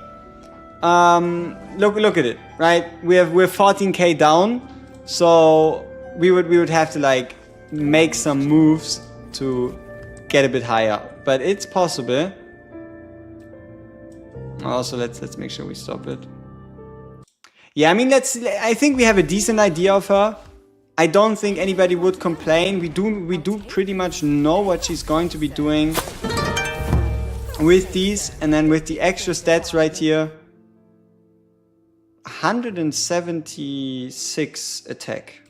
look at it, right? We're 14k down, so we would have to like make some moves to get a bit higher, but it's possible. Also, let's make sure we stop it. Yeah, I mean, I think we have a decent idea of her. I don't think anybody would complain. We do pretty much know what she's going to be doing with these, and then with the extra stats right here, 176 attack.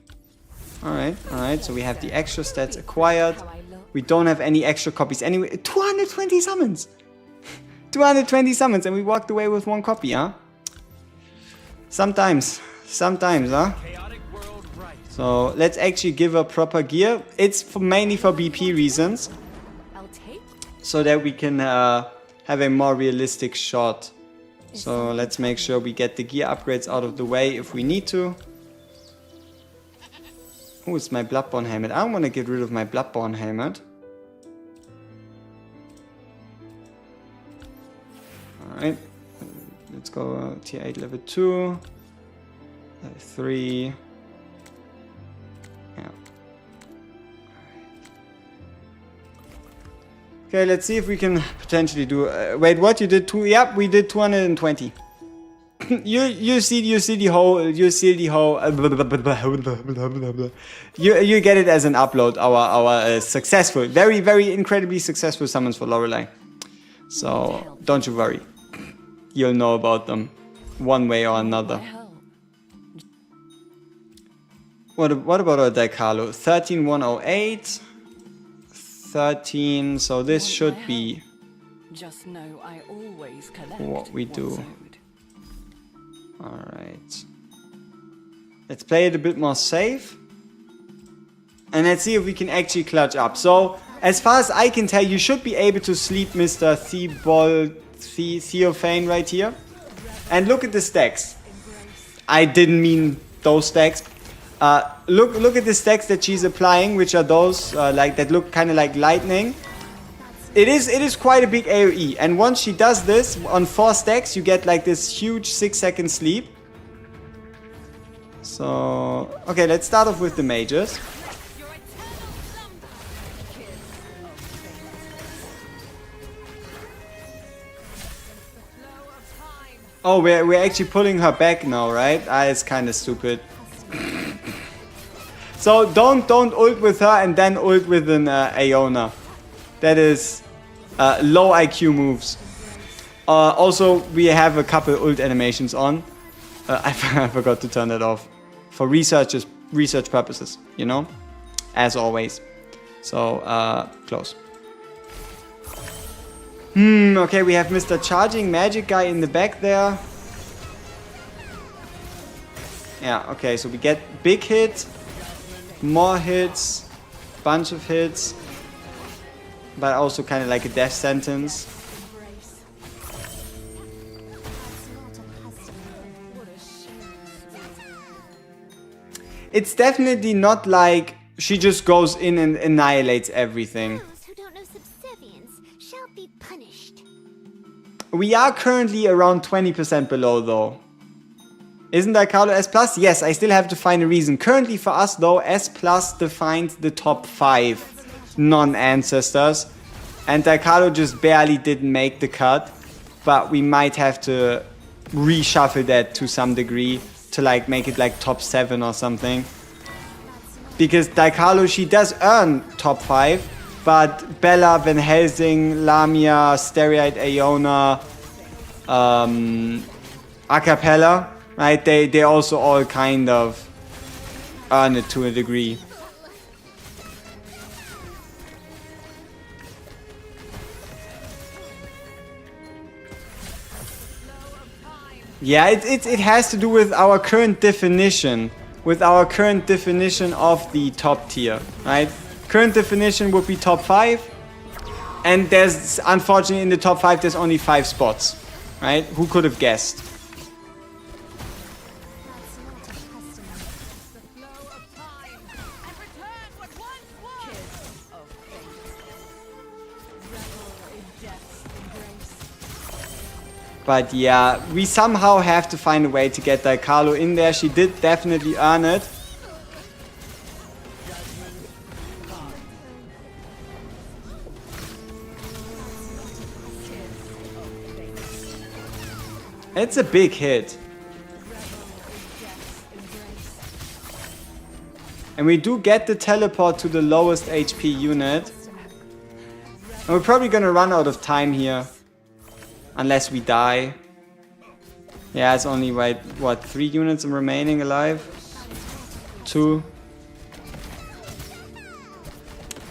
All right. So we have the extra stats acquired. We don't have any extra copies anyway. 220 summons! 220 summons, and we walked away with 1 copy, huh? Sometimes, huh? So let's actually give her proper gear. It's mainly for BP reasons. So that we can have a more realistic shot. So let's make sure we get the gear upgrades out of the way if we need to. Oh, it's my Bloodborne helmet. I don't want to get rid of my Bloodborne helmet. Alright. Let's go tier 8 level 2. Level 3. Yeah. Okay, let's see if we can potentially do... wait, what? You did Yep, we did 220. you see the whole you get it as an upload, our successful, very incredibly successful summons for Lorelei. So don't you worry, you'll know about them one way or another. What about our Daikalo? 13108, 13. So this should be just know I always collect what we do. what's owed. Alright. Let's play it a bit more safe. And let's see if we can actually clutch up. So, as far as I can tell, you should be able to sleep Mr. Theophane right here. And look at the stacks. I didn't mean those stacks. Look at the stacks that she's applying, which are those like that look kind of like lightning. It is quite a big AoE, and once she does this on 4 stacks, you get like this huge 6-second sleep. So, okay, let's start off with the mages. Oh, we're actually pulling her back now, right? Ah, it's kind of stupid. So don't ult with her and then ult with an Aiona. That is low IQ moves. Also, we have a couple ult animations on. I forgot to turn that off. For research purposes, you know? As always. So, close. Okay, we have Mr. Charging Magic Guy in the back there. Yeah, okay, so we get big hit, more hits, bunch of hits. But also kind of like a death sentence. it's definitely not like she just goes in and annihilates everything. Those who don't know subservience shall be punished. We are currently around 20% below though. Isn't Daikalo S+? Yes, I still have to find a reason. Currently for us though, S+ defines the top 5 non-ancestors. And Daikalo just barely didn't make the cut. But we might have to reshuffle that to some degree to like make it like top 7 or something. Because Daikalo, she does earn top 5. But Bella, Van Helsing, Lamia, Stereoid, Aiona, Acapella, right? They also all kind of earn it to a degree. Yeah, it has to do with our current definition. With our current definition of the top tier, right? Current definition would be top 5. And there's, unfortunately, in the top 5, there's only 5 spots, right? Who could have guessed? But yeah, we somehow have to find a way to get Daikalo in there. She did definitely earn it. It's a big hit. And we do get the teleport to the lowest HP unit. And we're probably gonna run out of time here. Unless we die. Yeah, it's only, what, 3 units remaining alive? 2.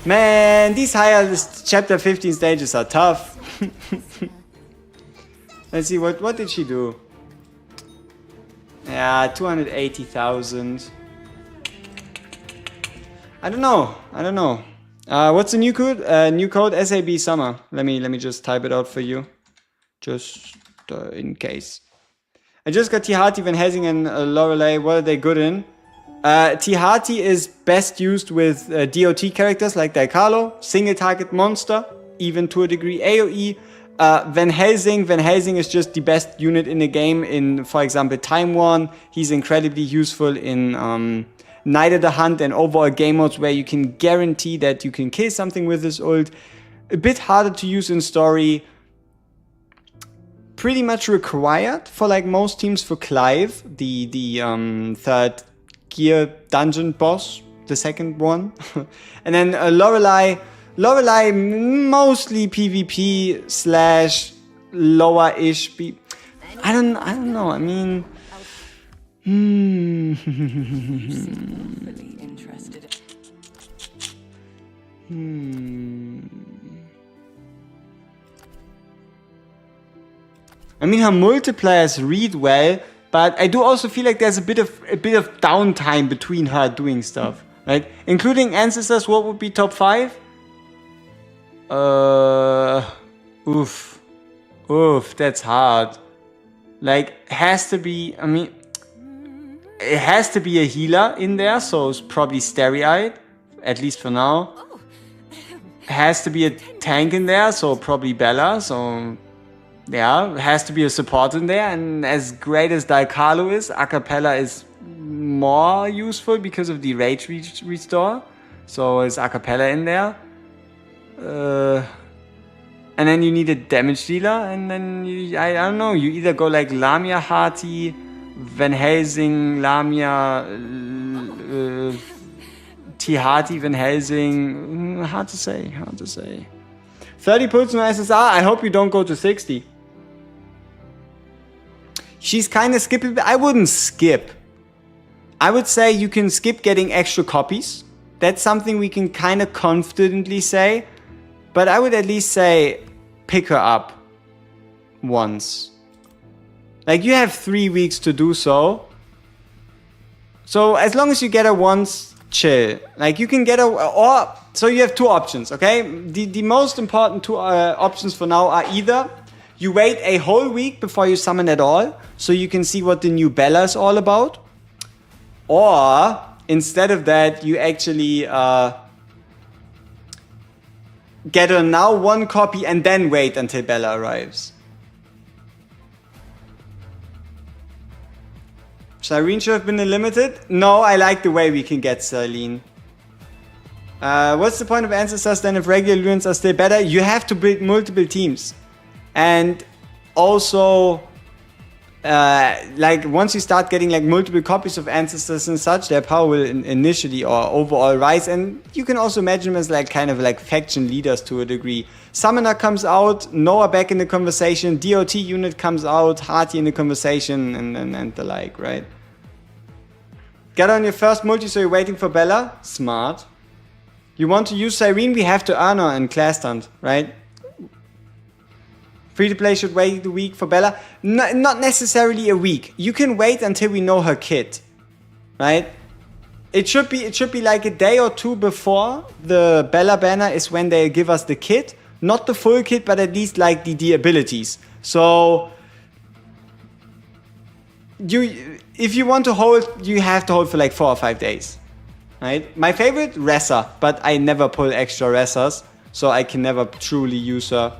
Man, these higher chapter 15 stages are tough. Let's see, what did she do? Yeah, 280,000. I don't know. What's the new code? New code SAB Summer. Let me just type it out for you. Just in case. I just got Tihati, Van Helsing, and Lorelei. What are they good in? Tihati is best used with DOT characters like Daikalo, single target monster, even to a degree AoE. Van Helsing is just the best unit in the game in, for example, Time Worn. He's incredibly useful in Night of the Hunt and overall game modes where you can guarantee that you can kill something with his ult. A bit harder to use in story. Pretty much required for like most teams for Clive, the third gear dungeon boss, the second one. And then Lorelei mostly PvP slash lower-ish. I don't know. I mean, I mean, her multipliers read well, but I do also feel like there's a bit of downtime between her doing stuff, right? Including ancestors, what would be top 5? Oof, that's hard. Like, has to be. I mean, it has to be a healer in there, so it's probably Stereoid, at least for now. Has to be a tank in there, so probably Bella. So. Yeah, has to be a support in there, and as great as Daikalo is, Acapella is more useful because of the rage restore. So is Acapella in there. And then you need a damage dealer, and then I don't know, you either go like Lamia Hati, Van Helsing, Lamia, Tihati, Van Helsing. Hard to say. 30 pulls no SSR, I hope you don't go to 60. She's kind of skippable. I wouldn't skip. I would say you can skip getting extra copies. That's something we can kind of confidently say. But I would at least say pick her up once. Like, you have 3 weeks to do so. So as long as you get her once, chill. Like, you can get her, or so you have 2 options, okay? The most important 2 options for now are either you wait a whole week before you summon at all, so you can see what the new Bella is all about. Or instead of that, you actually get her now 1 copy and then wait until Bella arrives. Cyrene should have been limited? No, I like the way we can get Cyrene. What's the point of Ancestors then if regular units are still better? You have to build multiple teams. And also, like once you start getting like multiple copies of Ancestors and such, their power will initially or overall rise. And you can also imagine them as like kind of like faction leaders to a degree. Summoner comes out, Noah back in the conversation, DOT unit comes out, Hearty in the conversation, and the like, right? Get on your first multi, so you're waiting for Bella? Smart. You want to use Cyrene? We have to earn her in Class Hunt, right? Free to play should wait a week for Bella. Not necessarily a week. You can wait until we know her kit, right? It should be like a day or two before the Bella banner is when they give us the kit. Not the full kit, but at least like the abilities. So if you want to hold, you have to hold for like 4 or 5 days, right? My favorite, Ressa, but I never pull extra Ressas, so I can never truly use her.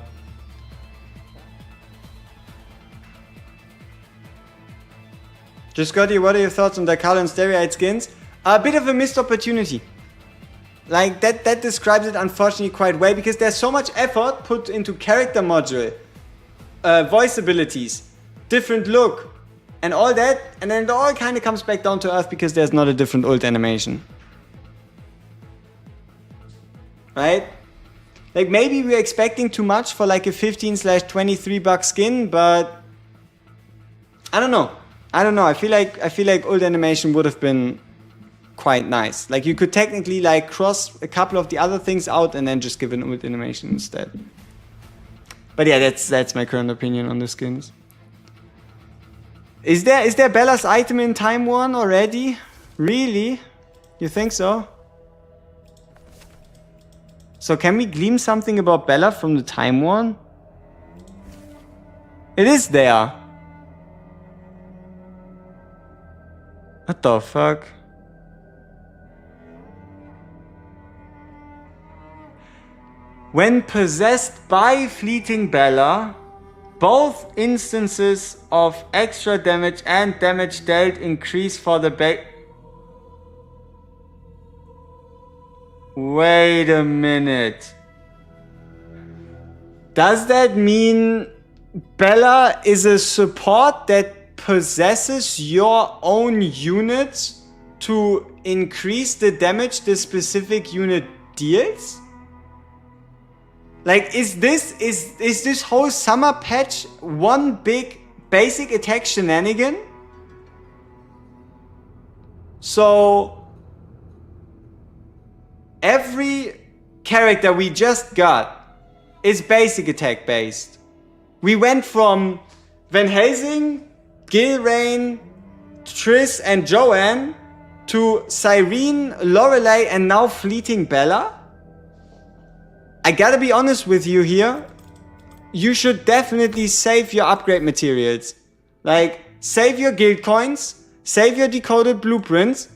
Just Scotty, what are your thoughts on Dakalo and Stereoid skins? A bit of a missed opportunity. Like that describes it unfortunately quite well, because there's so much effort put into character module, voice abilities, different look, and all that, and then it all kind of comes back down to earth because there's not a different ult animation. Right? Like maybe we're expecting too much for like a 15/23 skin, but I don't know. I feel like ult animation would have been quite nice. Like you could technically like cross a couple of the other things out and then just give an ult animation instead. But yeah, that's my current opinion on the skins. Is there Bella's item in Time 1 already? Really? You think so? So can we glean something about Bella from the Time 1? It is there. What the fuck? When possessed by Fleeting Bella, both instances of extra damage and damage dealt increase for the back. Wait a minute. Does that mean Bella is a support that possesses your own units to increase the damage the specific unit deals? Like, is this whole summer patch one big basic attack shenanigan? So every character we just got is basic attack based. We went from Van Helsing, Gilrain, Triss and Joanne to Cyrene, Lorelei and now Fleeting Bella. I gotta be honest with you here. You should definitely save your upgrade materials. Like, save your guild coins, save your decoded blueprints,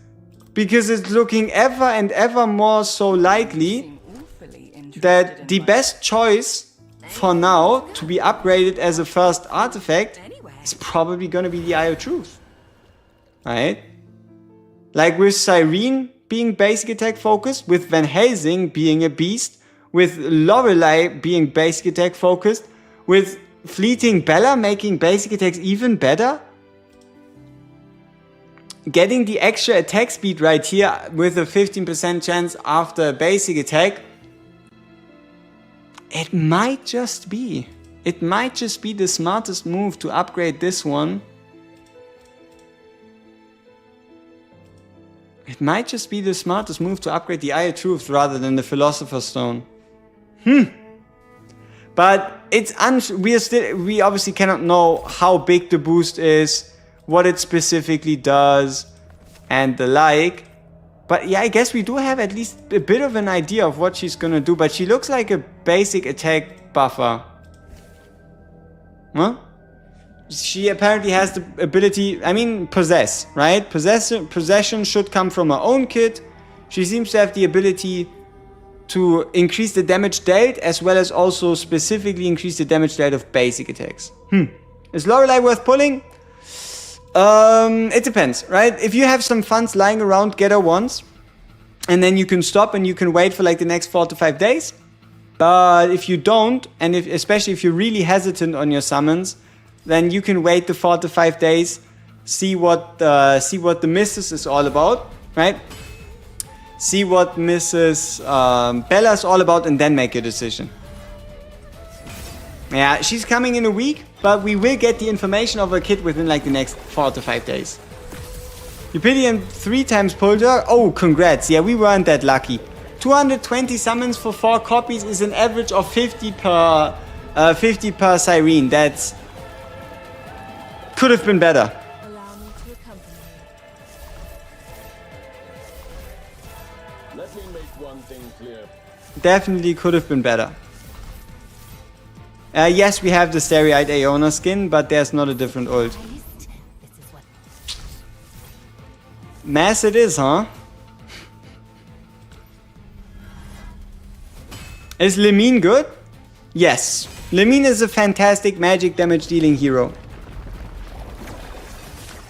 because it's looking ever and ever more so likely that the best choice for now to be upgraded as a first artifact is probably gonna be the Eye of Truth. Right? Like with Cyrene being basic attack focused, with Van Helsing being a beast, with Lorelei being basic attack focused, with Fleeting Bella making basic attacks even better. Getting the extra attack speed right here with a 15% chance after basic attack. It might just be the smartest move to upgrade this one. It might just be the smartest move to upgrade the Eye of Truth rather than the Philosopher's Stone. But it's we obviously cannot know how big the boost is, what it specifically does, and the like. But yeah, I guess we do have at least a bit of an idea of what she's gonna do. But she looks like a basic attack buffer. Huh? She apparently has the ability, I mean, possess, right? Possession should come from her own kit. She seems to have the ability to increase the damage dealt, as well as also specifically increase the damage dealt of basic attacks. Is Lorelei worth pulling? It depends, right? If you have some funds lying around, get her once. And then you can stop and you can wait for like the next 4 to 5 days. But if you don't, and especially if you're really hesitant on your summons, then you can wait the 4 to 5 days, see what the missus is all about, right? See what Mrs. Bella is all about, and then make your decision. Yeah, she's coming in a week, but we will get the information of her kit within like the next 4 to 5 days. Eupidian 3 times pulled her. Oh, congrats. Yeah, we weren't that lucky. 220 summons for 4 copies is an average of 50 per Cyrene. That's could have been better. Allow me to accompany you. Let me make one thing clear. Definitely could have been better. Yes, we have the Starry-Eyed Aiona skin, but there's not a different ult. This is what Mass it is, huh? Is Lemine good? Yes. Lemine is a fantastic magic damage dealing hero.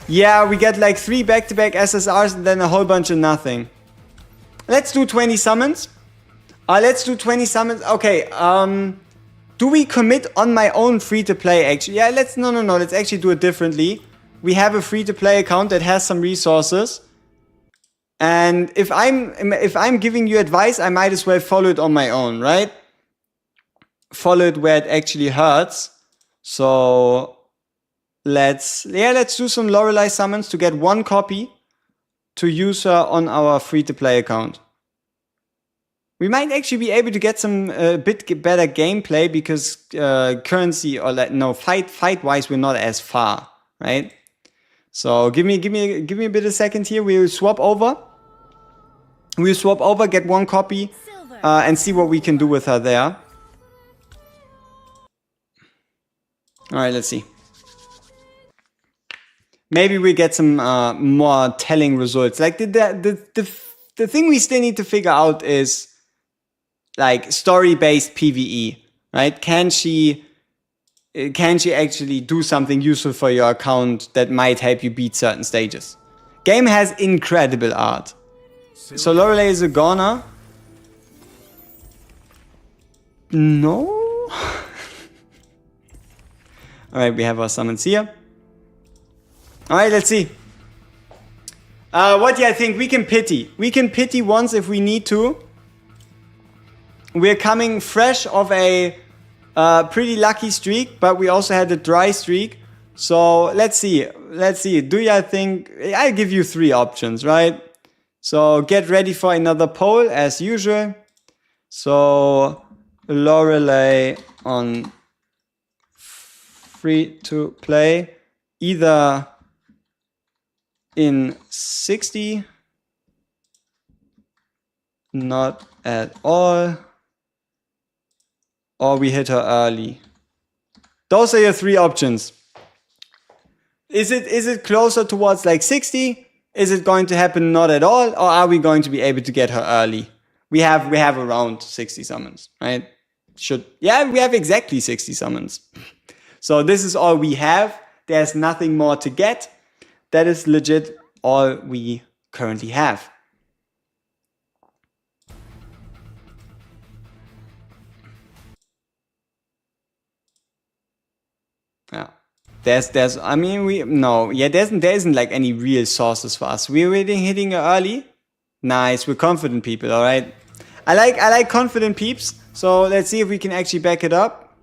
Yeah, we get like 3 back-to-back SSRs and then a whole bunch of nothing. Let's do 20 summons. Let's do 20 summons. Okay, do we commit on my own free-to-play actually? Yeah, no. Let's actually do it differently. We have a free-to-play account that has some resources. And if I'm giving you advice, I might as well follow it on my own, right? Follow it where it actually hurts. So let's do some Lorelei summons to get 1 copy to use her on our free-to-play account. We might actually be able to get some bit better gameplay because currency or fight-wise we're not as far, right? So give me a bit of a second here. We'll swap over. Get 1 copy, and see what we can do with her there. All right, let's see. Maybe we get some more telling results. Like the thing we still need to figure out is like story-based PVE, right? Can she actually do something useful for your account that might help you beat certain stages? Game has incredible art. So Lorelei is a goner. No. Alright, we have our summons here. Alright, let's see. What do I think? We can pity. We can pity once if we need to. We're coming fresh of a pretty lucky streak, but we also had a dry streak. So let's see. Do you think... I'll give you 3 options, right? So get ready for another poll as usual. So Lorelei on free to play, either in 60, not at all, or we hit her early. Those are your 3 options. Is it closer towards like 60? Is it going to happen not at all, or are we going to be able to get her early? We have around 60 summons, right? We have exactly 60 summons. So this is all we have. There's nothing more to get. That is legit all we currently have. Yeah. There isn't like any real sources for us. We're really hitting her early. Nice, we're confident people, alright. I like confident peeps, so let's see if we can actually back it up.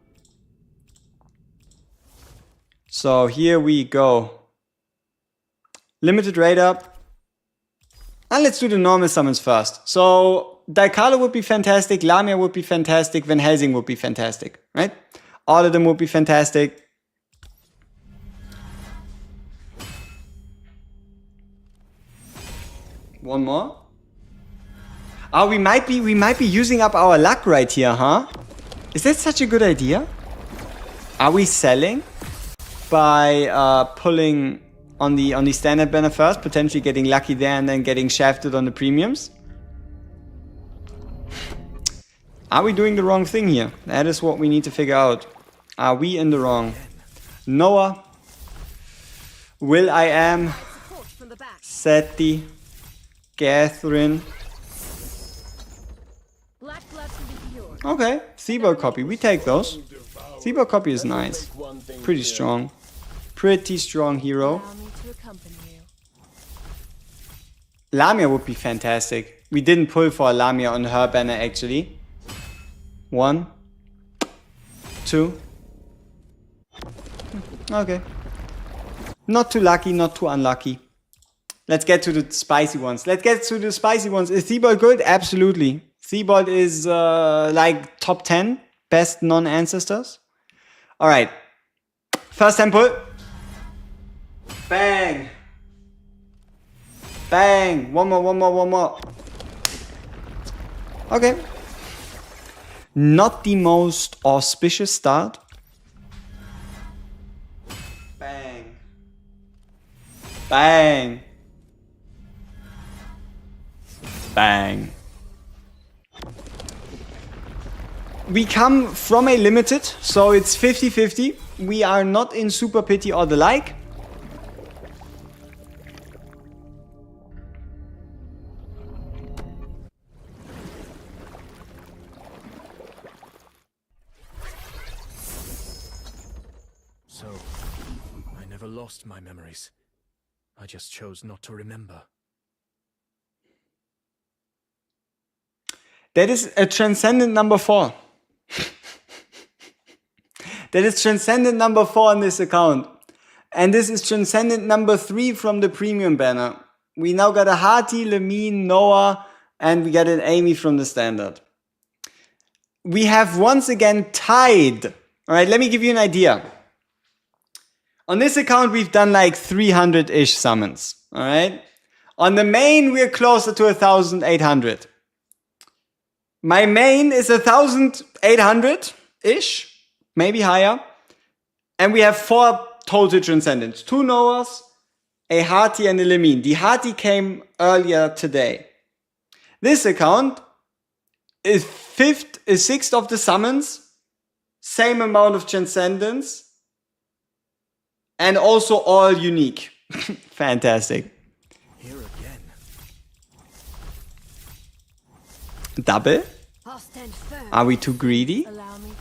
So here we go. Limited rate up. And let's do the normal summons first. So Daikalo would be fantastic, Lamia would be fantastic, Van Helsing would be fantastic, right? All of them would be fantastic. One more. Oh, we might be using up our luck right here, huh? Is that such a good idea? Are we selling? by pulling on the standard banner first, potentially getting lucky there and then getting shafted on the premiums. Are we doing the wrong thing here? That is what we need to figure out. Are we in the wrong? Noah, Will I Am, Seti, Catherine. Okay, Thebo copy. We take those. Thebo copy is nice. Pretty strong. Pretty strong hero. Lamia would be fantastic. We didn't pull for a Lamia on her banner actually. 1, 2. Okay. Not too lucky, not too unlucky. Let's get to the spicy ones. Is Thebold good? Absolutely. Thebold is like top 10 best non-ancestors. Alright. First temple. Bang. Bang. One more. Okay. Not the most auspicious start. Bang. Bang. Bang. We come from a limited, so it's 50-50. We are not in super pity or the like. So, I never lost my memories. I just chose not to remember. That is a transcendent number 4. That is transcendent number 4 on this account. And this is transcendent number 3 from the premium banner. We now got a Hati, Lamine, Noah, and we got an Amy from the standard. We have once again tied. Alright, let me give you an idea. On this account, we've done like 300-ish summons. Alright? On the main, we're closer to 1,800. My main is 1,800-ish. Maybe higher. And we have 4 total transcendents. 2 Noahs, a Hati and a Lamine. The Hati came earlier today. This account is 6th of the summons. Same amount of transcendents. And also all unique. Fantastic. Here again. Double? Are we too greedy?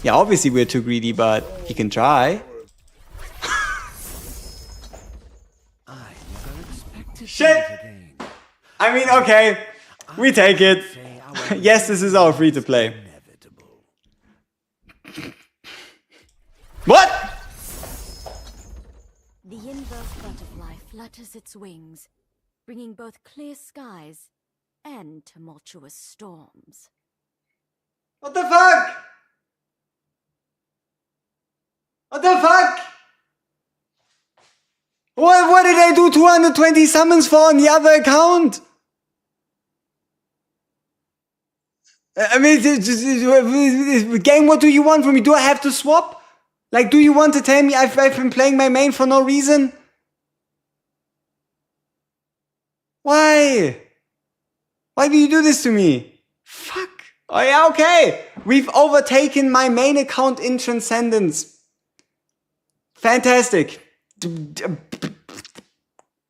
Yeah, obviously we're too greedy, but you can try. Shit! I mean, okay. We take it. Yes, this is our free to play. What? The inverse butterfly flutters its wings, bringing both clear skies and tumultuous storms. What the fuck? What the fuck? What did I do 220 summons for on the other account? I mean, game, what do you want from me? Do I have to swap? Like, do you want to tell me I've been playing my main for no reason? Why? Why do you do this to me? Fuck. Oh yeah, okay. We've overtaken my main account in Transcendence. Fantastic.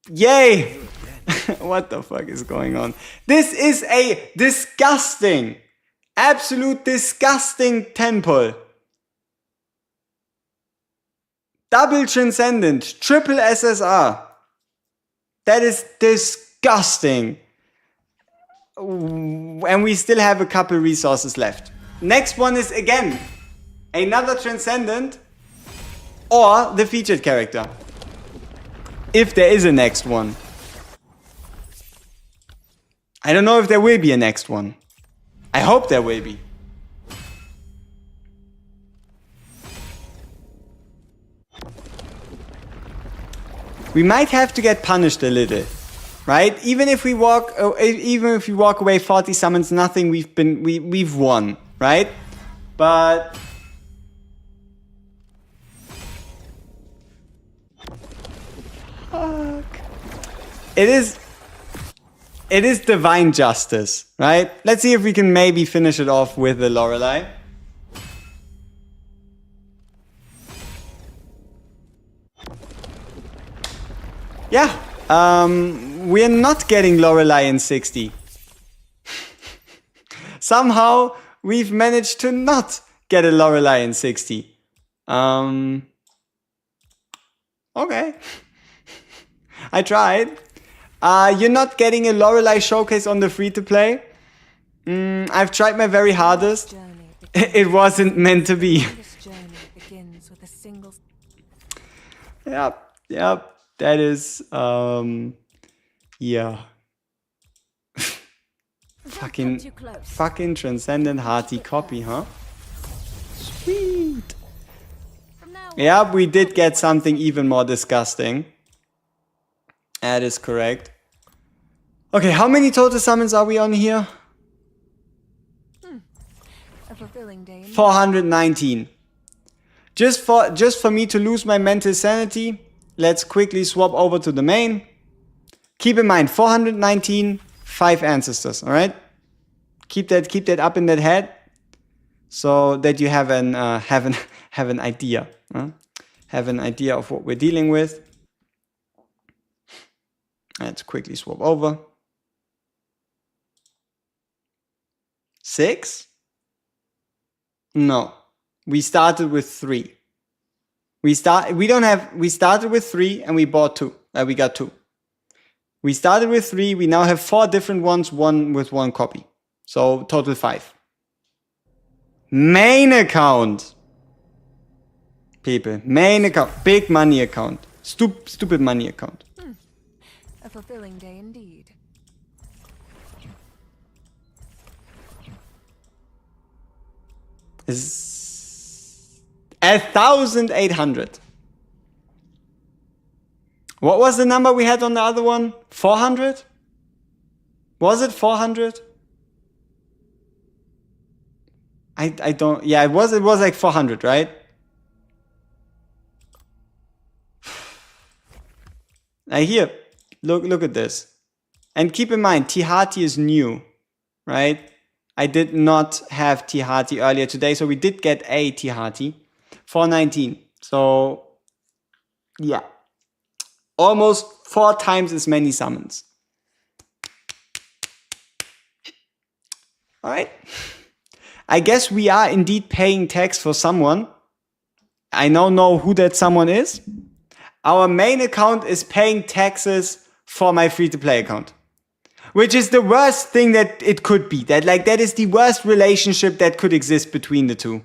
Yay. What the fuck is going on? This is a disgusting, absolute disgusting 10 pull. Double Transcendent, triple SSR. That is disgusting. And we still have a couple resources left. Next one is again another Transcendent or the featured character. If there is a next one. I don't know if there will be a next one. I hope there will be. We might have to get punished a little, right? Even if we walk away 40 summons, nothing. We've won, right? But Fuck. It is divine justice, right? Let's see if we can maybe finish it off with the Lorelei. Yeah, we're not getting Lorelei in 60. Somehow, we've managed to not get a Lorelei in 60. Okay. I tried. You're not getting a Lorelei showcase on the free-to-play. I've tried my very hardest. It wasn't meant to be. Yep. That is, yeah. fucking transcendent hearty copy, huh? Sweet. Yeah, we did get something even more disgusting. That is correct. Okay, how many total summons are we on here? A fulfilling day. 419. Just for me to lose my mental sanity, let's quickly swap over to the main. Keep in mind, 419, 5 ancestors, alright? Keep that up in that head, so that you have an idea. Have an idea of what we're dealing with. Let's quickly swap over. 6? No. We started with 3. We started with 3 and we bought 2. We got 2. We started with 3, we now have 4 different ones, one with 1 copy. So total 5. Main account. People, main account, big money account. Stupid money account. A fulfilling day indeed. Is 1,800. What was the number we had on the other one? 400? Was it 400? I don't. Yeah, it was like 400, right? Now here, look at this, and keep in mind, Tihati is new, right? I did not have Tihati earlier today, so we did get a Tihati, 419. So yeah, almost 4 times as many summons. All right. I guess we are indeed paying tax for someone. I now know who that someone is. Our main account is paying taxes for my free-to-play account. Which is the worst thing that it could be. That is the worst relationship that could exist between the two.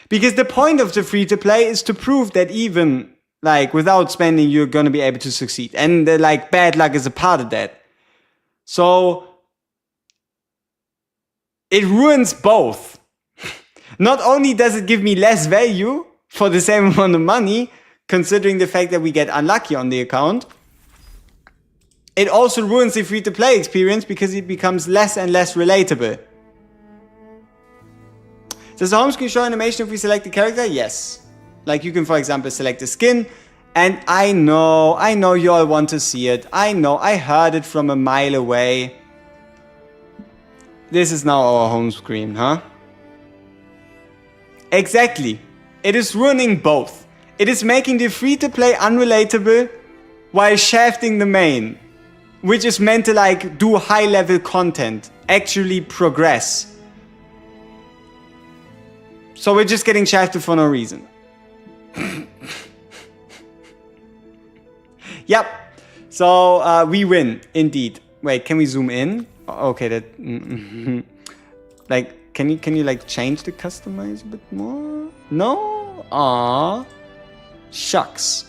Because the point of the free-to-play is to prove that even without spending, you're gonna be able to succeed. And bad luck is a part of that. So it ruins both. Not only does it give me less value for the same amount of money, considering the fact that we get unlucky on the account, it also ruins the free-to-play experience because it becomes less and less relatable. Does the home screen show animation if we select the character? Yes. You can, for example, select a skin. And I know you all want to see it. I know, I heard it from a mile away. This is now our home screen, huh? Exactly. It is ruining both. It is making the free-to-play unrelatable while shafting the main, which is meant to do high-level content, actually progress. So we're just getting shafted for no reason. Yep. So we win, indeed. Wait, can we zoom in? Okay, that. Can you change the customize a bit more? No? Aww. Shucks.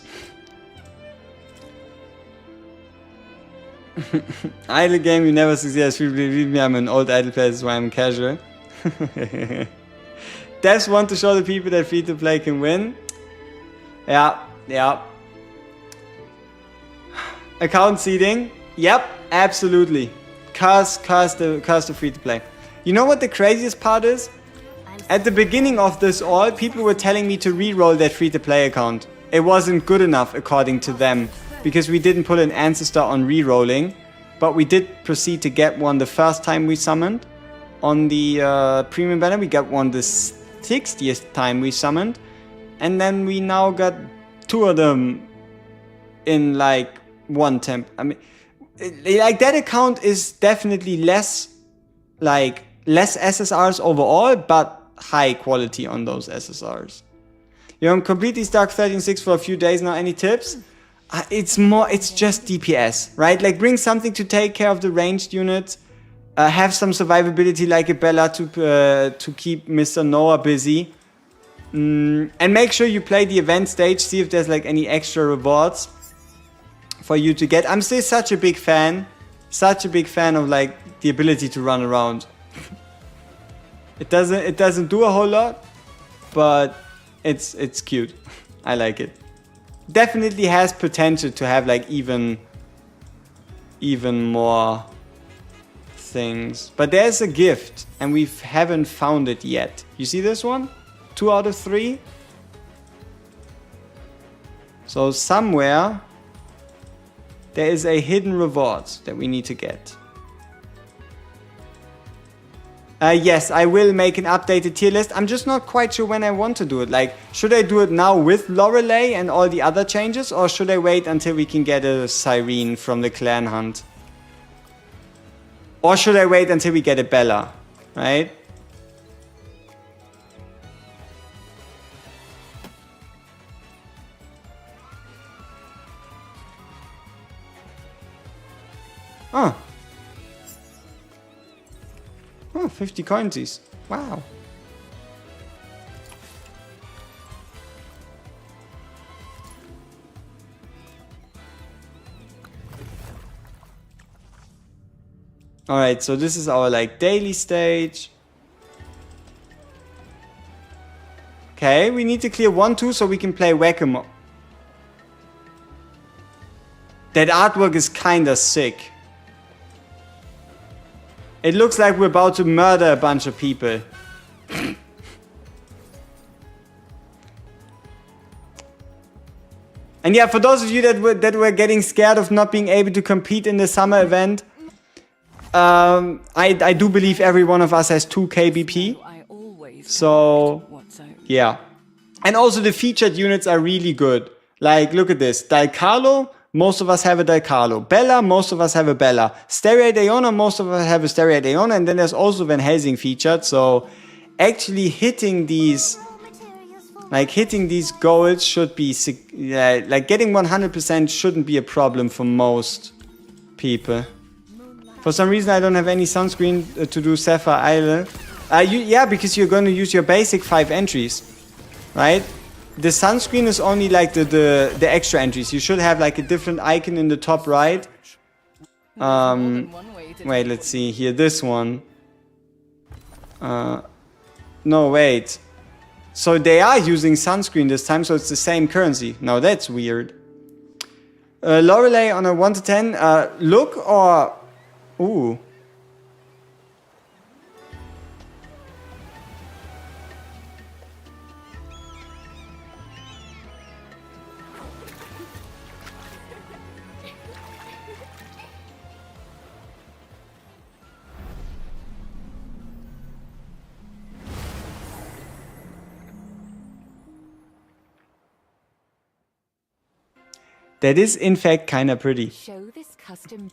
Idle game, you never succeed. Believe me, I'm an old idle player, that's why I'm casual. Devs want to show the people that free to play can win. Yeah. Account seeding. Yep, absolutely. Curse the free to play. You know what the craziest part is? At the beginning of this all, people were telling me to re-roll that free to play account. It wasn't good enough according to them. because we didn't put an ancestor on re-rolling, but we did proceed to get one the first time we summoned. On the premium banner, we got one the 60th time we summoned, and then we now got 2 of them in like one temp. I mean, like that account is definitely less SSRs overall, but high quality on those SSRs. You know, complete these Dark 13-6 for a few days now. Any tips? It's just DPS, right? Like bring something to take care of the ranged units. Have some survivability like a Bella to keep Mr. Noah busy. And make sure you play the event stage. See if there's like any extra rewards for you to get. I'm still such a big fan of like the ability to run around. It doesn't do a whole lot, but it's cute. I like it. Definitely has potential to have like even more things. But there's a gift and we haven't found it yet. You see this one? 2 out of 3. So somewhere there is a hidden reward that we need to get. Yes, I will make an updated tier list. I'm just not quite sure when I want to do it. Like, should I do it now with Lorelei and all the other changes, or should I wait until we can get a Cyrene from the clan hunt? Or should I wait until we get a Bella, right? Oh. Oh, 50 coinsies. Wow. Alright, so this is our like daily stage. Okay, we need to clear 1-2 so we can play Whack-A-Mole. That artwork is kinda sick. It looks like we're about to murder a bunch of people. And yeah, for those of you that were getting scared of not being able to compete in the summer event, I do believe every one of us has 2 KBP. So, yeah. And also the featured units are really good. Like, look at this. Dalcarlo. Most of us have a Dalcarlo. Bella, most of us have a Bella. Stereate Aiona, most of us have a Stereate Aiona. And then there's also Van Helsing featured. So actually hitting these goals should be, like getting 100% shouldn't be a problem for most people. For some reason I don't have any sunscreen to do Sapphire Isle. Yeah, because you're going to use your basic 5 entries, right? The sunscreen is only like the extra entries. You should have like a different icon in the top right. Wait, let's see here. This one. No, wait. So they are using sunscreen this time, so it's the same currency. Now that's weird. Lorelei on a 1 to 10. Look or... Ooh. That is in fact kinda pretty. Show this custom.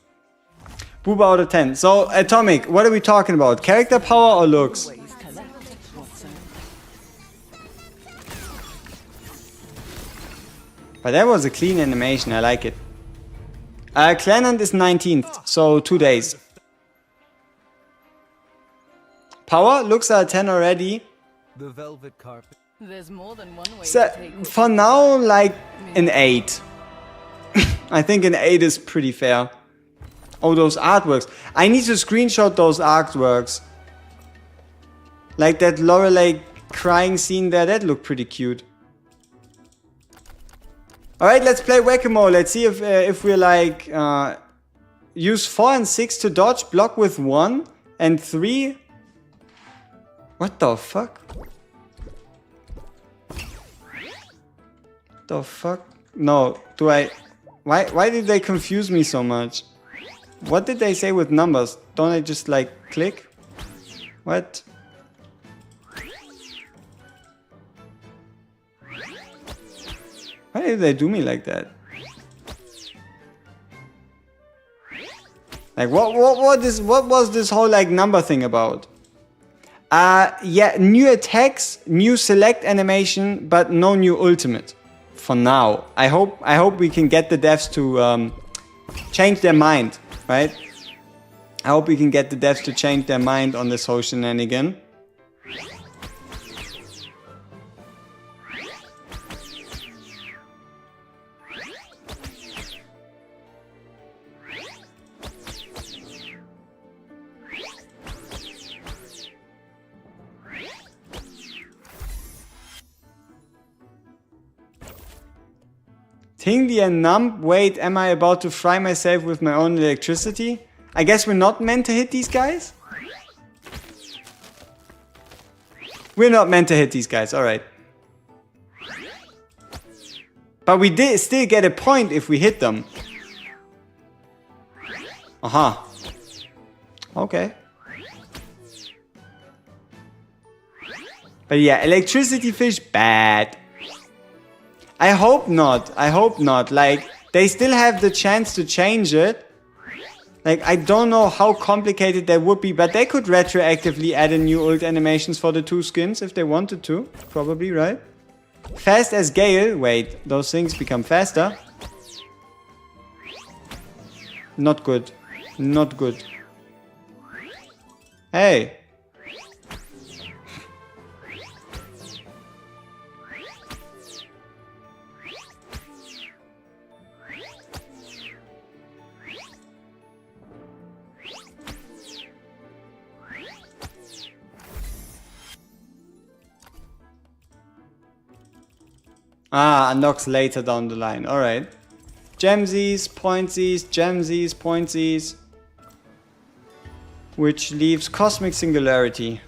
Booba out of 10. So, Atomic, what are we talking about? Character power or looks? But that was a clean animation, I like it. Clan Hunt is 19th, so 2 days. Power, looks are 10 already. The velvet carpet. There's more than one way So, to take for now, like an 8. I think an 8 is pretty fair. Oh, those artworks. I need to screenshot those artworks. Like that Lorelei crying scene there, that looked pretty cute. Alright, let's play Whack-A-Mole. Let's see if we're like... use 4 and 6 to dodge, block with 1 and 3. What the fuck? The fuck? No, do I... Why did they confuse me so much? What did they say with numbers? Don't I just like click? What? Why did they do me like that? Like what was this whole like number thing about? Yeah, new attacks, new select animation, but no new ultimate. For now. I hope we can get the devs to change their mind, right? I hope we can get the devs to change their mind on this whole shenanigan. Tingly and numb. Wait, am I about to fry myself with my own electricity? I guess we're not meant to hit these guys? We're not meant to hit these guys, alright. But we did still get a point if we hit them. Aha. Okay. But yeah, electricity fish, bad. I hope not. I hope not. Like, they still have the chance to change it. Like, I don't know how complicated that would be, but they could retroactively add in new ult animations for the 2 skins if they wanted to. Probably, right? Fast as Gale. Wait, those things become faster. Not good. Not good. Hey. Ah, unlocks later down the line. Alright. Gemsies, pointsies, gemsies, pointsies. Which leaves Cosmic Singularity.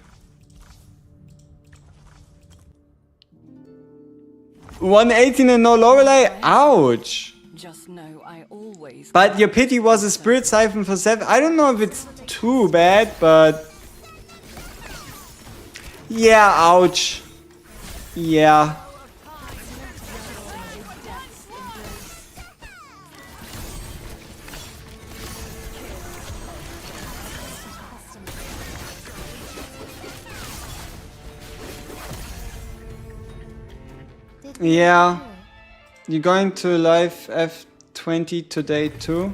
118 and no Lorelei? Ouch! Just know I always. But your pity was a Spirit Siphon for 7. I don't know if it's too bad, but... Yeah, ouch. Yeah. Yeah. You're going to live F20 today too?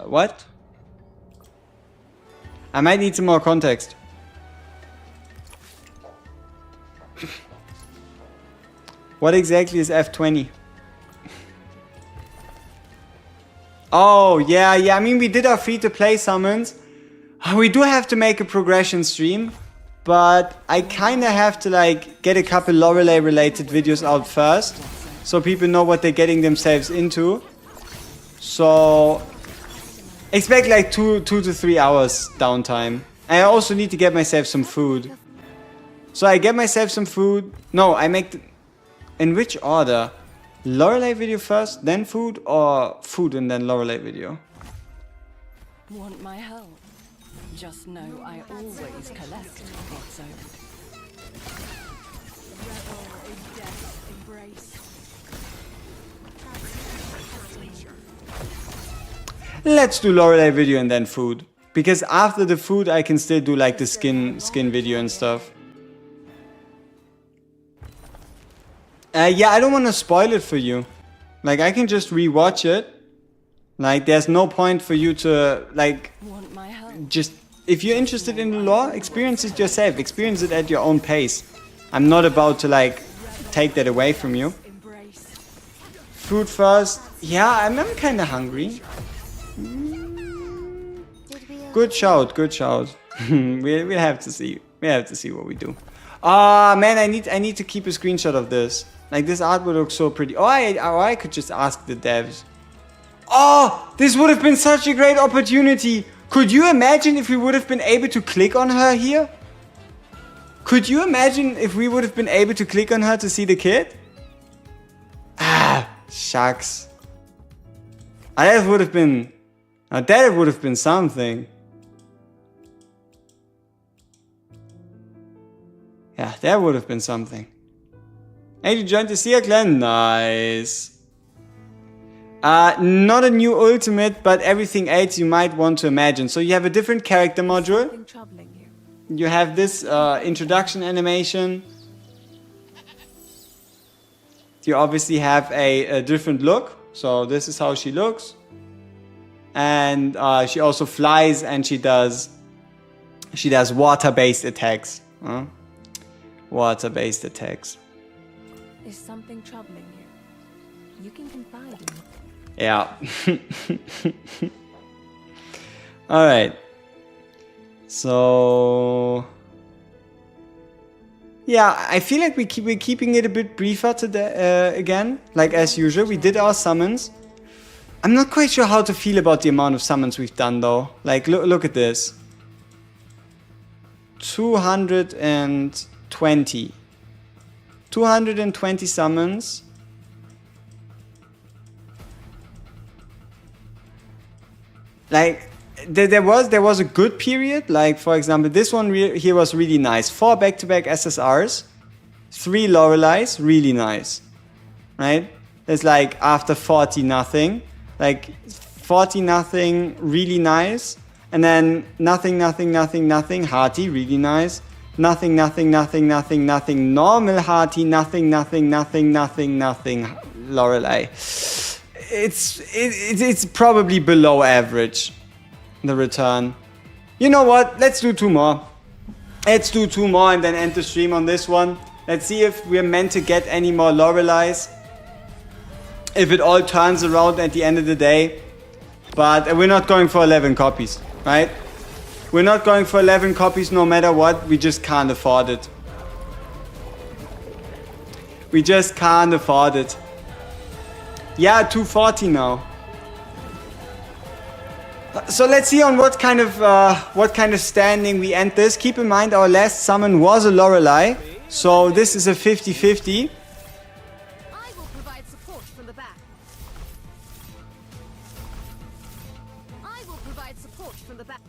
What? I might need some more context. What exactly is F20? Oh, yeah, I mean, we did our free-to-play summons. We do have to make a progression stream. But I kinda have to like get a couple Lorelei related videos out first. So people know what they're getting themselves into. So expect like 2 to 3 hours downtime. I also need to get myself some food. So I get myself some food. No, I make the... In which order? Lorelei video first, then food, or food and then Lorelei video? Want my help? Just know I always collect what's owed. Let's do Lorelei video and then food. Because after the food I can still do like the skin video and stuff. Yeah, I don't want to spoil it for you. Like, I can just rewatch it. Like, there's no point for you to, like, just... If you're interested in the lore, experience it yourself. Experience it at your own pace. I'm not about to, like, take that away from you. Food first. Yeah, I'm kind of hungry. Good shout, good shout. We'll have to see. We have to see what we do. Ah, man, I need to keep a screenshot of this. Like, this art would look so pretty. Oh, I could just ask the devs. Oh, this would have been such a great opportunity. Could you imagine if we would have been able to click on her here? Could you imagine if we would have been able to click on her to see the kid? Ah, shucks. That would have been... that would have been something. Yeah, that would have been something. And you joined the Seer clan? Nice. Not a new ultimate, but everything else you might want to imagine. So you have a different character module. Something troubling you. You have this introduction animation. You obviously have a different look. So this is how she looks. And she also flies and she does water-based attacks. Water-based attacks. Is something troubling you? You can confide in me. Yeah. Alright. So... yeah, I feel like we're keeping it a bit briefer today, again. Like as usual, we did our summons. I'm not quite sure how to feel about the amount of summons we've done though. Like, look at this. 220. 220 summons. Like, there was a good period. Like, for example, this one here was really nice. 4 back-to-back SSRs. 3 Lorelei's, really nice. Right? It's like after 40 nothing. Like, 40 nothing, really nice. And then nothing, nothing, nothing, nothing, hearty, really nice. Nothing, nothing, nothing, nothing, nothing, normal hearty, nothing, nothing, nothing, nothing, nothing, Lorelei. It's probably below average, the return. You know what? Let's do 2 more. Let's do 2 more and then end the stream on this one. Let's see if we're meant to get any more Lorelei's. If it all turns around at the end of the day. But we're not going for 11 copies, right? We're not going for 11 copies no matter what. We just can't afford it. We just can't afford it. Yeah, 240 now. So let's see on what kind of standing we end this. Keep in mind our last summon was a Lorelei, so this is a 50-50. I will provide support from the back. I will provide support from the back.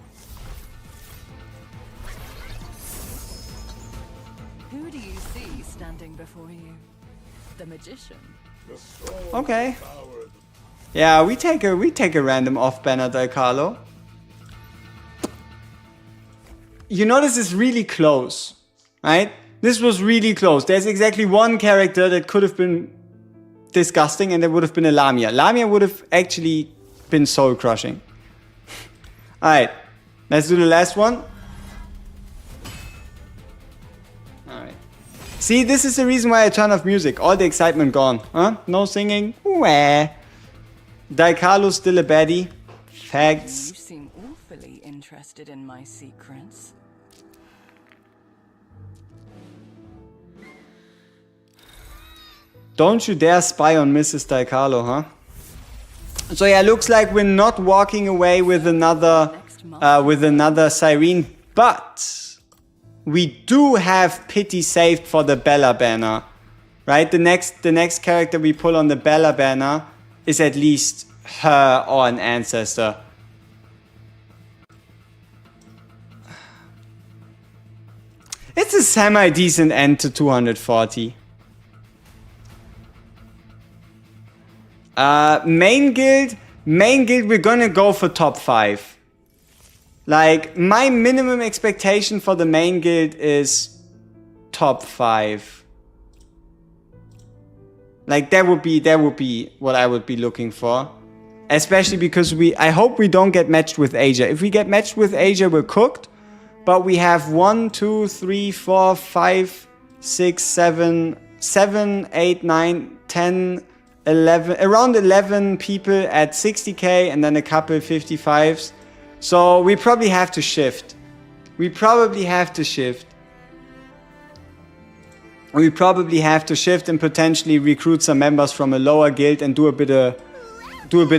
Who do you see standing before you? The magician. Okay. Yeah, we take a random off banner Del Carlo. You know this is really close, right? This was really close. There's exactly one character that could have been disgusting and that would have been a Lamia. Lamia would have actually been soul crushing. Alright, let's do the last one. Alright. See, this is the reason why I turn off music. All the excitement gone. Huh? No singing. Wah. Del Carlo's still a baddie. Facts. You seem awfully interested in my secrets. Don't you dare spy on Mrs. Del Carlo, huh? So yeah, looks like we're not walking away with another Cyrene, but we do have Pity saved for the Bella banner, right? The next character we pull on the Bella banner is at least her or an ancestor. It's a semi-decent end to 240. Main guild, we're gonna go for top 5. Like, my minimum expectation for the main guild is top 5. Like, that would be what I would be looking for. Especially because I hope we don't get matched with Asia. If we get matched with Asia, we're cooked. But we have 1, 2, 3, 4, 5, 6, 7, 8, 9, 10, 11, around 11 people at 60k and then a couple 55s. So we probably have to shift. We probably have to shift and potentially recruit some members from a lower guild and do a bit of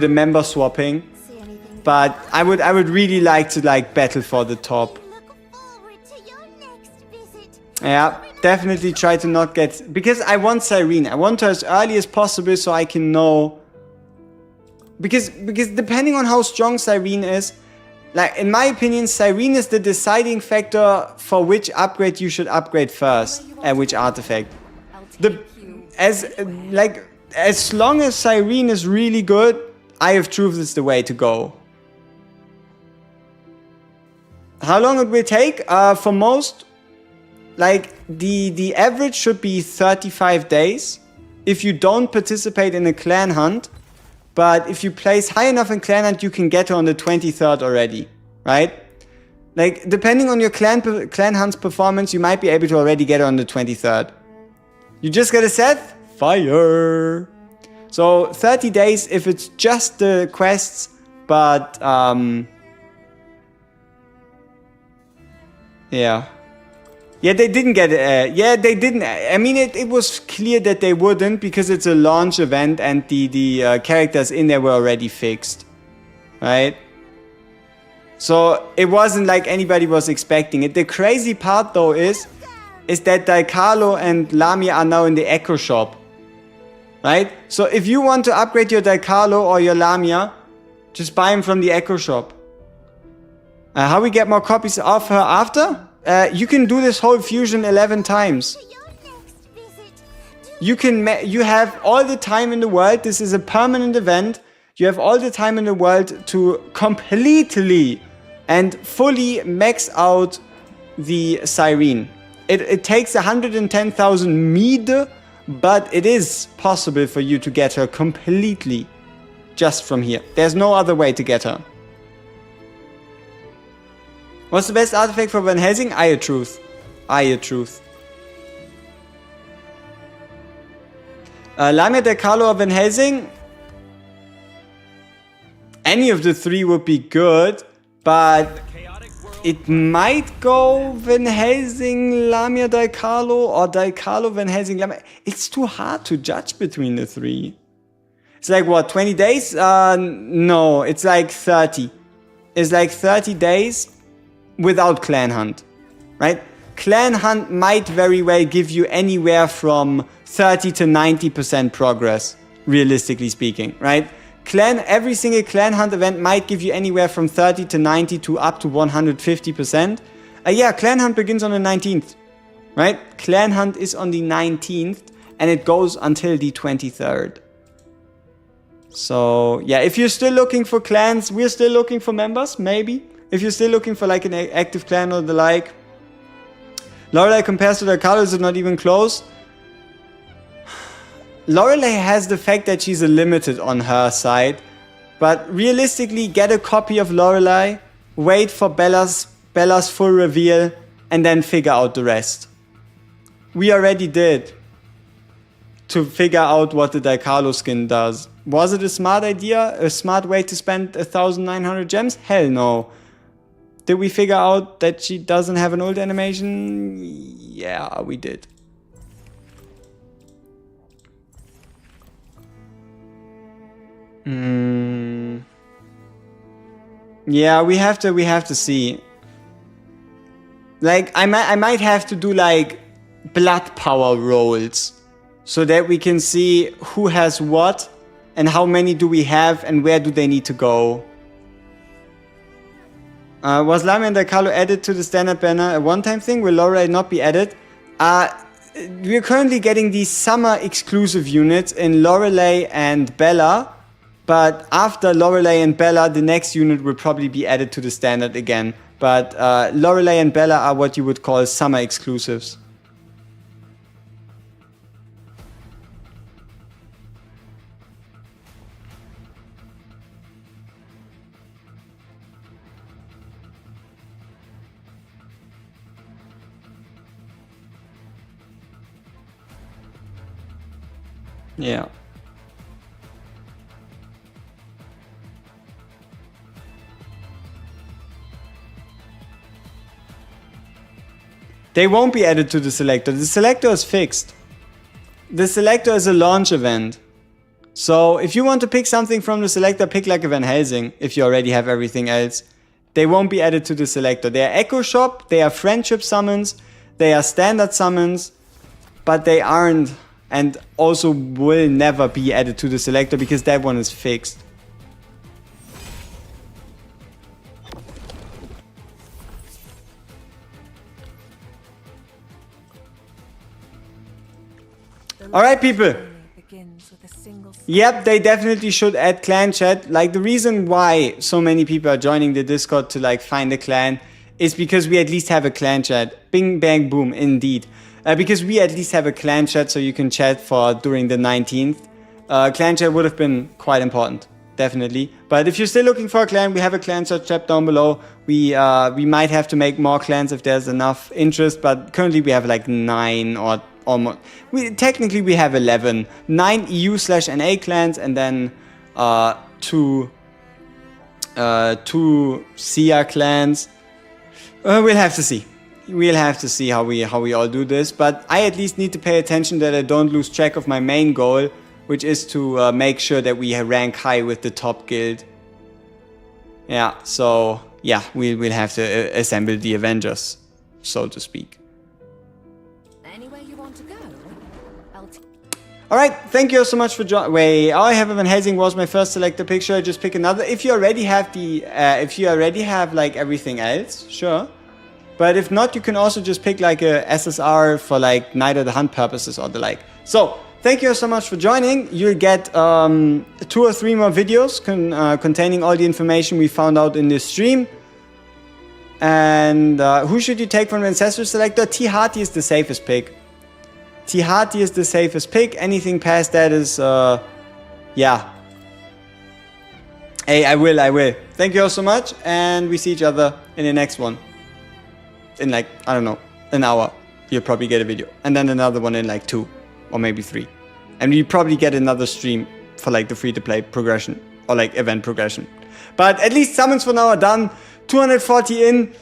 member swapping. But I would really like to battle for the top. Look forward to your next visit. Yeah, definitely try to not get... Because I want Cyrene. I want her as early as possible so I can know... Because depending on how strong Cyrene is, like, in my opinion, Cyrene is the deciding factor for which upgrade you should upgrade first, and which artifact. As long as Cyrene is really good, Eye of Truth is the way to go. How long it will take? For most, like, the average should be 35 days if you don't participate in a clan hunt. But if you place high enough in clan hunt, you can get her on the 23rd already, right? Like, depending on your clan hunt's performance, you might be able to already get her on the 23rd. You just gotta set fire. So 30 days if it's just the quests, but yeah. Yeah, they didn't get it. Yeah, they didn't. I mean, it was clear that they wouldn't because it's a launch event and the characters in there were already fixed, right? So it wasn't like anybody was expecting it. The crazy part though is that Daikalo and Lamia are now in the Echo Shop, right? So if you want to upgrade your Daikalo or your Lamia, just buy them from the Echo Shop. How we get more copies of her after? You can do this whole fusion 11 times. You have all the time in the world. This is a permanent event. You have all the time in the world to completely and fully max out the Cyrene. It takes 110,000 mead, but it is possible for you to get her completely just from here. There's no other way to get her. What's the best artifact for Van Helsing? Eye of Truth. Eye of Truth. Lamia, Daikalo, or Van Helsing? Any of the three would be good, but it might go Van Helsing, Lamia, Daikalo, or Daikalo, Van Helsing, Lamia. It's too hard to judge between the three. It's like, what, 20 days? No, it's like 30. It's like 30 days without clan hunt, right? Clan hunt might very well give you anywhere from 30 to 90% progress, realistically speaking, right? Every single clan hunt event might give you anywhere from 30 to 90 to up to 150%. Yeah, clan hunt begins on the 19th, right? Clan hunt is on the 19th and it goes until the 23rd. So yeah, if you're still looking for clans, we're still looking for members, maybe. If you're still looking for like an active clan or the like. Lorelei compares to Daikalo, is it not even close? Lorelei has the fact that she's a limited on her side. But realistically, get a copy of Lorelei, wait for Bella's full reveal, and then figure out the rest. We already did. To figure out what the Daikalo skin does. Was it a smart idea? A smart way to spend 1,900 gems? Hell no. Did we figure out that she doesn't have an ult animation? Yeah, we did. Yeah, we have to see. Like, I might have to do like blood power rolls so that we can see who has what and how many do we have and where do they need to go. Was Lamia and Daikalo added to the standard banner a one-time thing? Will Lorelei not be added? We're currently getting these summer exclusive units in Lorelei and Bella. But after Lorelei and Bella, the next unit will probably be added to the standard again. But Lorelei and Bella are what you would call summer exclusives. Yeah. They won't be added to the selector. The selector is fixed. The selector is a launch event. So if you want to pick something from the selector, pick like a Van Helsing if you already have everything else. They won't be added to the selector. They are Echo Shop, they are Friendship Summons, They are standard summons, but they aren't and also will never be added to the selector because that one is fixed. Alright, people. Begins with a single Yep, they definitely should add clan chat. Like, the reason why so many people are joining the Discord to like find a clan is because we at least have a clan chat. Bing, bang, boom, indeed. Because we at least have a clan chat so you can chat for during the 19th. Clan chat would have been quite important, definitely. But if you're still looking for a clan, we have a clan chat down below. We might have to make more clans if there's enough interest, but currently we have like 9 or almost. Technically we have 11. 9 EU/NA clans and then 2 SIA clans. We'll have to see. We'll have to see how we all do this, but I at least need to pay attention that I don't lose track of my main goal, which is to make sure that we rank high with the top guild. Yeah, so yeah, we'll have to assemble the Avengers, so to speak. Anywhere you want to go? Alright, thank you so much for joining. Wait, all I have of Van Helsing was my first selector picture. I just pick another. If you already have the, if you already have like everything else, sure. But if not, you can also just pick like a SSR for like Night of the Hunt purposes or the like. So, thank you so much for joining. You'll get 2 or 3 more videos containing all the information we found out in this stream. And who should you take from the Ancestral Selector? T. Harty is the safest pick. T. Harty is the safest pick. Anything past that is, yeah. Hey, I will. Thank you all so much. And we see each other in the next one. In like, I don't know, an hour. You'll probably get a video. And then another one in like 2 or maybe 3. And you probably get another stream for like the free-to-play progression or like event progression. But at least summons for now are done. 240 in.